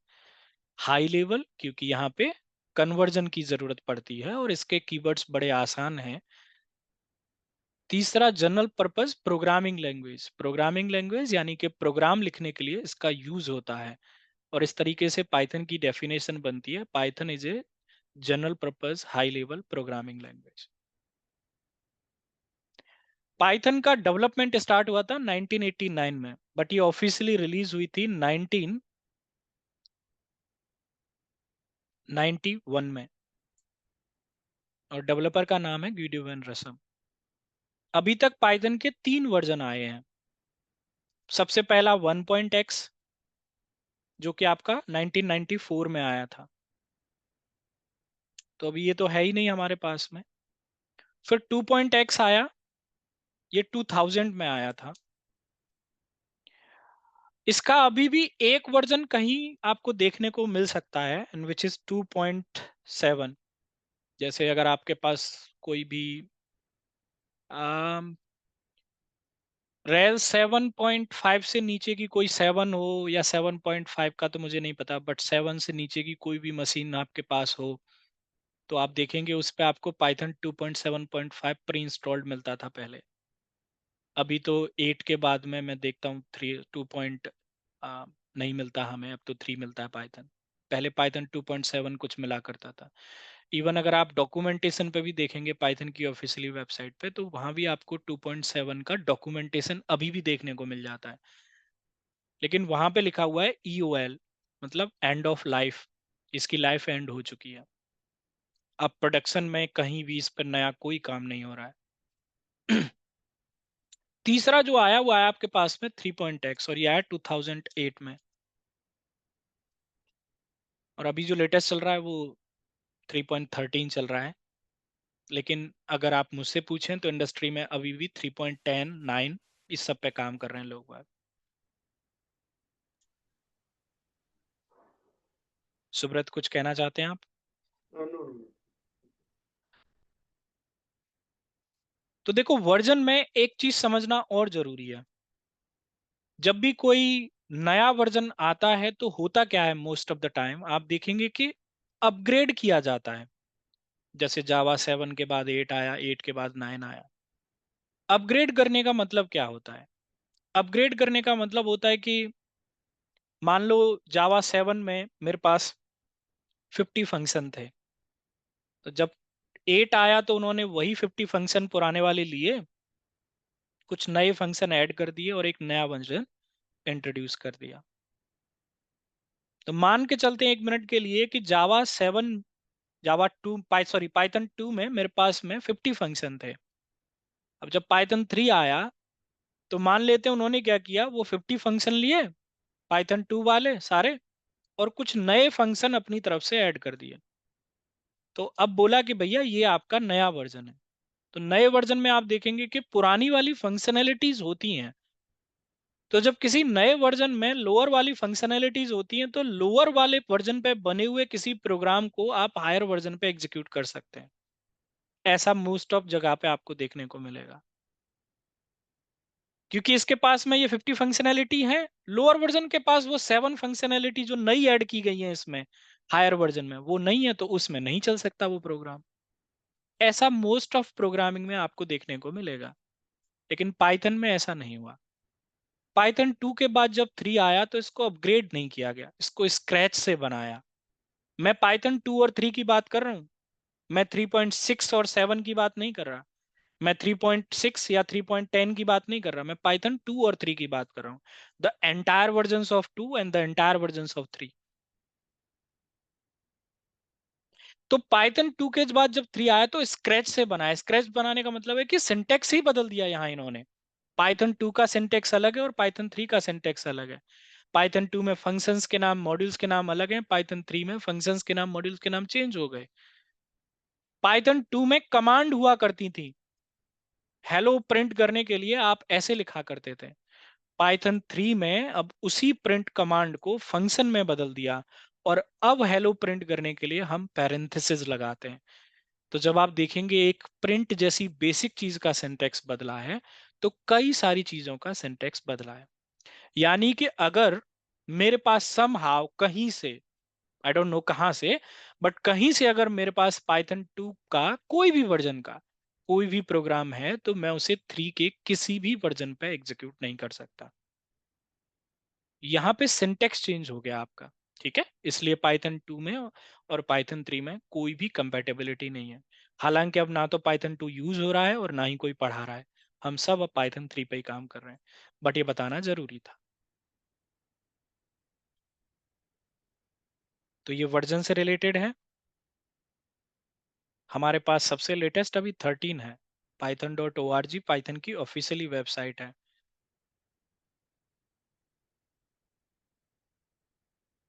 हाई लेवल क्योंकि यहाँ पे कन्वर्जन की जरूरत पड़ती है और इसके कीवर्ड्स बड़े आसान हैं. तीसरा जनरल पर्पस प्रोग्रामिंग लैंग्वेज यानी कि प्रोग्राम लिखने के लिए इसका यूज होता है. और इस तरीके से पाइथन की डेफिनेशन बनती है Python is a general purpose high level programming language. Python का डेवलपमेंट स्टार्ट हुआ था 1989 में बट ये ऑफिशियली रिलीज हुई थी 1991 में और डेवलपर का नाम है गिडियोन रसम. अभी तक पाइथन के 3 वर्जन आए हैं. सबसे पहला 1.x जो कि आपका 1994 में आया था। तो अभी ये तो है ही नहीं हमारे पास में। फिर 2.x आया, ये 2000 में आया था। इसका अभी भी एक वर्जन कहीं आपको देखने को मिल सकता है, एंड विच इज 2.7। जैसे अगर आपके पास कोई भी रेल 7.5 से नीचे की कोई 7 हो, या 7.5 का तो मुझे नहीं पता, बट 7 से नीचे की कोई भी मशीन आपके पास हो, तो आप देखेंगे उस पे आपको पाइथन 2.7.5 प्री इंस्टॉल्ड मिलता था पहले। अभी तो 8 के बाद में मैं देखता हूँ 2 नहीं मिलता हमें, अब तो 3 मिलता है पाइथन। पहले पाइथन 2.7 कुछ मिला करता था। इवन अगर आप डॉक्यूमेंटेशन पे भी देखेंगे पाइथन की ऑफिशियली वेबसाइट पे, तो वहां भी आपको 2.7 का डॉक्यूमेंटेशन अभी भी देखने को मिल जाता है। लेकिन वहां पे लिखा हुआ है EOL, मतलब एंड ऑफ लाइफ, इसकी लाइफ एंड हो चुकी है। अब प्रोडक्शन में कहीं भी इस पर नया कोई काम नहीं हो रहा है। तीसरा जो आया वो आया आपके पास में 3.x, और ये आया 2008 में। और अभी जो लेटेस्ट चल रहा है वो 3.13 चल रहा है। लेकिन अगर आप मुझसे पूछें तो इंडस्ट्री में अभी भी 3.10, 9 इस सब पे काम कर रहे हैं लोग बाग। सुब्रत कुछ कहना चाहते हैं आप? No, no, no. तो देखो, वर्जन में एक चीज समझना और जरूरी है। जब भी कोई नया वर्जन आता है तो होता क्या है, मोस्ट ऑफ द टाइम आप देखेंगे कि अपग्रेड किया जाता है। जैसे जावा 7 के बाद 8 आया, 8 के बाद 9 आया। अपग्रेड करने का मतलब क्या होता है? अपग्रेड करने का मतलब होता है कि मान लो जावा 7 में मेरे पास 50 फंक्शन थे, तो जब 8 आया तो उन्होंने वही 50 फंक्शन पुराने वाले लिए, कुछ नए फंक्शन ऐड कर दिए और एक नया वर्जन इंट्रोड्यूस कर दिया। तो मान के चलते हैं एक मिनट के लिए कि जावा 2 पाइथन 2 में मेरे पास में 50 फंक्शन थे। अब जब पाइथन 3 आया तो मान लेते हैं उन्होंने क्या किया, वो 50 फंक्शन लिए पाइथन 2 वाले सारे, और कुछ नए फंक्शन अपनी तरफ से ऐड कर दिए। तो अब बोला कि भैया ये आपका नया वर्जन है। तो नए वर्जन में आप देखेंगे कि पुरानी वाली फंक्शनैलिटीज होती हैं। तो जब किसी नए वर्जन में लोअर वाली फंक्शनैलिटीज होती हैं, तो लोअर वाले वर्जन पे बने हुए किसी प्रोग्राम को आप हायर वर्जन पे एग्जीक्यूट कर सकते हैं। ऐसा मोस्ट ऑफ जगह पे आपको देखने को मिलेगा, क्योंकि इसके पास में ये 50 फंक्शनैलिटी है। लोअर वर्जन के पास वो 7 फंक्शनैलिटी जो नई ऐड की गई है इसमें हायर वर्जन में, वो नहीं है, तो उसमें नहीं चल सकता वो प्रोग्राम। ऐसा मोस्ट ऑफ प्रोग्रामिंग में आपको देखने को मिलेगा, लेकिन पाइथन में ऐसा नहीं हुआ। पाइथन 2 के बाद जब 3 आया तो इसको अपग्रेड नहीं किया गया, इसको स्क्रैच से बनाया। मैं पाइथन 2 और 3 की बात कर रहा हूं, मैं 3.6 और 7 की बात नहीं कर रहा। मैं 3.6 या 3.10 की बात नहीं कर रहा, मैं पाइथन 2 और 3 की बात कर रहा हूँ। The entire version of 2 and the entire version of 3। तो पाइथन 2 के बाद जब 3 आया तो स्क्रैच से बनाया। स्क्रैच बनाने का मतलब है कि सिंटेक्स ही बदल दिया यहाँ इन्होंने। पाइथन 2 का सिंटेक्स अलग है और पाइथन 3 का सिंटेक्स अलग है। पाइथन 2 में फंक्शंस के नाम, मॉड्यूल्स के नाम अलग हैं। पाइथन 3 में फंक्शंस के नाम, मॉड्यूल्स के नाम चेंज हो गए। पाइथन 2 में कमांड हुआ करती थी, हेलो प्रिंट करने के लिए आप ऐसे लिखा करते थे। पाइथन 3 में अब उसी प्रिंट कमांड को फंक्शन में बदल दिया, और अब हेलो प्रिंट करने के लिए हम पैरेंथेसिस लगाते हैं। तो जब आप देखेंगे एक प्रिंट जैसी बेसिक चीज का सिंटेक्स बदला है, तो कई सारी चीजों का सिंटेक्स बदला है। यानी कि अगर मेरे पास समहाउ कहीं से, आई डोंट नो कहां से, बट कहीं से अगर मेरे पास पाइथन 2 का कोई भी वर्जन का कोई भी प्रोग्राम है, तो मैं उसे 3 के किसी भी वर्जन पे एग्जीक्यूट नहीं कर सकता। यहाँ पे सिंटेक्स चेंज हो गया आपका, ठीक है। इसलिए पाइथन 2 में और पाइथन 3 में कोई भी कंपैटिबिलिटी नहीं है। हालांकि अब ना तो पाइथन 2 यूज हो रहा है और ना ही कोई पढ़ा रहा है, हम सब अब पाइथन 3 पे ही काम कर रहे हैं। बट ये बताना जरूरी था। तो ये वर्जन से रिलेटेड है। हमारे पास सबसे लेटेस्ट अभी 13 है। python.org पाइथन की ऑफिशियली वेबसाइट है।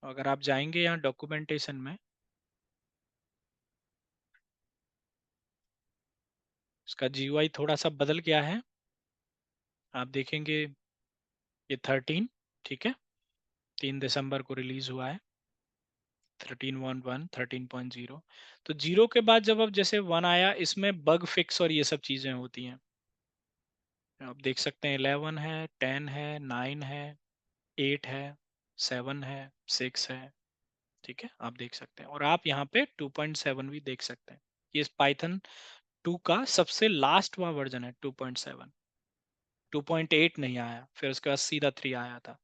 अगर आप जाएंगे यहाँ डॉक्यूमेंटेशन में, इसका GUI थोड़ा सा बदल गया है। आप देखेंगे ये 13, ठीक है, 3 दिसंबर को रिलीज हुआ है, 13.1 13.0। तो 0 के बाद जब अब जैसे 1 आया, इसमें बग फिक्स और ये सब चीजें होती हैं। आप देख सकते हैं 11 है, 10 है, 9 है, 8 है, 7 है, 6 है, ठीक है, आप देख सकते हैं। और आप यहाँ पे 2.7 भी देख सकते हैं। ये पाइथन 2 का सबसे लास्ट वाला वर्जन है, 2.7। 2.8 नहीं आया, फिर उसके बाद सीधा 3 आया था।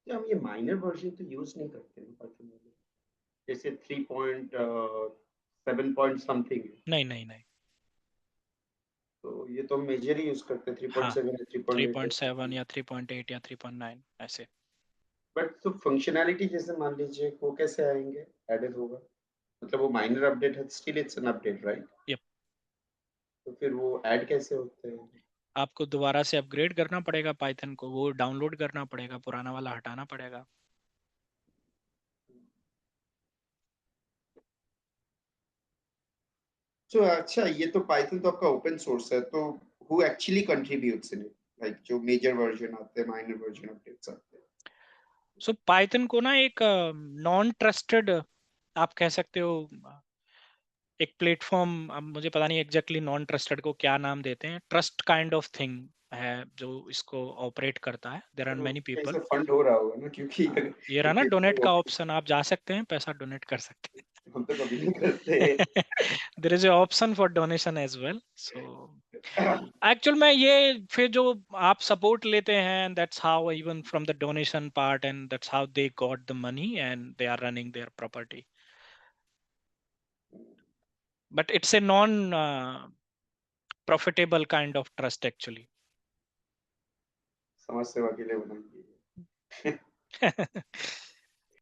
तो हम ये माइनर वर्जन तो यूज नहीं करते हैं पाइथन में, जैसे 3.7 पॉइंट समथिंग है, नहीं नहीं नहीं, तो ये तो हम मेजर ही यूज करते हैं, हाँ 3.7 या 3.8 है। 3.7 या 3.8 या 3.9 ऐसे। बट तो फंक्शनैलिटी जैसे मान लीजिए वो कैसे आएंगे, एडेड होगा, मतलब वो माइनर अपडेट है, still it's an update right? Yup, तो फिर वो ऐड कैसे होते हैं? आपको दोबारा से अपग्रेड करना पड़ेगा पाइथन को, वो डाउनलोड करना पड़ेगा, पुराना वाला हटाना पड़ेगा। तो अच्छा, ये तो पाइथन तो आपका ओपन सोर्स है, तो who actually contributes in it, like जो मेजर वर्जन आते हैं, माइनर वर्जन अपडेट्स आते हैं? सो पाइथन को ना एक नॉन ट्रस्टेड, आप कह सकते हो, एक प्लेटफॉर्म, अब मुझे पता नहीं एग्जैक्टली नॉन ट्रस्टेड को क्या नाम देते हैं, ट्रस्ट काइंड ऑफ थिंग है जो इसको ऑपरेट करता है। देयर आर तो मेनी कहीं पीपल। से फंड हो रहा होगा ना, क्योंकि अगर ये रहा ना ये डोनेट तो का ऑप्शन, आप जा सकते हैं, पैसा डोनेट कर सकते हम तो कभी नहीं करते। हैं। There is a option for donation as well. So actual में ये फिर जो आप सपोर्ट लेते हैं, that's how even from the donation part, and that's how they got the money and they are running their property. But it's a non profitable kind of trust actually. समाज सेवा के लिए बनाएंगे।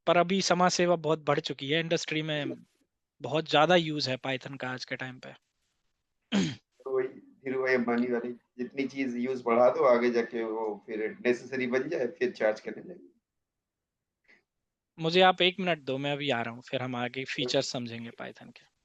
पर अभी समाज सेवा बहुत बढ़ चुकी है इंडस्ट्री में, बहुत ज्यादा यूज है पाइथन का आज के टाइम पे। तो वही फिर वही अंबानी वाली, जितनी चीज यूज बढ़ा दो आगे जाके वो फिर नेसेसरी बन जाए, फिर चार्ज करने लगे। मुझे आप 1 मिनट दो, मैं अभी आ रहा हूँ, फिर हम आगे फीचर्स समझेंगे पाइथन के।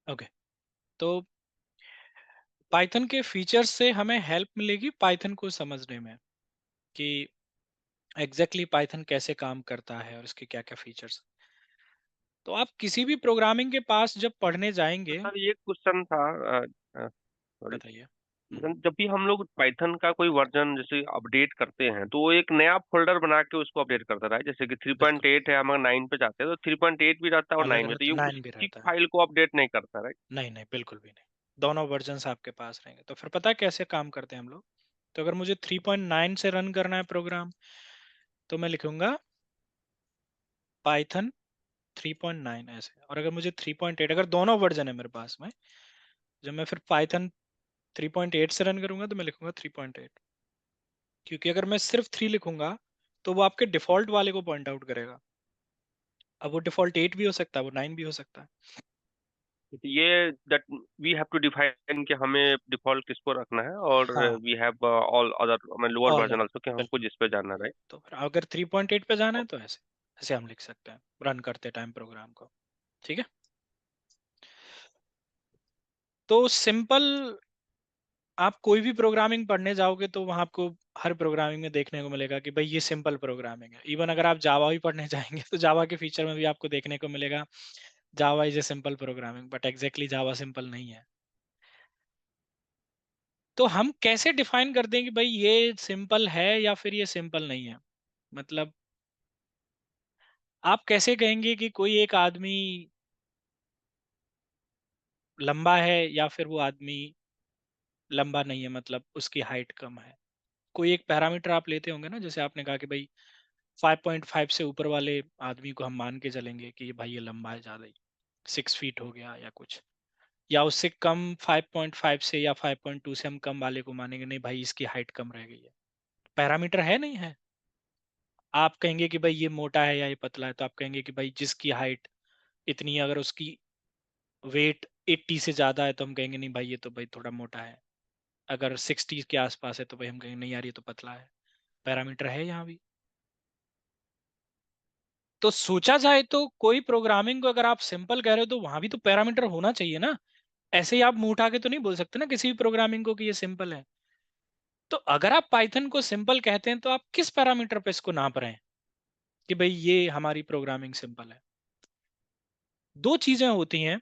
ओके, तो पाइथन के फीचर्स से हमें हेल्प मिलेगी पाइथन को समझने में कि एग्जैक्टली पाइथन कैसे काम करता है और इसके क्या क्या फीचर्स। तो आप किसी भी प्रोग्रामिंग के पास जब पढ़ने तो जाएंगे, सर ये क्वेश्चन था, सॉरी, बताइए। जब भी हम लोग पाइथन का कोई वर्जन जैसे अपडेट करते हैं तो वो एक नया फोल्डर बना के उसको अपडेट करता रहा है। जैसे कि बिल्कुल 3.8 है, हम अगर 9 पे जाते हैं तो 3.8 भी रहता है और अलग 9 में, रहता, तो ये 9 भी उसी रहता है। फाइल को अपडेट नहीं करता, राइट? नहीं नहीं, बिल्कुल भी नहीं, दोनों वर्जन्स आपके पास रहेंगे। तो फिर पता है कैसे काम करते हैं हम लोग। तो अगर मुझे 3.9 से रन करना है प्रोग्राम, तो मैं लिखूंगा पाइथन 3.9 ऐसे। और अगर मुझे 3.8, अगर दोनों वर्जन है मेरे पास में, जब मैं फिर पाइथन 3.8 से रन करूंगा तो मैं लिखूंगा 3.8। क्योंकि अगर मैं सिर्फ 3 लिखूंगा तो वो आपके डिफॉल्ट वाले को पॉइंट आउट करेगा। अब वो डिफॉल्ट 8 भी हो सकता है, वो 9 भी हो सकता है। तो ये that we have to define कि हमें डिफॉल्ट किसको रखना है, और हाँ, वी हैव ऑल अदर, मैं लोअर ऑल वर्जन आल्सो, कि हमको बिल्कुल। जिस पे जाना है, राइट? तो फिर अगर 3.8 पे जाना है तो ऐसे ऐसे हम लिख सकते हैं रन करते टाइम प्रोग्राम को। ठीक है, तो सिंपल। आप कोई भी प्रोग्रामिंग पढ़ने जाओगे तो वहां आपको हर प्रोग्रामिंग में देखने को मिलेगा कि भाई ये सिंपल प्रोग्रामिंग है। इवन अगर आप जावा भी पढ़ने जाएंगे तो जावा के फीचर में भी आपको देखने को मिलेगा Java is a simple programming, but exactly Java simple नहीं है। तो हम कैसे डिफाइन कर दें कि भाई ये सिंपल है या फिर ये सिंपल नहीं है। मतलब आप कैसे कहेंगे कि कोई एक आदमी लंबा है या फिर वो आदमी लंबा नहीं है, मतलब उसकी हाइट कम है। कोई एक पैरामीटर आप लेते होंगे ना, जैसे आपने कहा कि भाई 5.5 से ऊपर वाले आदमी को हम मान के चलेंगे कि भाई ये लंबा है ज्यादा ही, 6 फीट हो गया या कुछ। या उससे कम 5.5 से या 5.2 से हम कम वाले को मानेंगे नहीं भाई इसकी हाइट कम रह गई है। पैरामीटर है नहीं है। आप कहेंगे कि भाई ये मोटा है या ये पतला है, तो आप कहेंगे कि भाई जिसकी हाइट इतनी है, अगर उसकी वेट 80 से ज्यादा है तो हम कहेंगे नहीं भाई ये तो भाई थोड़ा मोटा है। अगर 60 के आसपास है तो भाई हम कहेंगे नहीं यार ये तो पतला है। पैरामीटर है यहाँ भी। तो सोचा जाए तो कोई प्रोग्रामिंग को अगर आप सिंपल कह रहे हो तो वहां भी तो पैरामीटर होना चाहिए ना। ऐसे ही आप मुंह उठा के तो नहीं बोल सकते ना किसी भी प्रोग्रामिंग को कि ये सिंपल है। तो अगर आप पाइथन को सिंपल कहते हैं तो आप किस पैरामीटर पे इसको नाप रहे हैं कि भाई ये हमारी प्रोग्रामिंग सिंपल है। दो चीजें होती हैं।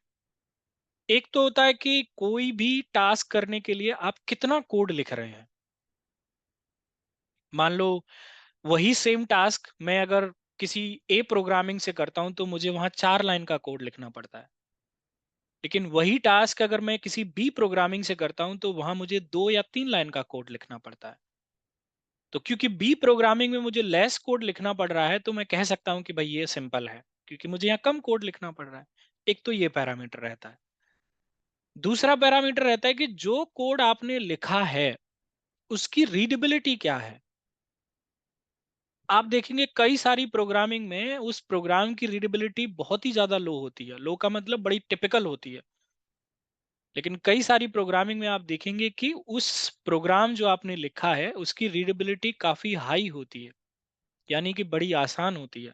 एक तो होता है कि कोई भी टास्क करने के लिए आप कितना कोड लिख रहे हैं। मान लो वही सेम टास्क मैं अगर किसी ए प्रोग्रामिंग से करता हूं तो मुझे वहां 4 लाइन का कोड लिखना पड़ता है। लेकिन वही टास्क अगर मैं किसी बी प्रोग्रामिंग से करता हूं तो वहां मुझे 2 या 3 लाइन का कोड लिखना पड़ता है। तो क्योंकि बी प्रोग्रामिंग में मुझे लेस कोड लिखना पड़ रहा है तो मैं कह सकता हूं कि भाई ये सिंपल है, क्योंकि मुझे यहाँ कम कोड लिखना पड़ रहा है। एक तो ये पैरामीटर रहता है। दूसरा पैरामीटर रहता है कि जो कोड आपने लिखा है उसकी रीडेबिलिटी क्या है। आप देखेंगे कई सारी प्रोग्रामिंग में उस प्रोग्राम की रीडेबिलिटी बहुत ही ज्यादा लो होती है। लो का मतलब बड़ी टिपिकल होती है। लेकिन कई सारी प्रोग्रामिंग में आप देखेंगे कि उस प्रोग्राम जो आपने लिखा है उसकी रीडेबिलिटी काफी हाई होती है, यानी कि बड़ी आसान होती है।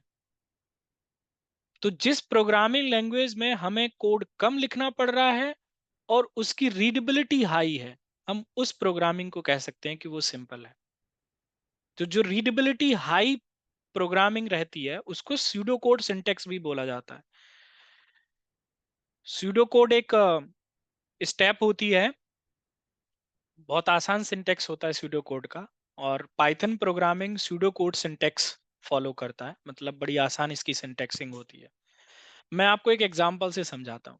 तो जिस प्रोग्रामिंग लैंग्वेज में हमें कोड कम लिखना पड़ रहा है और उसकी रीडेबिलिटी हाई है, हम उस प्रोग्रामिंग को कह सकते हैं कि वो सिंपल है। तो जो रीडेबिलिटी हाई प्रोग्रामिंग रहती है उसको स्यूडो कोड सिंटेक्स भी बोला जाता है। स्यूडो कोड एक स्टेप होती है, बहुत आसान सिंटेक्स होता है स्यूडो कोड का। और Python programming pseudo code syntax follow करता है, मतलब बड़ी आसान इसकी सिंटेक्सिंग होती है। मैं आपको एक एग्जांपल से समझाता हूँ।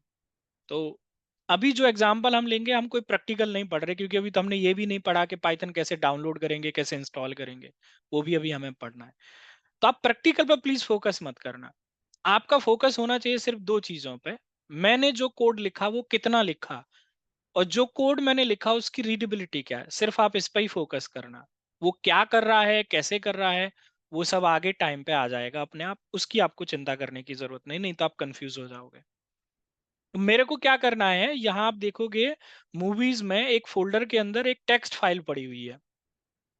तो अभी जो एग्जांपल हम लेंगे हम कोई प्रैक्टिकल नहीं पढ़ रहे, क्योंकि अभी तो हमने ये भी नहीं पढ़ा कि पाइथन कैसे डाउनलोड करेंगे कैसे इंस्टॉल करेंगे। वो भी अभी हमें पढ़ना है। तो आप प्रैक्टिकल पर प्लीज फोकस मत करना। आपका फोकस होना चाहिए सिर्फ दो चीजों पे। मैंने जो कोड लिखा वो कितना लिखा, और जो कोड मैंने लिखा उसकी रीडेबिलिटी क्या है। सिर्फ आप इस पर ही फोकस करना। वो क्या कर रहा है कैसे कर रहा है वो सब आगे टाइम पे आ जाएगा अपने आप, उसकी आपको चिंता करने की जरूरत नहीं, नहीं तो आप कंफ्यूज हो जाओगे। तो मेरे को क्या करना है, यहाँ आप देखोगे मूवीज में एक फोल्डर के अंदर एक टेक्स्ट फाइल पड़ी हुई है,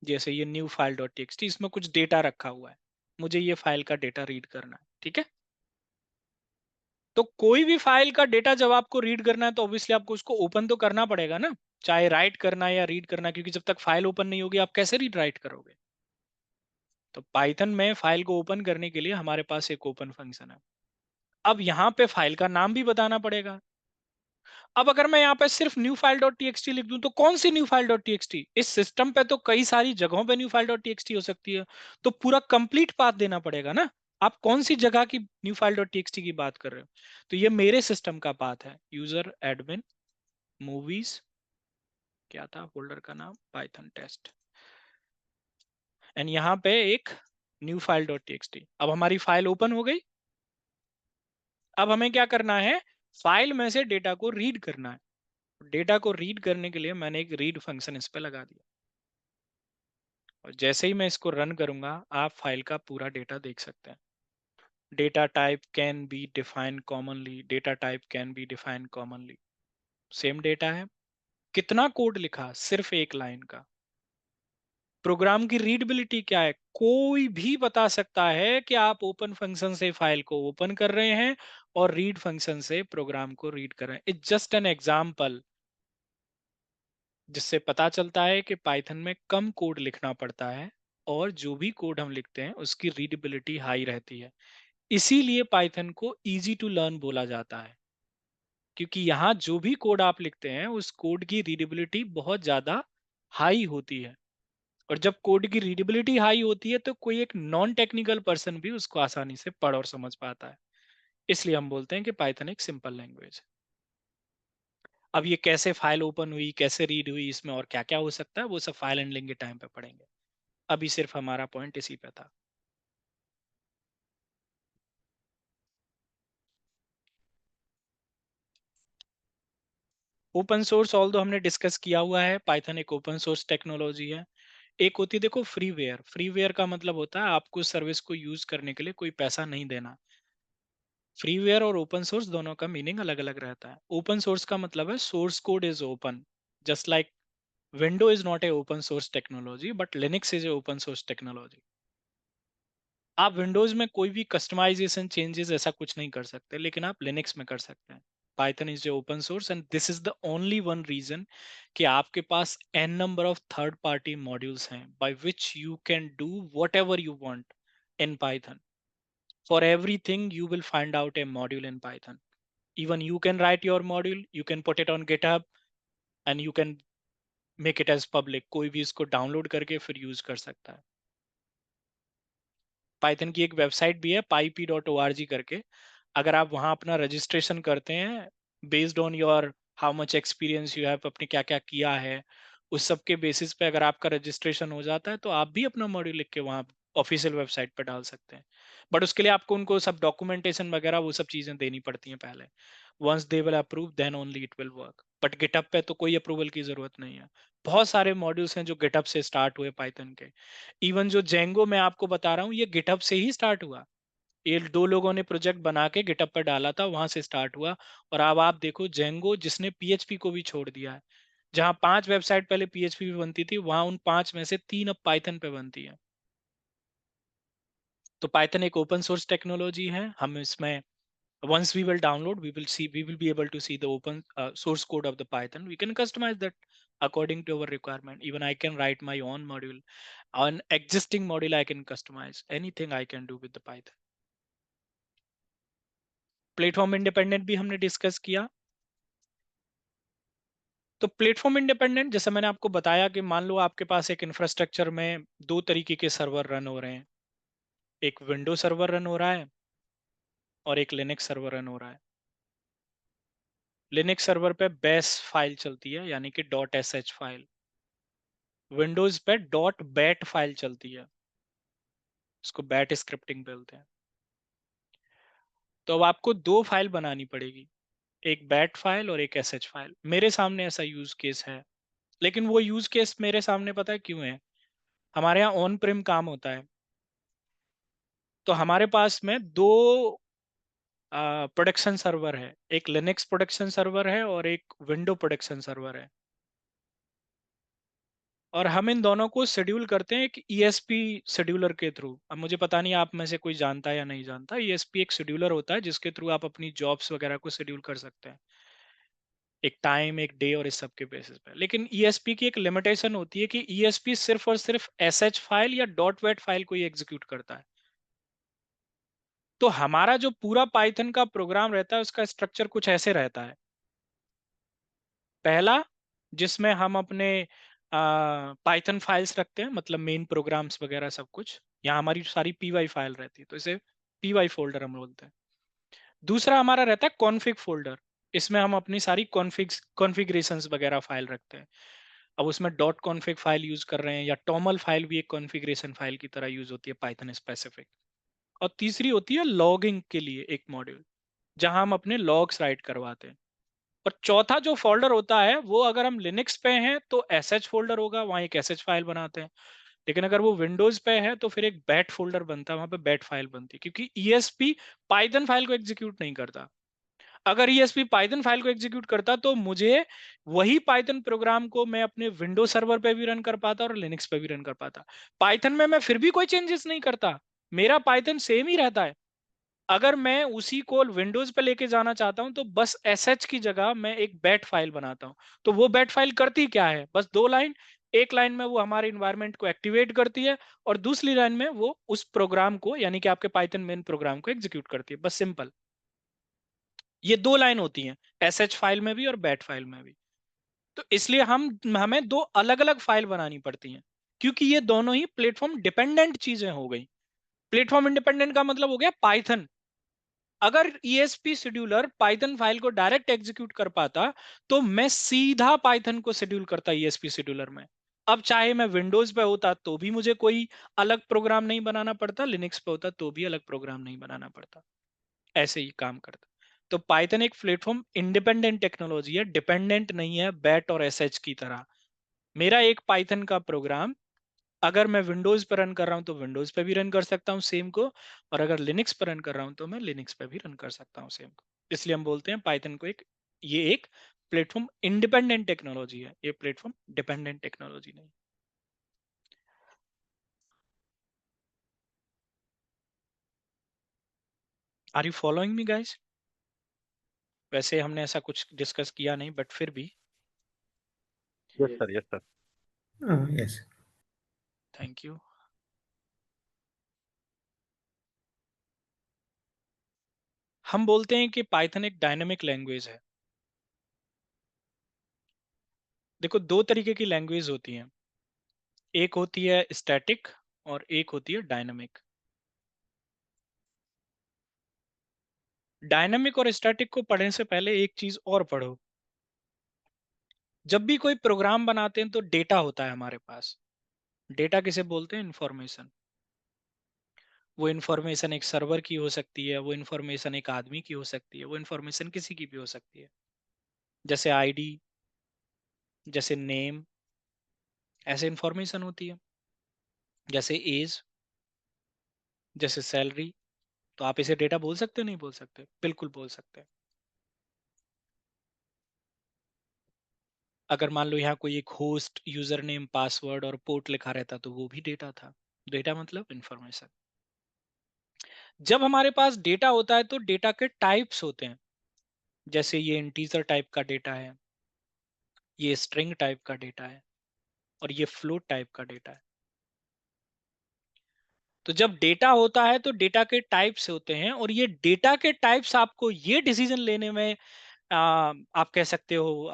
जैसे ये न्यू फाइल डॉट टीएक्सटी, इसमें कुछ डेटा रखा हुआ है। मुझे ये फाइल का डेटा रीड करना है, ठीक है। तो कोई भी फाइल का डेटा जब आपको रीड करना है तो ऑब्वियसली आपको उसको ओपन तो करना पड़ेगा ना, चाहे राइट करना है या रीड करना, क्योंकि जब तक फाइल ओपन नहीं होगी आप कैसे रीड राइट करोगे। तो पाइथन में फाइल को ओपन करने के लिए हमारे पास एक ओपन फंक्शन है। अब यहाँ पे फाइल का नाम भी बताना पड़ेगा। अब अगर मैं यहाँ पे सिर्फ न्यू फाइल डॉट टीएक्सटी लिख दूं तो कौन सी न्यू फाइल डॉट टीएक्सटी? इस सिस्टम पे तो कई सारी जगहों पे न्यू फाइल डॉट टीएक्सटी हो सकती है, तो पूरा कंप्लीट पाथ देना पड़ेगा ना। आप कौन सी जगह की न्यू फाइल डॉट टीएक्सटी की बात कर रहे हो? तो ये मेरे सिस्टम का पाथ है, यूजर एडमिन मूवीज, क्या था फोल्डर का नाम, पाइथन टेस्ट, एंड यहाँ पे एक न्यू फाइल डॉट टीएक्सटी। अब हमारी फाइल ओपन हो गई। अब हमें क्या करना है, फाइल में से डेटा को रीड करना है। डेटा को रीड करने के लिए मैंने एक रीड फंक्शन इस पे लगा दिया, और जैसे ही मैं इसको रन करूंगा आप फाइल का पूरा डेटा देख सकते हैं। Data type can be defined commonly, data type can be defined commonly, same data है। कितना कोड लिखा, सिर्फ एक लाइन का। प्रोग्राम की रीडबिलिटी क्या है, कोई भी बता सकता है कि आप ओपन फंक्शन से फाइल को ओपन कर रहे हैं और रीड फंक्शन से प्रोग्राम को रीड कर रहे हैं। इट्स जस्ट एन एग्जाम्पल, जिससे पता चलता है कि पाइथन में कम कोड लिखना पड़ता है और जो भी कोड हम लिखते हैं उसकी रीडेबिलिटी हाई रहती है। इसीलिए पाइथन को इजी टू लर्न बोला जाता है, क्योंकि यहाँ जो भी कोड आप लिखते हैं उस कोड की रीडेबिलिटी बहुत ज्यादा हाई होती है। और जब कोड की रीडेबिलिटी हाई होती है तो कोई एक नॉन टेक्निकल पर्सन भी उसको आसानी से पढ़ और समझ पाता है। इसलिए हम बोलते हैं कि पाइथन एक सिंपल लैंग्वेज है। अब ये कैसे फाइल ओपन हुई, कैसे रीड हुई, इसमें और क्या क्या हो सकता है, वो सब फाइल हैंडलिंग के टाइम पे पढ़ेंगे। अभी सिर्फ हमारा पॉइंट इसी पे था। ओपन सोर्स ऑल दो हमने डिस्कस किया हुआ है, पाइथन एक ओपन सोर्स टेक्नोलॉजी है। एक होती है देखो फ्रीवेयर। फ्रीवेयर का मतलब होता है आपको सर्विस को यूज करने के लिए कोई पैसा नहीं देना। फ्रीवेयर और ओपन सोर्स दोनों का मीनिंग अलग अलग रहता है। ओपन सोर्स का मतलब है source code is open, just like window is not a open source technology but Linux is a open source technology. आप विंडोज में कोई भी कस्टमाइजेशन चेंजेस ऐसा कुछ नहीं कर सकते, लेकिन आप लिनक्स में कर सकते हैं। Python is a open source and this is the only one reason कि आपके पास an number of third party modules हैं by which you can do whatever you want in Python. For everything you will find out a module in Python. Even you can write your module, you can put it on GitHub and you can make it as public. कोई भी इसको download करके फिर use कर सकता है। Python की एक वेबसाइट भी है pyp.org करके। अगर आप वहां अपना रजिस्ट्रेशन करते हैं based on your how much experience you have, अपने क्या क्या किया है उस सब के बेसिस पे अगर आपका रजिस्ट्रेशन हो जाता है तो आप भी अपना मॉड्यूल लिख के वहां ऑफिशियल वेबसाइट पे डाल सकते हैं। बट उसके लिए आपको उनको सब डॉक्यूमेंटेशन वगैरह वो सब चीजें देनी पड़ती हैं पहले। Once they will approve then only it will work. But GitHub पे तो कोई अप्रूवल की जरूरत नहीं है। बहुत सारे मॉड्यूल्स हैं जो गिटअप से स्टार्ट हुए पाइथन के। इवन जो जेंगो मैं आपको बता रहा हूँ ये गिटअप से ही स्टार्ट हुआ। ये दो लोगों ने प्रोजेक्ट बना के गिटअप पर डाला था, वहां से स्टार्ट हुआ। और अब आप देखो जेंगो जिसने पीएचपी को भी छोड़ दिया है। जहां 5 वेबसाइट पहले पीएचपी पे बनती थी वहां उन 5 में से 3 अब पाइथन पे बनती है। तो पाइथन एक ओपन सोर्स टेक्नोलॉजी है। हम इसमें once we will download we will be able to see the open source code of the Python. We can customize that according to our requirement. Even I can write my own module. On existing module I can customize anything I can do with the Python. Platform independent भी हमने discuss किया। तो platform independent जैसे मैंने आपको बताया कि मान लो आपके पास एक इंफ्रास्ट्रक्चर में 2 तरीके के सर्वर रन हो रहे हैं। एक विंडो सर्वर रन हो रहा है और एक लिनक्स सर्वर रन हो रहा है। लिनक्स सर्वर पे बेस फाइल चलती है यानी कि .sh फाइल। विंडोज पे .bat फाइल चलती है, इसको बैट स्क्रिप्टिंग बोलते हैं। तो अब आपको 2 फाइल बनानी पड़ेगी, एक बैट फाइल और एक sh फाइल। मेरे सामने ऐसा यूज केस है, लेकिन वो यूज केस मेरे सामने पता है क्यों है? हमारे यहाँ ऑन प्रिम काम होता है, तो हमारे पास में 2 प्रोडक्शन सर्वर है, एक लिनक्स प्रोडक्शन सर्वर है और एक विंडो प्रोडक्शन सर्वर है। और हम इन दोनों को शेड्यूल करते हैं एक ESP शेड्यूलर के थ्रू। अब मुझे पता नहीं आप में से कोई जानता है या नहीं जानता, ESP एक शेड्यूलर होता है जिसके थ्रू आप अपनी जॉब्स वगैरह को शेड्यूल कर सकते हैं, एक टाइम, एक डे और इस सब के बेसिस पे। लेकिन ESP की एक लिमिटेशन होती है कि ESP सिर्फ और सिर्फ SH फाइल या .wet फाइल को ही एग्जीक्यूट करता है। तो हमारा जो पूरा पाइथन का प्रोग्राम रहता है उसका स्ट्रक्चर कुछ ऐसे रहता है। पहला, जिसमें हम अपने पाइथन फाइल्स रखते हैं, मतलब मेन प्रोग्राम्स वगैरह सब कुछ। यहाँ हमारी सारी py फाइल रहती है, तो इसे py फोल्डर हम बोलते हैं। दूसरा हमारा रहता है कॉन्फ़िग फोल्डर, इसमें हम अपनी सारी कॉन्फ़िगरेशंस वगैरह फाइल रखते हैं। अब उसमें डॉट कॉन्फ़िग फाइल यूज कर रहे हैं, या टॉमल फाइल भी एक कॉन्फ़िगरेशन फाइल की तरह यूज होती है पाइथन स्पेसिफिक। और तीसरी होती है लॉगिंग के लिए एक मॉड्यूल, जहां हम अपने लॉग्स राइट करवाते हैं। और चौथा जो फोल्डर होता है वो, अगर हम लिनक्स पे हैं तो sh फोल्डर होगा, वहां एक sh फाइल बनाते हैं। लेकिन अगर वो विंडोज पे है तो फिर एक बैट फोल्डर बनता है, वहां पे बैट फाइल बनती है, क्योंकि ESP पाइथन फाइल को एग्जीक्यूट नहीं करता। अगर ESP पाइथन फाइल को एग्जीक्यूट करता तो मुझे वही पाइथन प्रोग्राम को मैं अपने विंडोज सर्वर पे भी रन कर पाता और लिनक्स पे भी रन कर पाता। पाइथन में मैं फिर भी कोई चेंजेस नहीं करता, मेरा पाइथन सेम ही रहता है। अगर मैं उसी को विंडोज पे लेके जाना चाहता हूं तो बस sh की जगह मैं एक बैट फाइल बनाता हूं। तो वो बैट फाइल करती क्या है, बस 2 लाइन। एक लाइन में वो हमारे इन्वायरमेंट को एक्टिवेट करती है, और दूसरी लाइन में वो उस प्रोग्राम को, यानी कि आपके पाइथन मेन प्रोग्राम को एग्जीक्यूट करती है। बस सिंपल, ये 2 लाइन होती हैं sh फाइल में भी और बैट फाइल में भी। तो इसलिए हमें 2 अलग अलग फाइल बनानी पड़ती हैं, क्योंकि ये दोनों ही प्लेटफॉर्म डिपेंडेंट चीजें हो गई। प्लेटफॉर्म इंडिपेंडेंट का मतलब हो गया पाइथन। अगर ESP शेड्यूलर पाइथन फाइल को डायरेक्ट एग्जीक्यूट कर पाता तो मैं सीधा पाइथन को शेड्यूल करता ESP शेड्यूलर में। अब चाहे मैं विंडोज पे होता तो भी मुझे कोई अलग प्रोग्राम नहीं बनाना पड़ता, लिनक्स पे होता तो भी अलग प्रोग्राम नहीं बनाना पड़ता, ऐसे ही काम करता। तो पाइथन एक प्लेटफॉर्म इंडिपेंडेंट टेक्नोलॉजी है, डिपेंडेंट नहीं है बैट और SH की तरह। मेरा एक पाइथन का प्रोग्राम अगर मैं विंडोज पर रन कर रहा हूं तो विंडोज पे भी रन कर सकता हूं सेम को, और अगर लिनक्स पर रन कर रहा हूं तो मैं लिनक्स पे भी रन कर सकता हूं सेम को। इसलिए हम बोलते हैं पाइथन को ये एक प्लेटफॉर्म इंडिपेंडेंट टेक्नोलॉजी है, ये प्लेटफॉर्म डिपेंडेंट टेक्नोलॉजी नहीं। Are you following me guys? वैसे हमने ऐसा कुछ डिस्कस किया नहीं, बट फिर भी yes sir, yes sir. Yes. Thank you. हम बोलते हैं कि पाइथन एक डायनेमिक लैंग्वेज है। देखो, 2 तरीके की लैंग्वेज होती हैं, एक होती है स्टैटिक और एक होती है डायनेमिक। डायनेमिक और स्टैटिक को पढ़ने से पहले एक चीज और पढ़ो। जब भी कोई प्रोग्राम बनाते हैं तो डेटा होता है हमारे पास। डेटा किसे बोलते हैं? इंफॉर्मेशन। वो इंफॉर्मेशन एक सर्वर की हो सकती है, वो इंफॉर्मेशन एक आदमी की हो सकती है, वो इंफॉर्मेशन किसी की भी हो सकती है। जैसे आईडी, जैसे नेम, ऐसे इंफॉर्मेशन होती है। जैसे एज, जैसे सैलरी। तो आप इसे डेटा बोल सकते हो, नहीं बोल सकते? बिल्कुल बोल सकते हैं। अगर मान लो यहाँ कोई एक होस्ट, यूजर नेम, पासवर्ड और पोर्ट लिखा रहता तो वो भी डेटा था। डेटा मतलब इंफॉर्मेशन। जब हमारे पास डेटा होता है तो डेटा के टाइप्स होते हैं। जैसे ये इंटीजर टाइप का डेटा है, ये स्ट्रिंग टाइप का डेटा है, और ये फ्लोट टाइप का डेटा है। तो जब डेटा होता है तो डेटा के टाइप्स होते हैं, और ये डेटा के टाइप्स आपको ये डिसीजन लेने में आप कह सकते हो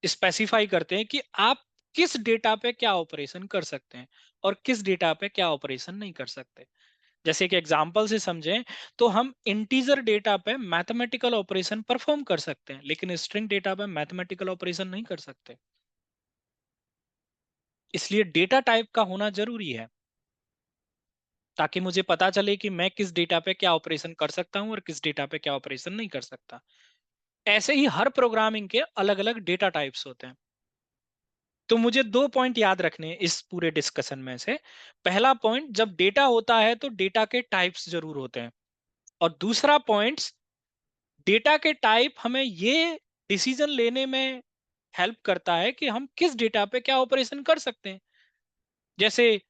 स्पेसिफाई करते हैं कि आप किस डेटा पे क्या ऑपरेशन कर सकते हैं और किस डेटा पे क्या ऑपरेशन नहीं कर सकते। जैसे एक एग्जांपल से समझें तो हम इंटीजर डेटा पे मैथमेटिकल ऑपरेशन परफॉर्म कर सकते हैं, लेकिन स्ट्रिंग डेटा पे मैथमेटिकल ऑपरेशन नहीं कर सकते। इसलिए डेटा टाइप का होना जरूरी है, ताकि मुझे पता चले कि मैं किस डेटा पे क्या ऑपरेशन कर सकता हूं और किस डेटा पे क्या ऑपरेशन नहीं कर सकता। ऐसे ही हर प्रोग्रामिंग के अलग अलग डेटा टाइप्स होते हैं। तो मुझे 2 पॉइंट याद रखने हैं इस पूरे डिस्कशन में से। पहला पॉइंट, जब डेटा होता है तो डेटा के टाइप्स जरूर होते हैं। और दूसरा पॉइंट, डेटा के टाइप हमें ये डिसीजन लेने में हेल्प करता है कि हम किस डेटा पे क्या ऑपरेशन कर सकते हैं। जैसे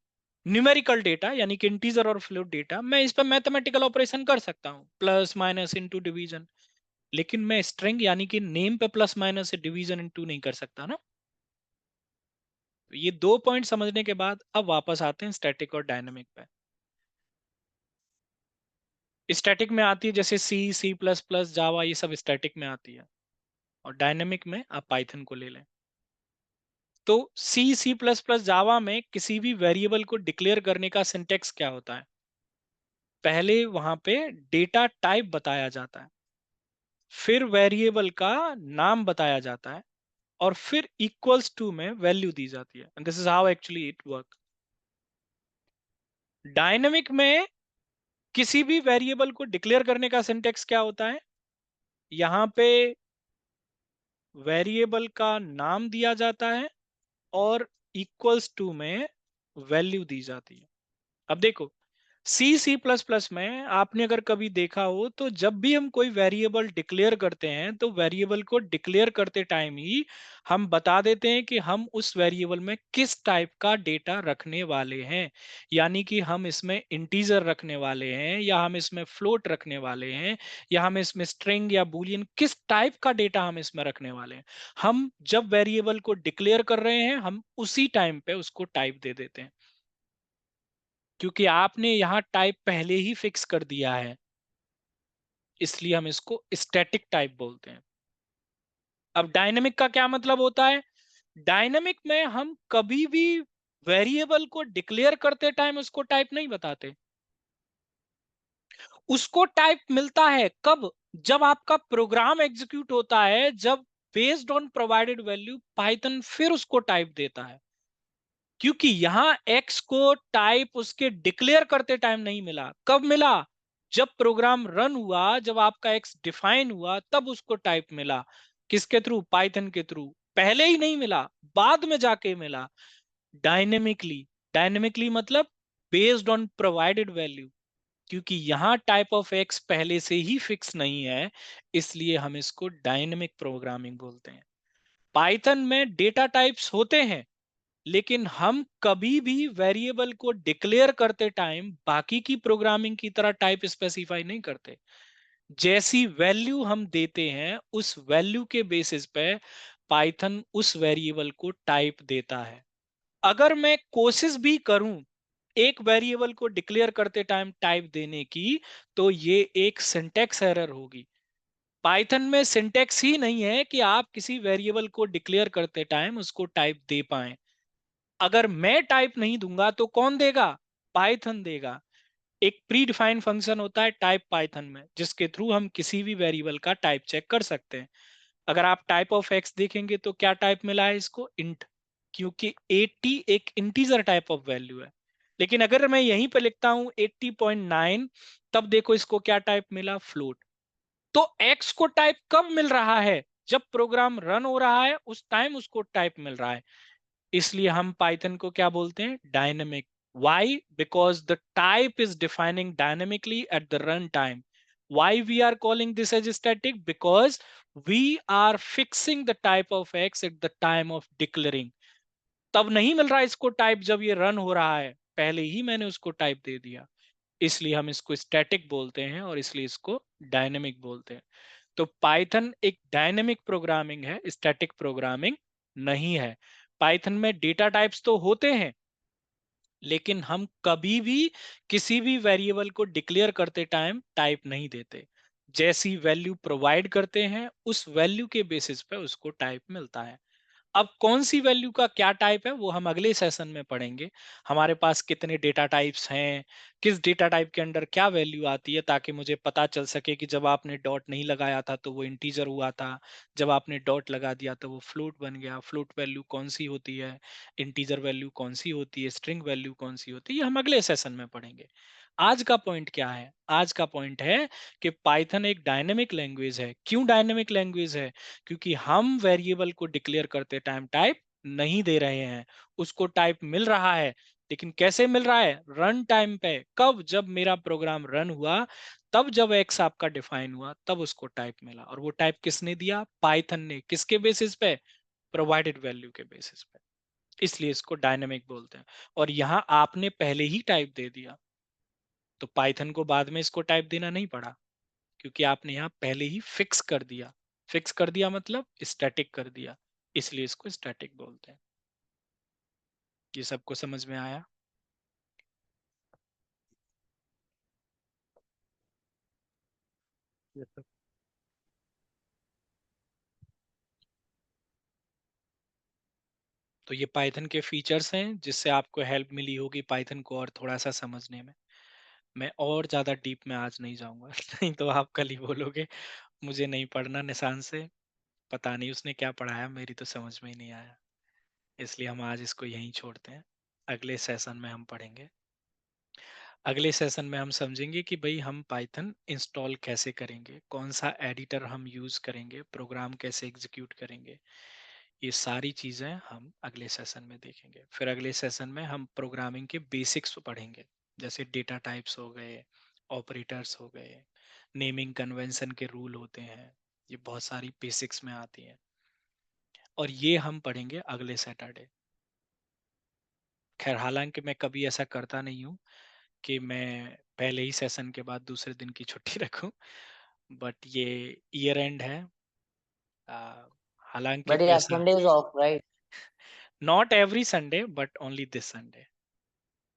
न्यूमेरिकल डेटा यानी कि इंटीजर और फ्लोट डेटा, मैं इस पर मैथमेटिकल ऑपरेशन कर सकता हूँ, प्लस माइनस इनटू डिवीजन, लेकिन मैं स्ट्रिंग यानी कि नेम पे प्लस माइनस से डिवीजन इनटू नहीं कर सकता ना। तो ये 2 पॉइंट समझने के बाद अब वापस आते हैं स्टैटिक और डायनेमिक पे। स्टैटिक में आती है जैसे सी, सी प्लस प्लस, जावा, ये सब स्टैटिक में आती है, और डायनेमिक में आप पाइथन को ले लें। तो सी, सी प्लस प्लस, जावा में किसी भी वेरिएबल को डिक्लेयर करने का सिंटेक्स क्या होता है? पहले वहां पे डेटा टाइप बताया जाता है, फिर वेरिएबल का नाम बताया जाता है, और फिर इक्वल्स टू में वैल्यू दी जाती है। And this is how actually it work. Dynamic में किसी भी वेरिएबल को डिक्लेयर करने का सिंटेक्स क्या होता है? यहां पे वेरिएबल का नाम दिया जाता है और इक्वल्स टू में वैल्यू दी जाती है। अब देखो, सी, सी प्लस प्लस में आपने अगर कभी देखा हो तो जब भी हम कोई वेरिएबल डिक्लेयर करते हैं तो वेरिएबल को डिक्लेयर करते टाइम ही हम बता देते हैं कि हम उस वेरिएबल में किस टाइप का डेटा रखने वाले हैं। यानी कि हम इसमें इंटीजर रखने वाले हैं, या हम इसमें फ्लोट रखने वाले हैं, या हम इसमें स्ट्रिंग या बूलियन, किस टाइप का डेटा हम इसमें रखने वाले हैं। हम जब वेरिएबल को डिक्लेयर कर रहे हैं हम उसी टाइम पे उसको टाइप दे देते हैं, क्योंकि आपने यहां टाइप पहले ही फिक्स कर दिया है, इसलिए हम इसको स्टैटिक टाइप बोलते हैं। अब डायनेमिक का क्या मतलब होता है? डायनेमिक में हम कभी भी वेरिएबल को डिक्लेयर करते टाइम उसको टाइप नहीं बताते। उसको टाइप मिलता है कब? जब आपका प्रोग्राम एग्जीक्यूट होता है, जब based on provided value Python फिर उसको टाइप देता है। क्योंकि यहां x को टाइप उसके डिक्लेयर करते टाइम नहीं मिला। कब मिला? जब प्रोग्राम रन हुआ, जब आपका x डिफाइन हुआ, तब उसको टाइप मिला। किसके थ्रू? पाइथन के थ्रू। पहले ही नहीं मिला, बाद में जाके मिला। डायनेमिकली, डायनेमिकली मतलब बेस्ड ऑन प्रोवाइडेड वैल्यू। क्योंकि यहां टाइप ऑफ x पहले से ही फिक्स नहीं है, इसलिए हम इसको डायनेमिक प्रोग्रामिंग बोलते हैं। पाइथन में डेटा टाइप्स होते हैं, लेकिन हम कभी भी वेरिएबल को डिक्लेयर करते टाइम बाकी की प्रोग्रामिंग की तरह टाइप स्पेसिफाई नहीं करते। जैसी वैल्यू हम देते हैं उस वैल्यू के बेसिस पे पाइथन उस वेरिएबल को टाइप देता है। अगर मैं कोशिश भी करूं एक वेरिएबल को डिक्लेयर करते टाइम टाइप देने की, तो ये एक सिंटैक्स एरर होगी। पाइथन में सिंटैक्स ही नहीं है कि आप किसी वेरिएबल को डिक्लेयर करते टाइम उसको टाइप दे पाएं। अगर मैं टाइप नहीं दूंगा तो कौन देगा? पाइथन देगा। एक प्री डिफाइंड फंक्शन होता है टाइप पाइथन में, जिसके थ्रू हम किसी भी वेरिएबल का टाइप चेक कर सकते हैं। अगर आप टाइप ऑफ एक्स देखेंगे तो क्या टाइप मिला है इसको? इंट, क्योंकि 80 एक इंटीजर टाइप ऑफ वैल्यू है। लेकिन अगर मैं यहीं पे लिखता हूं 80.9, तब देखो इसको क्या टाइप मिला? फ्लोट। तो एक्स को टाइप कब मिल रहा है? जब प्रोग्राम रन हो रहा है उस टाइम उसको टाइप मिल रहा है। इसलिए हम पाइथन को क्या बोलते हैं? Dynamic. Why? Because the type is defining dynamically at the runtime. Why we are calling this as static? Because we are fixing the type of x at the time of declaring. तब नहीं मिल रहा इसको type जब ये run हो रहा है, पहले ही मैंने उसको टाइप दे दिया, इसलिए हम इसको स्टैटिक बोलते हैं और इसलिए इसको डायनेमिक बोलते हैं। तो पाइथन एक डायनेमिक प्रोग्रामिंग है, स्टैटिक प्रोग्रामिंग नहीं है। पाइथन में डेटा टाइप्स तो होते हैं, लेकिन हम कभी भी किसी भी वेरिएबल को डिक्लेयर करते टाइम टाइप नहीं देते। जैसी वैल्यू प्रोवाइड करते हैं उस वैल्यू के बेसिस पे उसको टाइप मिलता है। अब कौन सी वैल्यू का क्या टाइप है वो हम अगले सेशन में पढ़ेंगे। हमारे पास कितने डेटा टाइप्स हैं, किस डेटा टाइप के अंडर क्या वैल्यू आती है, ताकि मुझे पता चल सके कि जब आपने डॉट नहीं लगाया था तो वो इंटीजर हुआ था, जब आपने डॉट लगा दिया तो वो फ्लोट बन गया। फ्लोट वैल्यू कौन सी होती है, इंटीजर वैल्यू कौन सी होती है, स्ट्रिंग वैल्यू कौन सी होती है, ये हम अगले सेशन में पढ़ेंगे। आज का पॉइंट क्या है? आज का पॉइंट है कि पाइथन एक डायनेमिक लैंग्वेज है। क्यों डायनेमिक लैंग्वेज है? क्योंकि हम वेरिएबल को डिक्लेयर करते टाइम टाइप नहीं दे रहे हैं, उसको टाइप मिल रहा है। लेकिन कैसे मिल रहा है? रन टाइम पे। कब? जब मेरा प्रोग्राम रन हुआ, तब जब एक्स आपका डिफाइन हुआ तब उसको टाइप मिला। और वो टाइप किसने दिया? पाइथन ने। किसके बेसिस पे? प्रोवाइडेड वैल्यू के बेसिस पे। इसलिए इसको डायनेमिक बोलते हैं। और यहाँ आपने पहले ही टाइप दे दिया, तो पाइथन को बाद में इसको टाइप देना नहीं पड़ा, क्योंकि आपने यहाँ पहले ही फिक्स कर दिया। फिक्स कर दिया मतलब स्टैटिक कर दिया, इसलिए इसको स्टैटिक बोलते हैं। ये सबको समझ में आया? Yes, sir. तो ये पाइथन के फीचर्स हैं जिससे आपको हेल्प मिली होगी पाइथन को और थोड़ा सा समझने में। मैं और ज्यादा डीप में आज नहीं जाऊंगा नहीं तो आप कल ही बोलोगे मुझे नहीं पढ़ना निशान से, पता नहीं उसने क्या पढ़ाया, मेरी तो समझ में ही नहीं आया। इसलिए हम आज इसको यहीं छोड़ते हैं, अगले सेशन में हम पढ़ेंगे। अगले सेशन में हम समझेंगे कि भाई हम पाइथन इंस्टॉल कैसे करेंगे, कौन सा एडिटर हम यूज करेंगे, प्रोग्राम कैसे एग्जीक्यूट करेंगे। ये सारी चीजें हम अगले सेशन में देखेंगे। फिर अगले सेशन में हम प्रोग्रामिंग के बेसिक्स पढ़ेंगे, जैसे डेटा टाइप्स हो गए, ऑपरेटर्स हो गए, नेमिंग कन्वेंशन के रूल होते हैं, ये बहुत सारी बेसिक्स में आती हैं, और ये हम पढ़ेंगे अगले सैटरडे। खैर हालांकि मैं कभी ऐसा करता नहीं हूँ कि मैं पहले ही सेशन के बाद दूसरे दिन की छुट्टी रखूं, बट ये ईयर एंड है। आ, हालांकि But yeah, पैसा Sunday is off, right? Not every Sunday but only this Sunday.